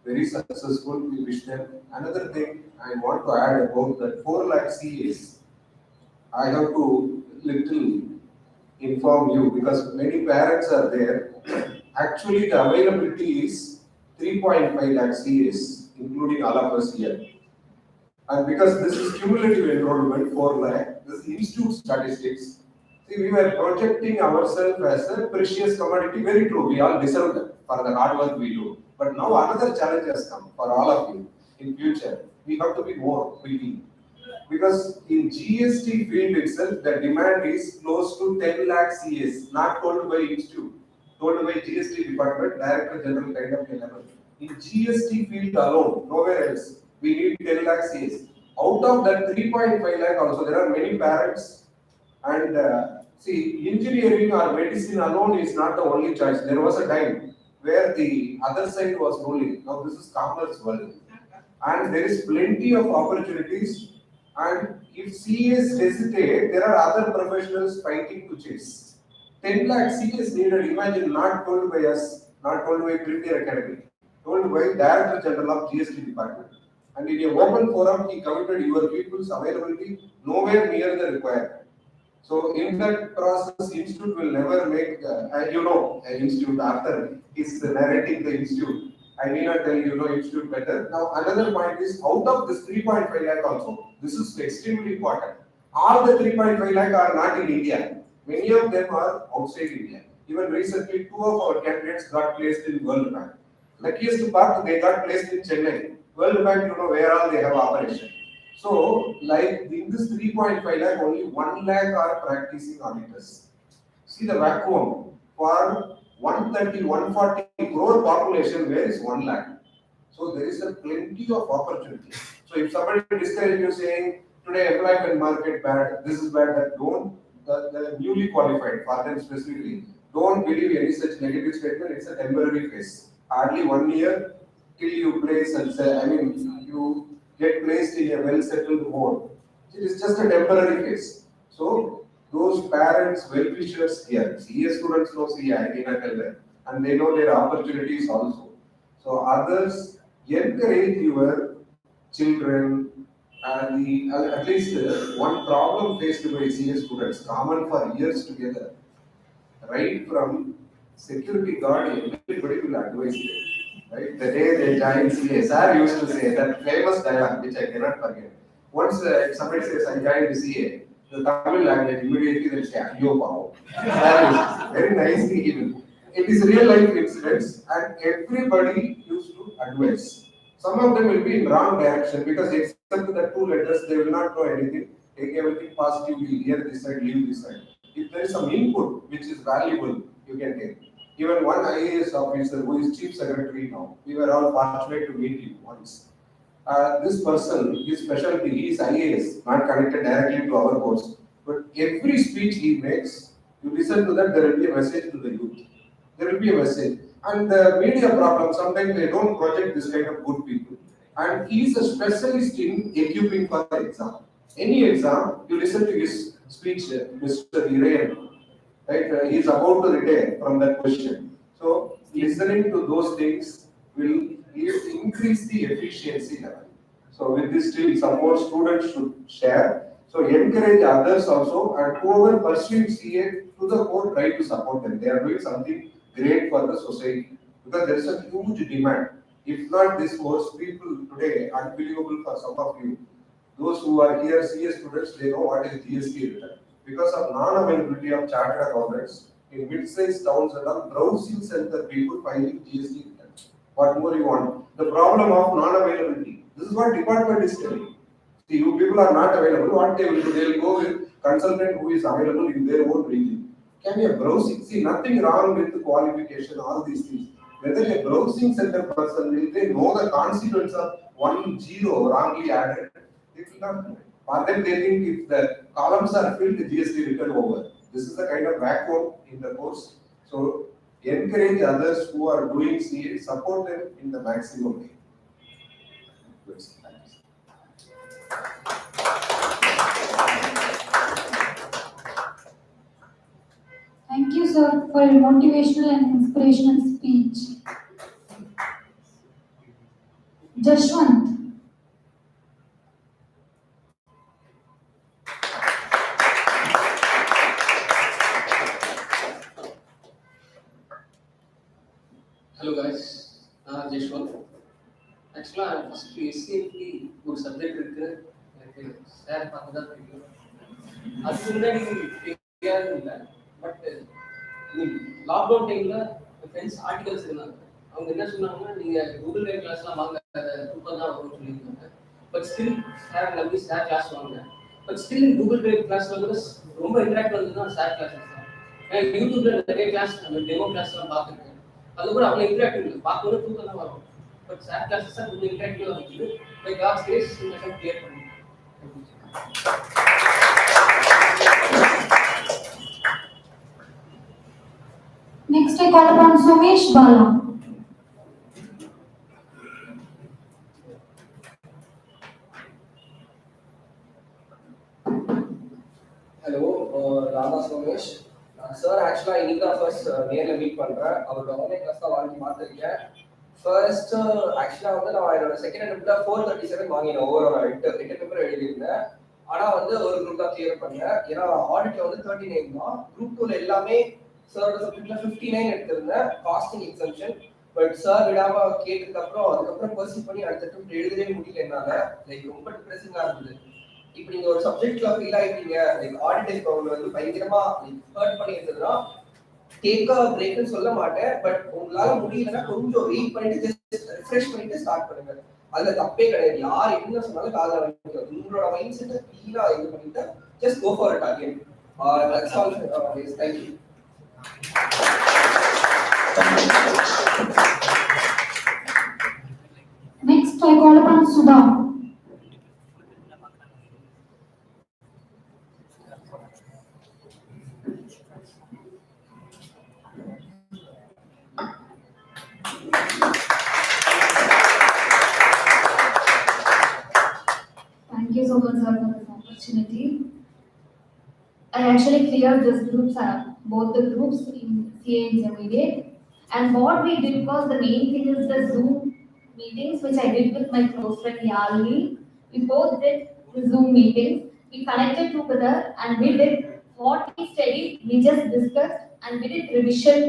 very successful, we wish them. Another thing I want to add about that 4 lakh CAs, I have to little inform you because many parents are there. Actually, the availability is 3.5 lakh CAs, including all of us here. And because this is cumulative enrollment, 4 lakh, this is institute statistics. See, we were projecting ourselves as a precious commodity, very true, we all deserve that for the hard work we do. But now another challenge has come for all of you. In future, we have to be more quickly. Because in GST field itself, the demand is close to 10 lakh CAs, not told by institute, told by GST department, Director General kind of level. In GST field alone, nowhere else, we need 10 lakh CAs. Out of that 3.5 lakh also, there are many parents. And see, engineering or medicine alone is not the only choice. There was a time where the other side was ruling. Now this is commerce world. And there is plenty of opportunities And if CAs hesitate, there are other professionals fighting to chase. 10 lakh CAs needed, imagine, not told by us, not told by Premier Academy, told by Director General of GST Department. And in an open forum, he committed your people's availability nowhere near the requirement. So in that process, institute will never make, institute after he's narrating the institute. I need not tell institute better. Now another point is, out of this 3.5 lakh also, this is extremely important. All the 3.5 lakh are not in India. Many of them are outside India. Even recently, 2 of our candidates got placed in World Bank. Luckiest part, they got placed in Chennai. World Bank, where all they have operation. So, like in this 3.5 lakh, only 1 lakh are practicing auditors. See the vacuum. For 130, 140 crore population, where is 1 lakh? So, there is a plenty of opportunity. So, if somebody discourages you saying, today employment market bad, this is bad, that don't, the newly qualified, for them specifically, don't believe any such negative statement. It's a temporary phase. Hardly 1 year till you place and say, you get placed in a well-settled mode. It is just a temporary phase. So, those parents, well-wishers here, CA students know CA, I cannot tell them, and they know their opportunities also. So, others, encourage your children, and at least one problem faced by CA students, common for years together, right from security guard, everybody will advise them. Right? The day they joined CA, sir used to say that famous dialogue, which I cannot forget. Once if somebody says, I joined the CA, the Tamil language immediately they'll say, Yo Pao. Very nicely given. It is real life incidents, and everybody used to advise. Some of them will be in wrong direction because except the 2 letters, they will not know anything. Take everything positively, here this side, leave this side. If there is some input which is valuable, you can take. Even one IAS officer who is chief secretary now, we were all fortunate to meet him once. This person, his specialty, he is IAS, not connected directly to our course. But every speech he makes, you listen to that, there will be a message to the youth. There will be a message. And the media problem, sometimes they don't project this kind of good people. And he is a specialist in equipping for the exam. Any exam, you listen to his speech, Mr. Irayan. Right, he is about to retire from that question. So, listening to those things will increase the efficiency level. So, with this still, some more students should share. So, encourage others also, and whoever pursues CA to the core, try to support them. They are doing something great for the society because there is a huge demand. If not this course, people today, unbelievable for some of you, those who are here, CA students, they know what is GST return. Because of non-availability of chartered accountants, in mid-sized towns and all, browsing center people filing GST returns. What more you want? The problem of non-availability. This is what department is telling. See, you people are not available. What they will do? They will go with consultant who is available in their own region. Can you browsing? See, nothing wrong with the qualification, all these things. Whether a browsing center person will they know the consequence of 1 0 wrongly added? They will not know it. For them, they think if the columns are filled, the GST return over. This is the kind of vacuum in the course. So, encourage others who are doing CA, support them in the maximum way. Thank you, sir, for your motivational and inspirational speech. Jashwant. Hello guys, I'm Jeshwant. Actually, I'm first SCMP ஒரு subject இருக்கு எனக்கு sir பார்த்து தான் தெரியும். அதுக்கு முன்னாடி தெரியாது இல்லை பட் லாக்டவுன் டைம்ல ஃப்ரெண்ட்ஸ் ஆர்டிகல்ஸ் இருந்தாங்க. அவங்க என்ன சொன்னாங்கன்னா நீங்க கூகுள் வே கிளாஸ்லாம் வாங்க சூப்பர் தான் வரும்னு சொல்லியிருந்தாங்க. பட் ஸ்டில் சார் நம்பி சார் கிளாஸ் வாங்க. பட் ஸ்டில் கூகுள் வே கிளாஸ்ல வந்து ரொம்ப இன்ட்ராக்ட் வந்து தான் சார் கிளாஸ் தான். ஏன்னா யூடியூப்ல நிறைய கிளாஸ் அந்த டெமோ கிளாஸ்லாம் பார்த்துருக்கேன். அது கூட அவ்வளோ இன்ட்ராக்டிவ் இல்லை, பார்க்கணும் தூக்கம் தான் வரும். பட் சார் கிளாஸஸ் தான் கொஞ்சம் இன்ட்ராக்டிவாக இருக்குது. பை காட்ஸ் கிரேஸ் இந்த டைம் கிளியர் பண்ணுங்க. Next, I call upon Somesh Bala. First நேரில் மீட் பண்ணுறேன். அவரோட ஆன்லைன் கிளாஸ் தான் வாங்கி பார்த்துருக்கேன். ஃபர்ஸ்ட் ஆக்சுவலாக வந்து நான் என்னோட செகண்ட் அட்டெம்ப்ட்ல 437 வாங்கினேன். ஓவரால் 8 பேப்பர் எழுதியிருந்தேன். ஆனால் வந்து ஒரு குரூப் தான் கிளியர் பண்ணேன். ஏன்னா ஆடிட்ல வந்து 39 தான். குரூப் 2ல எல்லாமே சாரோட சப்ஜெக்ட்ல 59 எடுத்திருந்தேன், காஸ்டிங் எக்ஸம்ஷன். பட் சார் விடாம கேட்டதுக்கு அதுக்கப்புறம் பர்சீவ் பண்ணி அடுத்த அட்டெம்ப்ட் எழுதவே முடியல என்னால. லைக் ரொம்ப டிப்ரெசிங்கா இருந்தது. இப்போ நீங்க ஒரு சப்ஜெக்ட்ல ஃபீல் ஆயிட்டீங்க, லைக் ஆடிட் ப்ராப்ளம் வந்து பயங்கரமா ஹர்ட் பண்ணி இருந்ததுன்னா டேக் அ பிரேக்னு சொல்ல மாட்டேன். பட் உங்களால முடியலன்னா கொஞ்சம் வெயிட் பண்ணிட்டு ஜஸ்ட் ரிஃப்ரெஷ் பண்ணிட்டு ஸ்டார்ட் பண்ணுங்க. அதுல தப்பே கிடையாது. யார் என்ன சொன்னாலும் காதுல வாங்கிக்கணும். உங்களோட மைண்ட் செட்டை கிளீனா இது பண்ணிட்டு just go for it again. That's all. Thank you. Next, I call upon Sudha. Thank you so much, sir, for this opportunity. I actually cleared this groups, both the groups in CA and intermediate. And what we did was, the main thing is the Zoom meetings, which I did with my close friend Yali. We both did the Zoom meetings. We connected together and we did what we studied, we just discussed and we did revision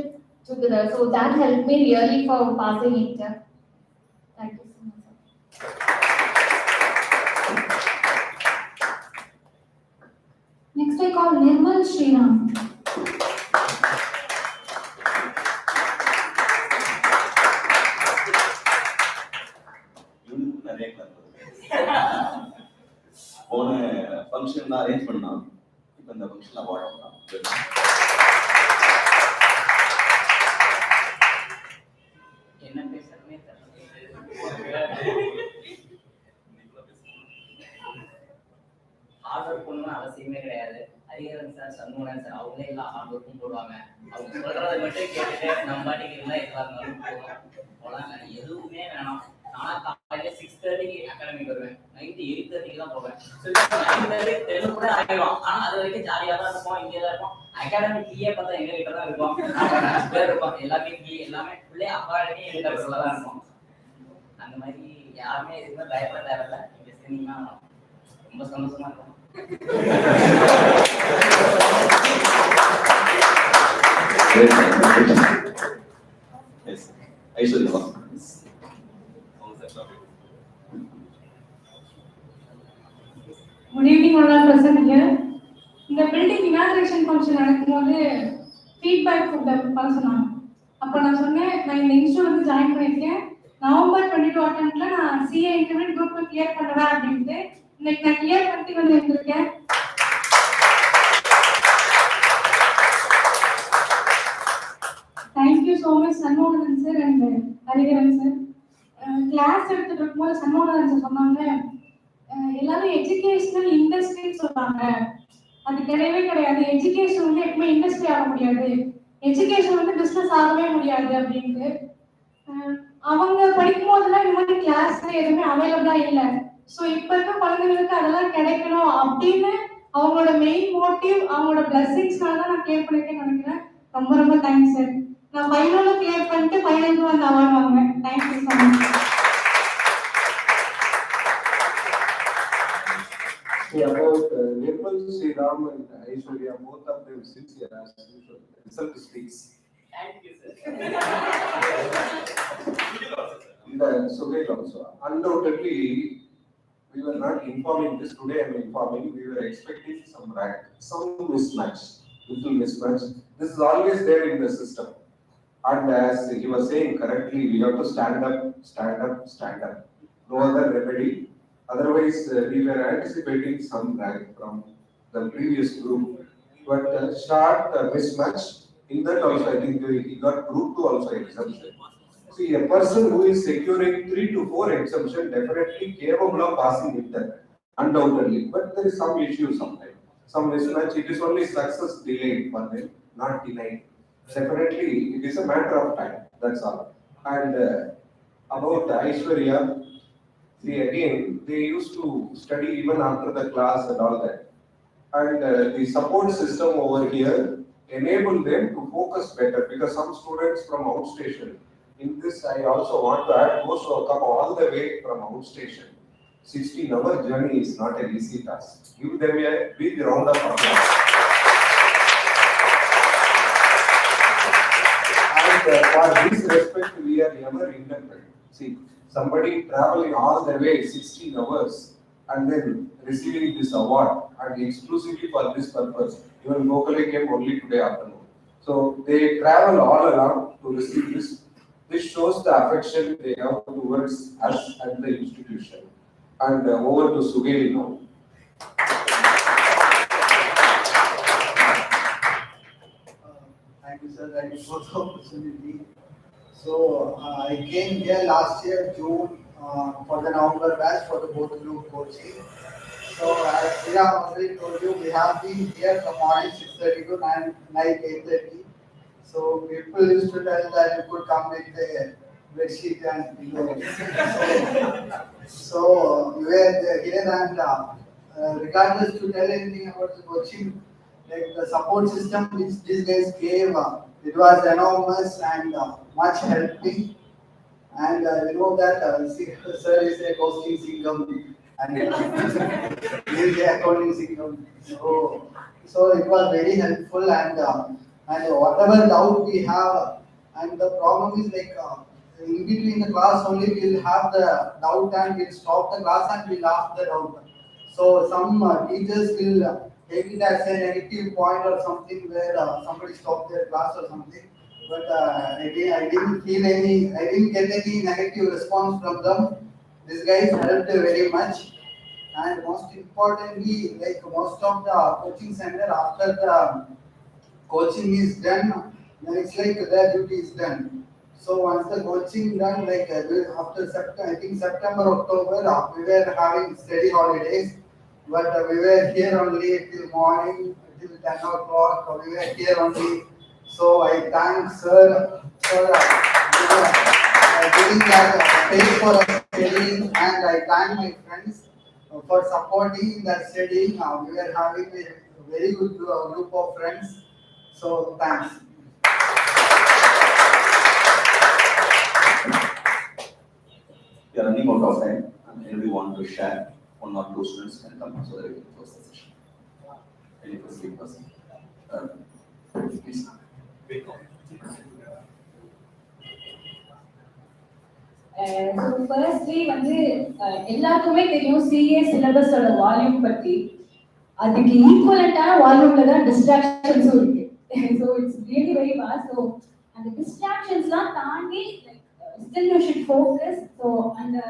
together. So that helped me really for passing inter. Thank you so much, sir. Next, I call Nirmal Sriram. போன function தான் arrange பண்ணோம். இப்போ இந்த function award பண்ணலாம். என்ன பேசுறதுனே தெரியல. Hard work பண்ணணும்னு அவசியமே கிடையாது. ஹரிஹரன் சார், சண்முகன் சார் அவங்களே எல்லாம் ஹார்ட் ஒர்க்கும் போடுவாங்க. அவங்க சொல்றதை மட்டும் கேட்டுட்டு நம்ம பாட்டுக்கு இருந்தா எல்லாரும் போகலாம். எதுவுமே வேணாம். நானா காலையில 6:30 அகாடமிக்கு வருவேன், நைட்டு 8:30 தான் போவேன். 9:30 கூட ஆயிடும். ஆனா அது வரைக்கும் ஜாலியா தான் இருப்போம், இங்கே தான் இருப்போம். அகாடமி கீயே பார்த்தா எங்க கிட்ட தான் இருப்போம். பேர் இருப்போம், எல்லாமே கீ எல்லாமே ஃபுல்லே அகாடமி எங்க தான் இருக்கும். அந்த மாதிரி யாருமே எதுவுமே பயப்பட தேவையில்ல. இங்க சேர்ந்தீங்கன்னா ரொம்ப சந்தோஷமா இருக்கும். Aishwarya. Good evening, all are present here. இந்த பில்டிங் இனாகிரேஷன் ஃபங்க்ஷன் நடக்கும்போது ஃபீட்பேக் பண்ண சொன்னாங்க. அப்போ நான் சொன்னேன், நான் இந்த இன்ஸ்டியூட் வந்து ஜாயின் பண்ணியிருக்கேன். நவம்பர் 22 அட்டெம்ப்ட்ல நான் சிஏ இன்டர்மீடியட் குரூப் கிளியர் பண்ணுவேன் அப்படின்ட்டு இன்னைக்கு நான் கிளியர் பண்ணிட்டு வந்து இருந்திருக்கேன். Thank you so much Shanmugan sir and Hariharan sir. Class எடுத்துட்டு இருக்கும்போது சண்முகன் சார் சொன்னாங்க, எல்லாரும் எஜுகேஷனல் இண்டஸ்ட்ரின்னு சொல்றாங்க. அது கிடையவே கிடையாது. எஜுகேஷன் வந்து எப்பவுமே இண்டஸ்ட்ரி ஆக முடியாது, எஜுகேஷன் வந்து பிசினஸ் ஆகவே முடியாது அப்படின்ட்டு. அவங்க படிக்கும் போதெல்லாம் இந்த மாதிரி கிளாஸ்ல எதுவுமே அவைலபிளா இல்லை. ஸோ இப்ப இருக்க குழந்தைங்களுக்கு அதெல்லாம் கிடைக்கணும் அப்படின்னு அவங்களோட மெயின் மோட்டிவ், அவங்களோட பிளஸிங்ஸ்னால தான் நான் கிளியர் பண்ணிருக்கேன்னு நினைக்கிறேன். ரொம்ப ரொம்ப தேங்க்ஸ் சார். நான் ஃபைனல்ல கிளியர் பண்ணிட்டு ஃபைனலுக்கு வந்து அவார்ட் வாங்குவேன். Thank you so much. About Nirmal Sriram and Aishwarya, both of them sincere as usual. Result speaks. Thank you, sir. And Suhail also. Undoubtedly, we were not informing this today. I am informing. We were expecting some rank, some mismatch, little mismatch. This is always there in the system. And as he was saying correctly, we have to stand up, stand up, stand up. No other remedy. Otherwise, we were anticipating some rank from the previous group, but short mismatch. In that also, I think he got group 2 also exemption. See, a person who is securing 3 to 4 exemption definitely capable of passing inter, undoubtedly. But there is some issue sometimes, some mismatch. It is only success delayed for them, not denied. Definitely, it is a matter of time. That's all. And about Aishwarya. See, again, they used to study even after the class and all that. And the support system over here enabled them to focus better because some students from outstation. In this, I also want to add those who have come all the way from outstation. 16-hour journey is not an easy task. Give them a big round of applause. And for this respect, we are ever indebted. See, somebody traveling all the way 16 hours and then receiving this award and exclusively for this purpose. Even Gokhale came only today afternoon. So they travel all along to receive this. This shows the affection they have towards us and the institution. And over to Sugail now. Thank you, sir. Thank you for the opportunity. So I came here last year, June, for the November batch for the both group coaching. So as Sriram already told you, we have been here from morning 6:30 to night 8:30. So people used to tell that you could come with the bed sheet and pillow. So we were here and regardless to tell anything about the coaching, like the support system which these guys gave, it was enormous and much helping. And you know that sir is a costing income and he is a accounting income. So it was very helpful and whatever doubt we have, and the problem is like in between the class only we'll have the doubt and we'll stop the class and we'll ask the doubt. So some teachers will take it as a negative point or something where somebody stopped their class or something. But I didn't get any negative response from them. These guys helped very much. And most importantly, like most of the coaching center, after the coaching is done, then it's like their duty is done. So once the coaching done, like after September, I think September, October, we were having study holidays. But we were here only till morning, till 10 o'clock, we were here only. So I thank sir for giving that space for us studying, and I thank my friends for supporting that studying. We were having a very good group of friends. So thanks. We are running out of time, and anybody want to share? One or two students can come so that we can close the session. Any specific person? Please. So firstly வந்து எல்லாருக்குமே தெரியும் CA சிலபஸோட volume பத்தி. அதுக்கு ஈக்குவலண்டான வால்யூம்ல தான் டிஸ்ட்ராக்ஷன்ஸும் இருக்கு. So it's really very vast. So அந்த டிஸ்ட்ராக்ஷன்ஸ்லாம் தாண்டி still you should focus. So and the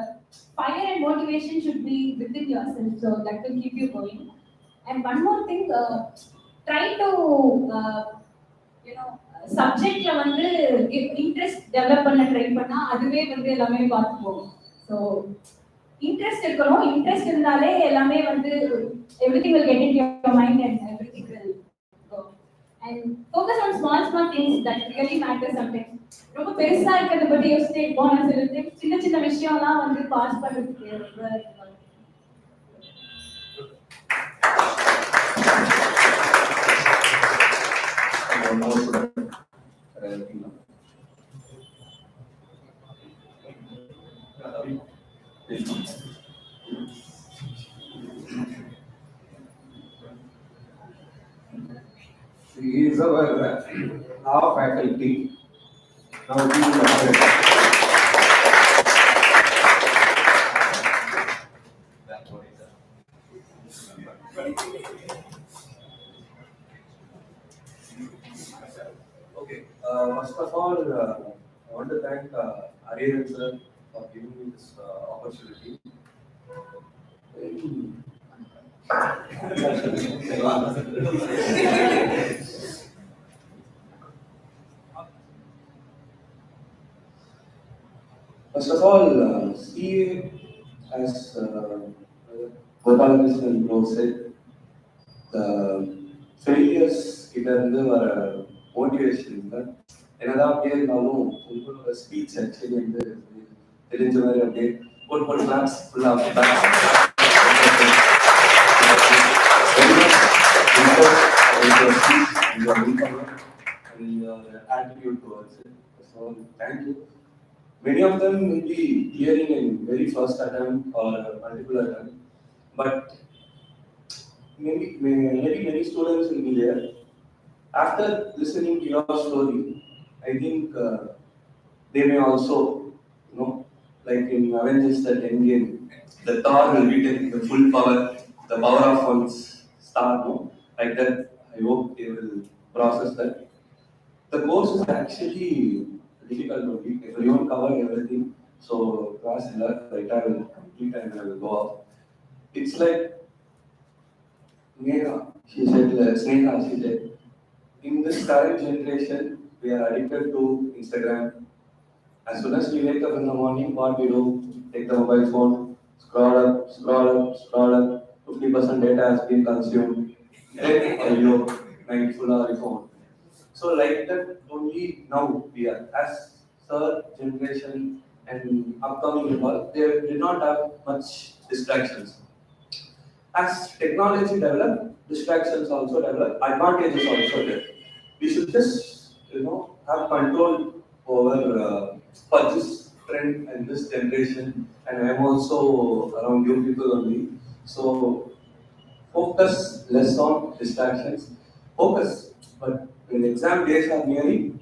fire and motivation should be within yourself. So that will keep you going. And one more thing, try to சப்ஜெக்ட்ல வந்து interest develop பண்ண try பண்ணா அதுவே வந்து எல்லாமே பார்த்து போகும். ஸோ இன்ட்ரெஸ்ட் இருக்கணும். இன்ட்ரெஸ்ட் இருந்தாலே எல்லாமே வந்து everything will get into your mind and everything will go. And focus on small things that really matter sometimes. ரொம்ப பெருசா இருக்கிறத பத்தி யோசிச்சுட்டே போனா சொல்லிட்டு சின்ன சின்ன விஷயம்லாம் வந்து பாஸ் பண்றதுக்கு ரொம்ப He is our faculty. Now he is Okay. First of all, I want to thank Ariyan sir for giving me this opportunity. First of all, CA, as Gopalakrishnan Bro said, the failures கிட்ட இருந்து வர motivation தான் என்னதான் அப்படியே இருந்தாலும் உங்களோட speech actually வந்து தெரிஞ்ச மாதிரி அப்படியே ஒரு கிளாஸ் ஃபுல்லாக and your attitude towards it. So thank you. Many of them will be clearing in very first attempt or multiple attempt, but maybe many students will be there. After listening to your story, I think they may also, like in Avengers that Endgame, the Thor will be taking the full power, the power of one's star, no? Like that, I hope they will process that. The course is actually difficult only. Everyone covered everything. So class right, I will complete and I will go off. It's like Sneha, she said, in this current generation, we are addicted to Instagram. As soon as we wake up in the morning, what we do? Take the mobile phone, scroll up, 50% data has been consumed. Then, night full of phone. So like that only now we are, as third generation and upcoming people, they did not have much distractions. As technology develop, distractions also develop, advantages also there. We should just, have control over for this trend and this generation, and I am also around you people only. So focus less on distractions. Focus, but when exam days are nearing,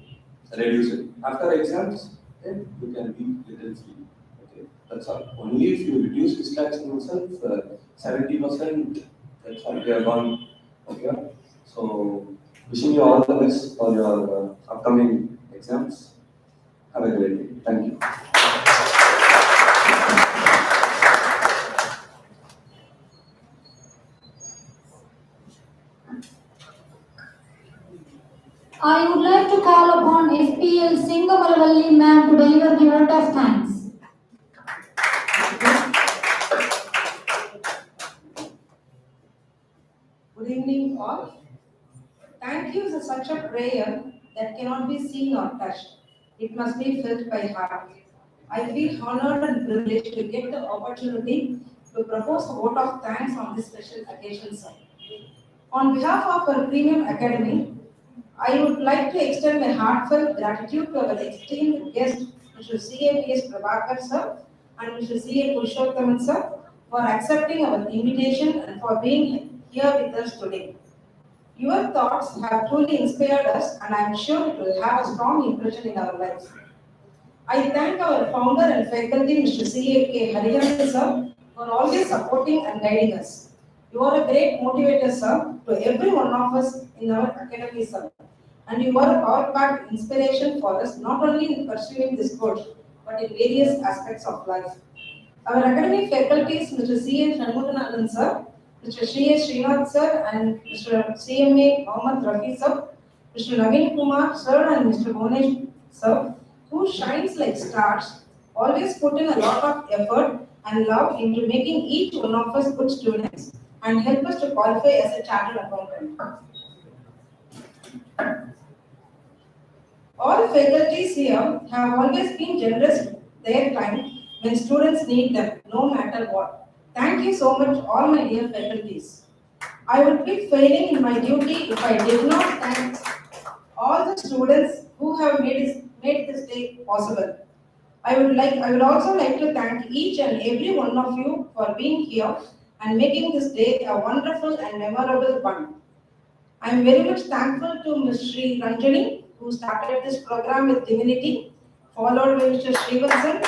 reduce it. After exams, then you can be little free. Okay, that's all. Only if you reduce distraction yourself, 70%, that's all we are gone. Okay, so wishing you all the best for your upcoming exams. Have a great day. Thank you. I would like to call upon FPL Singamalavalli ma'am to deliver the vote of thanks. Good evening all. Thank you is such a prayer that cannot be seen or touched. It must be felt by heart. I feel honored and privileged to get the opportunity to propose a vote of thanks on this special occasion, sir. On behalf of our Premium Academy, I would like to extend my heartfelt gratitude to our esteemed guest, Mr. C.A.P.S. Prabhakar sir and Mr. C.A. Purushothaman sir, for accepting our invitation and for being here with us today. Your thoughts have truly inspired us, and I am sure it will have a strong impression in our lives. I thank our founder and faculty, Mr. C.A.K. Hariharan sir, for always supporting and guiding us. You are a great motivator, sir, to every one of us in our academy, sir. And you are a power-packed inspiration for us, not only in pursuing this course, but in various aspects of life. Our academic faculties, Mr. C.A. Shanmuganathan sir, Mr. C.A. Srinath sir, and Mr. C.M.A. Mohammad Rafi sir, Mr. Naveen Kumar sir, and Mr. Monesh sir, who shines like stars, always put in a lot of effort and love into making each one of us good students and help us to qualify as a chartered accountant. All faculties here have always been generous with their time when students need them, no matter what. Thank you so much, all my dear faculties. I would be failing in my duty if I did not thank all the students who have made this day possible. I would also like to thank each and every one of you for being here and making this day a wonderful and memorable one. I am very much thankful to Ms. Sri Ranjani, who started this program with divinity, followed by Mr. Srivatsan,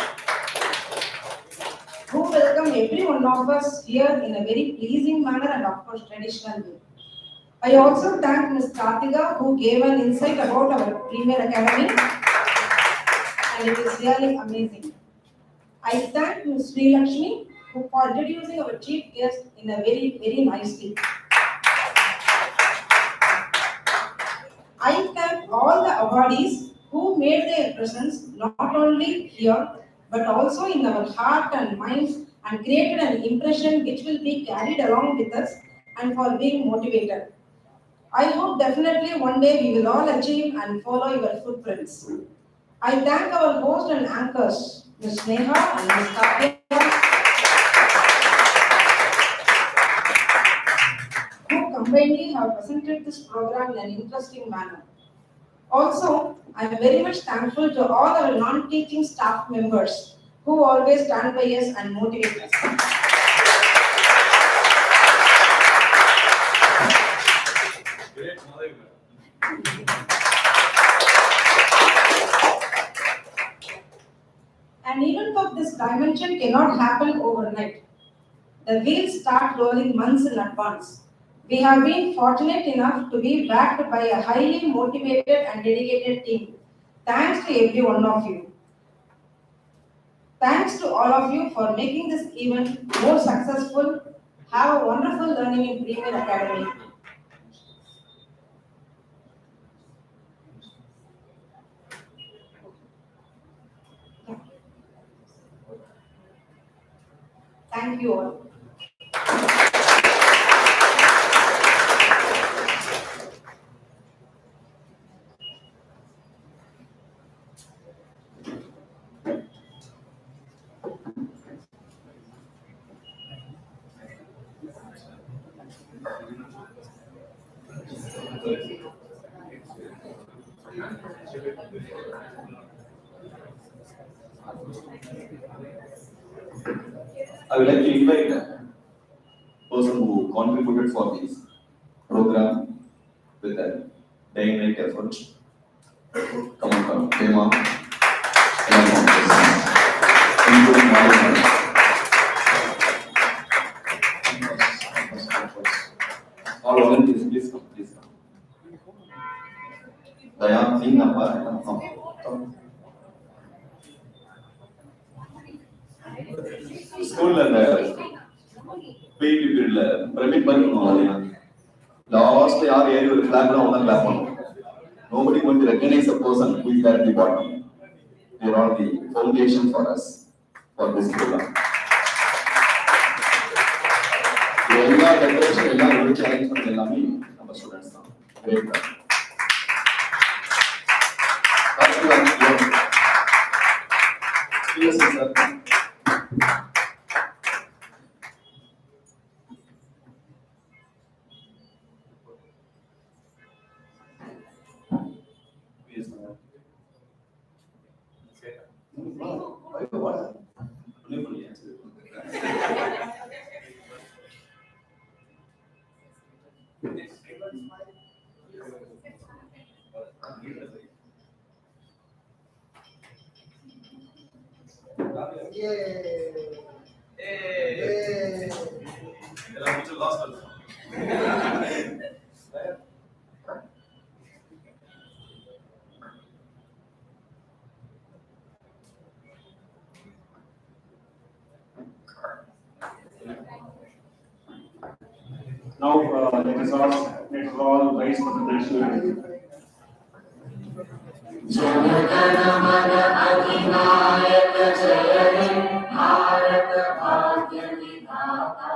who welcomed every one of us here in a very pleasing manner and of course traditional way. I also thank Ms. Karthika, who gave an insight about our Premier Academy, and it is really amazing. I thank Ms. Sri Lakshmi for introducing our chief guest in a very, very nice way. I thank all the awardees who made their presence not only here but also in our heart and minds and created an impression which will be carried along with us and for being motivated. I hope definitely one day we will all achieve and follow your footprints. I thank our host and anchors, Ms. Sneha and Ms. Katya, who combinedly have presented this program in an interesting manner. Also, I am very much thankful to all our non-teaching staff members who always stand by us and motivate us. Great, Madhavi. And even though this dimension cannot happen overnight, the wheels start rolling months in advance. We have been fortunate enough to be backed by a highly motivated and dedicated team. Thanks to every one of you. Thanks to all of you for making this event more successful. Have a wonderful learning in Premier Academy. Thank you all. I would like to invite a person who contributed for this program with a day and night effort. Come on, Dema. Including Madhavi. All volunteers, please come, please come. Daya, sing number. School and PET period permit பண்ணனும் last யார் ஏறி ஒரு flag ல ஒண்ணா clap பண்ணுவோம். Nobody going to recognize a person who is there at the bottom. They are all the foundation for us for this program. எல்லா decoration எல்லா rich arrangement எல்லாமே நம்ம ஸ்டூடண்ட்ஸ் தான். கிரேட் தான். Yes, sir. Yes, sir. Now, let us all rise for the national anthem. Jana Gana Mana अधिनायक जय हे भारत भाग्य विधाता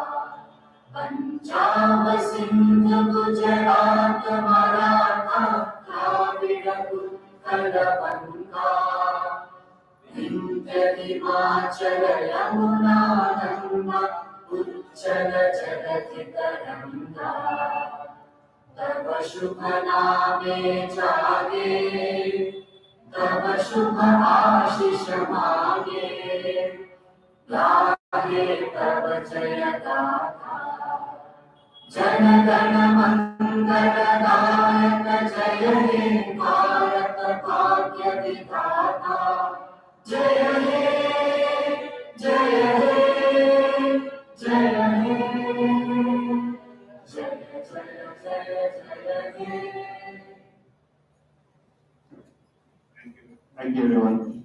पंजाब सिंध गुजरात मराठा द्राविड उत्कल गंगा विंध्य हिमाचल यमुना गंगा उच्चल जगति तरंगा तब शुभ नामे जागे तब शुभ आशीष मांगे गाहे तब जय गाथा जन गण मंगल दायक जय हे भारत भाग्य विधाता जय हे जय हे जय हे जय Thank you, everyone.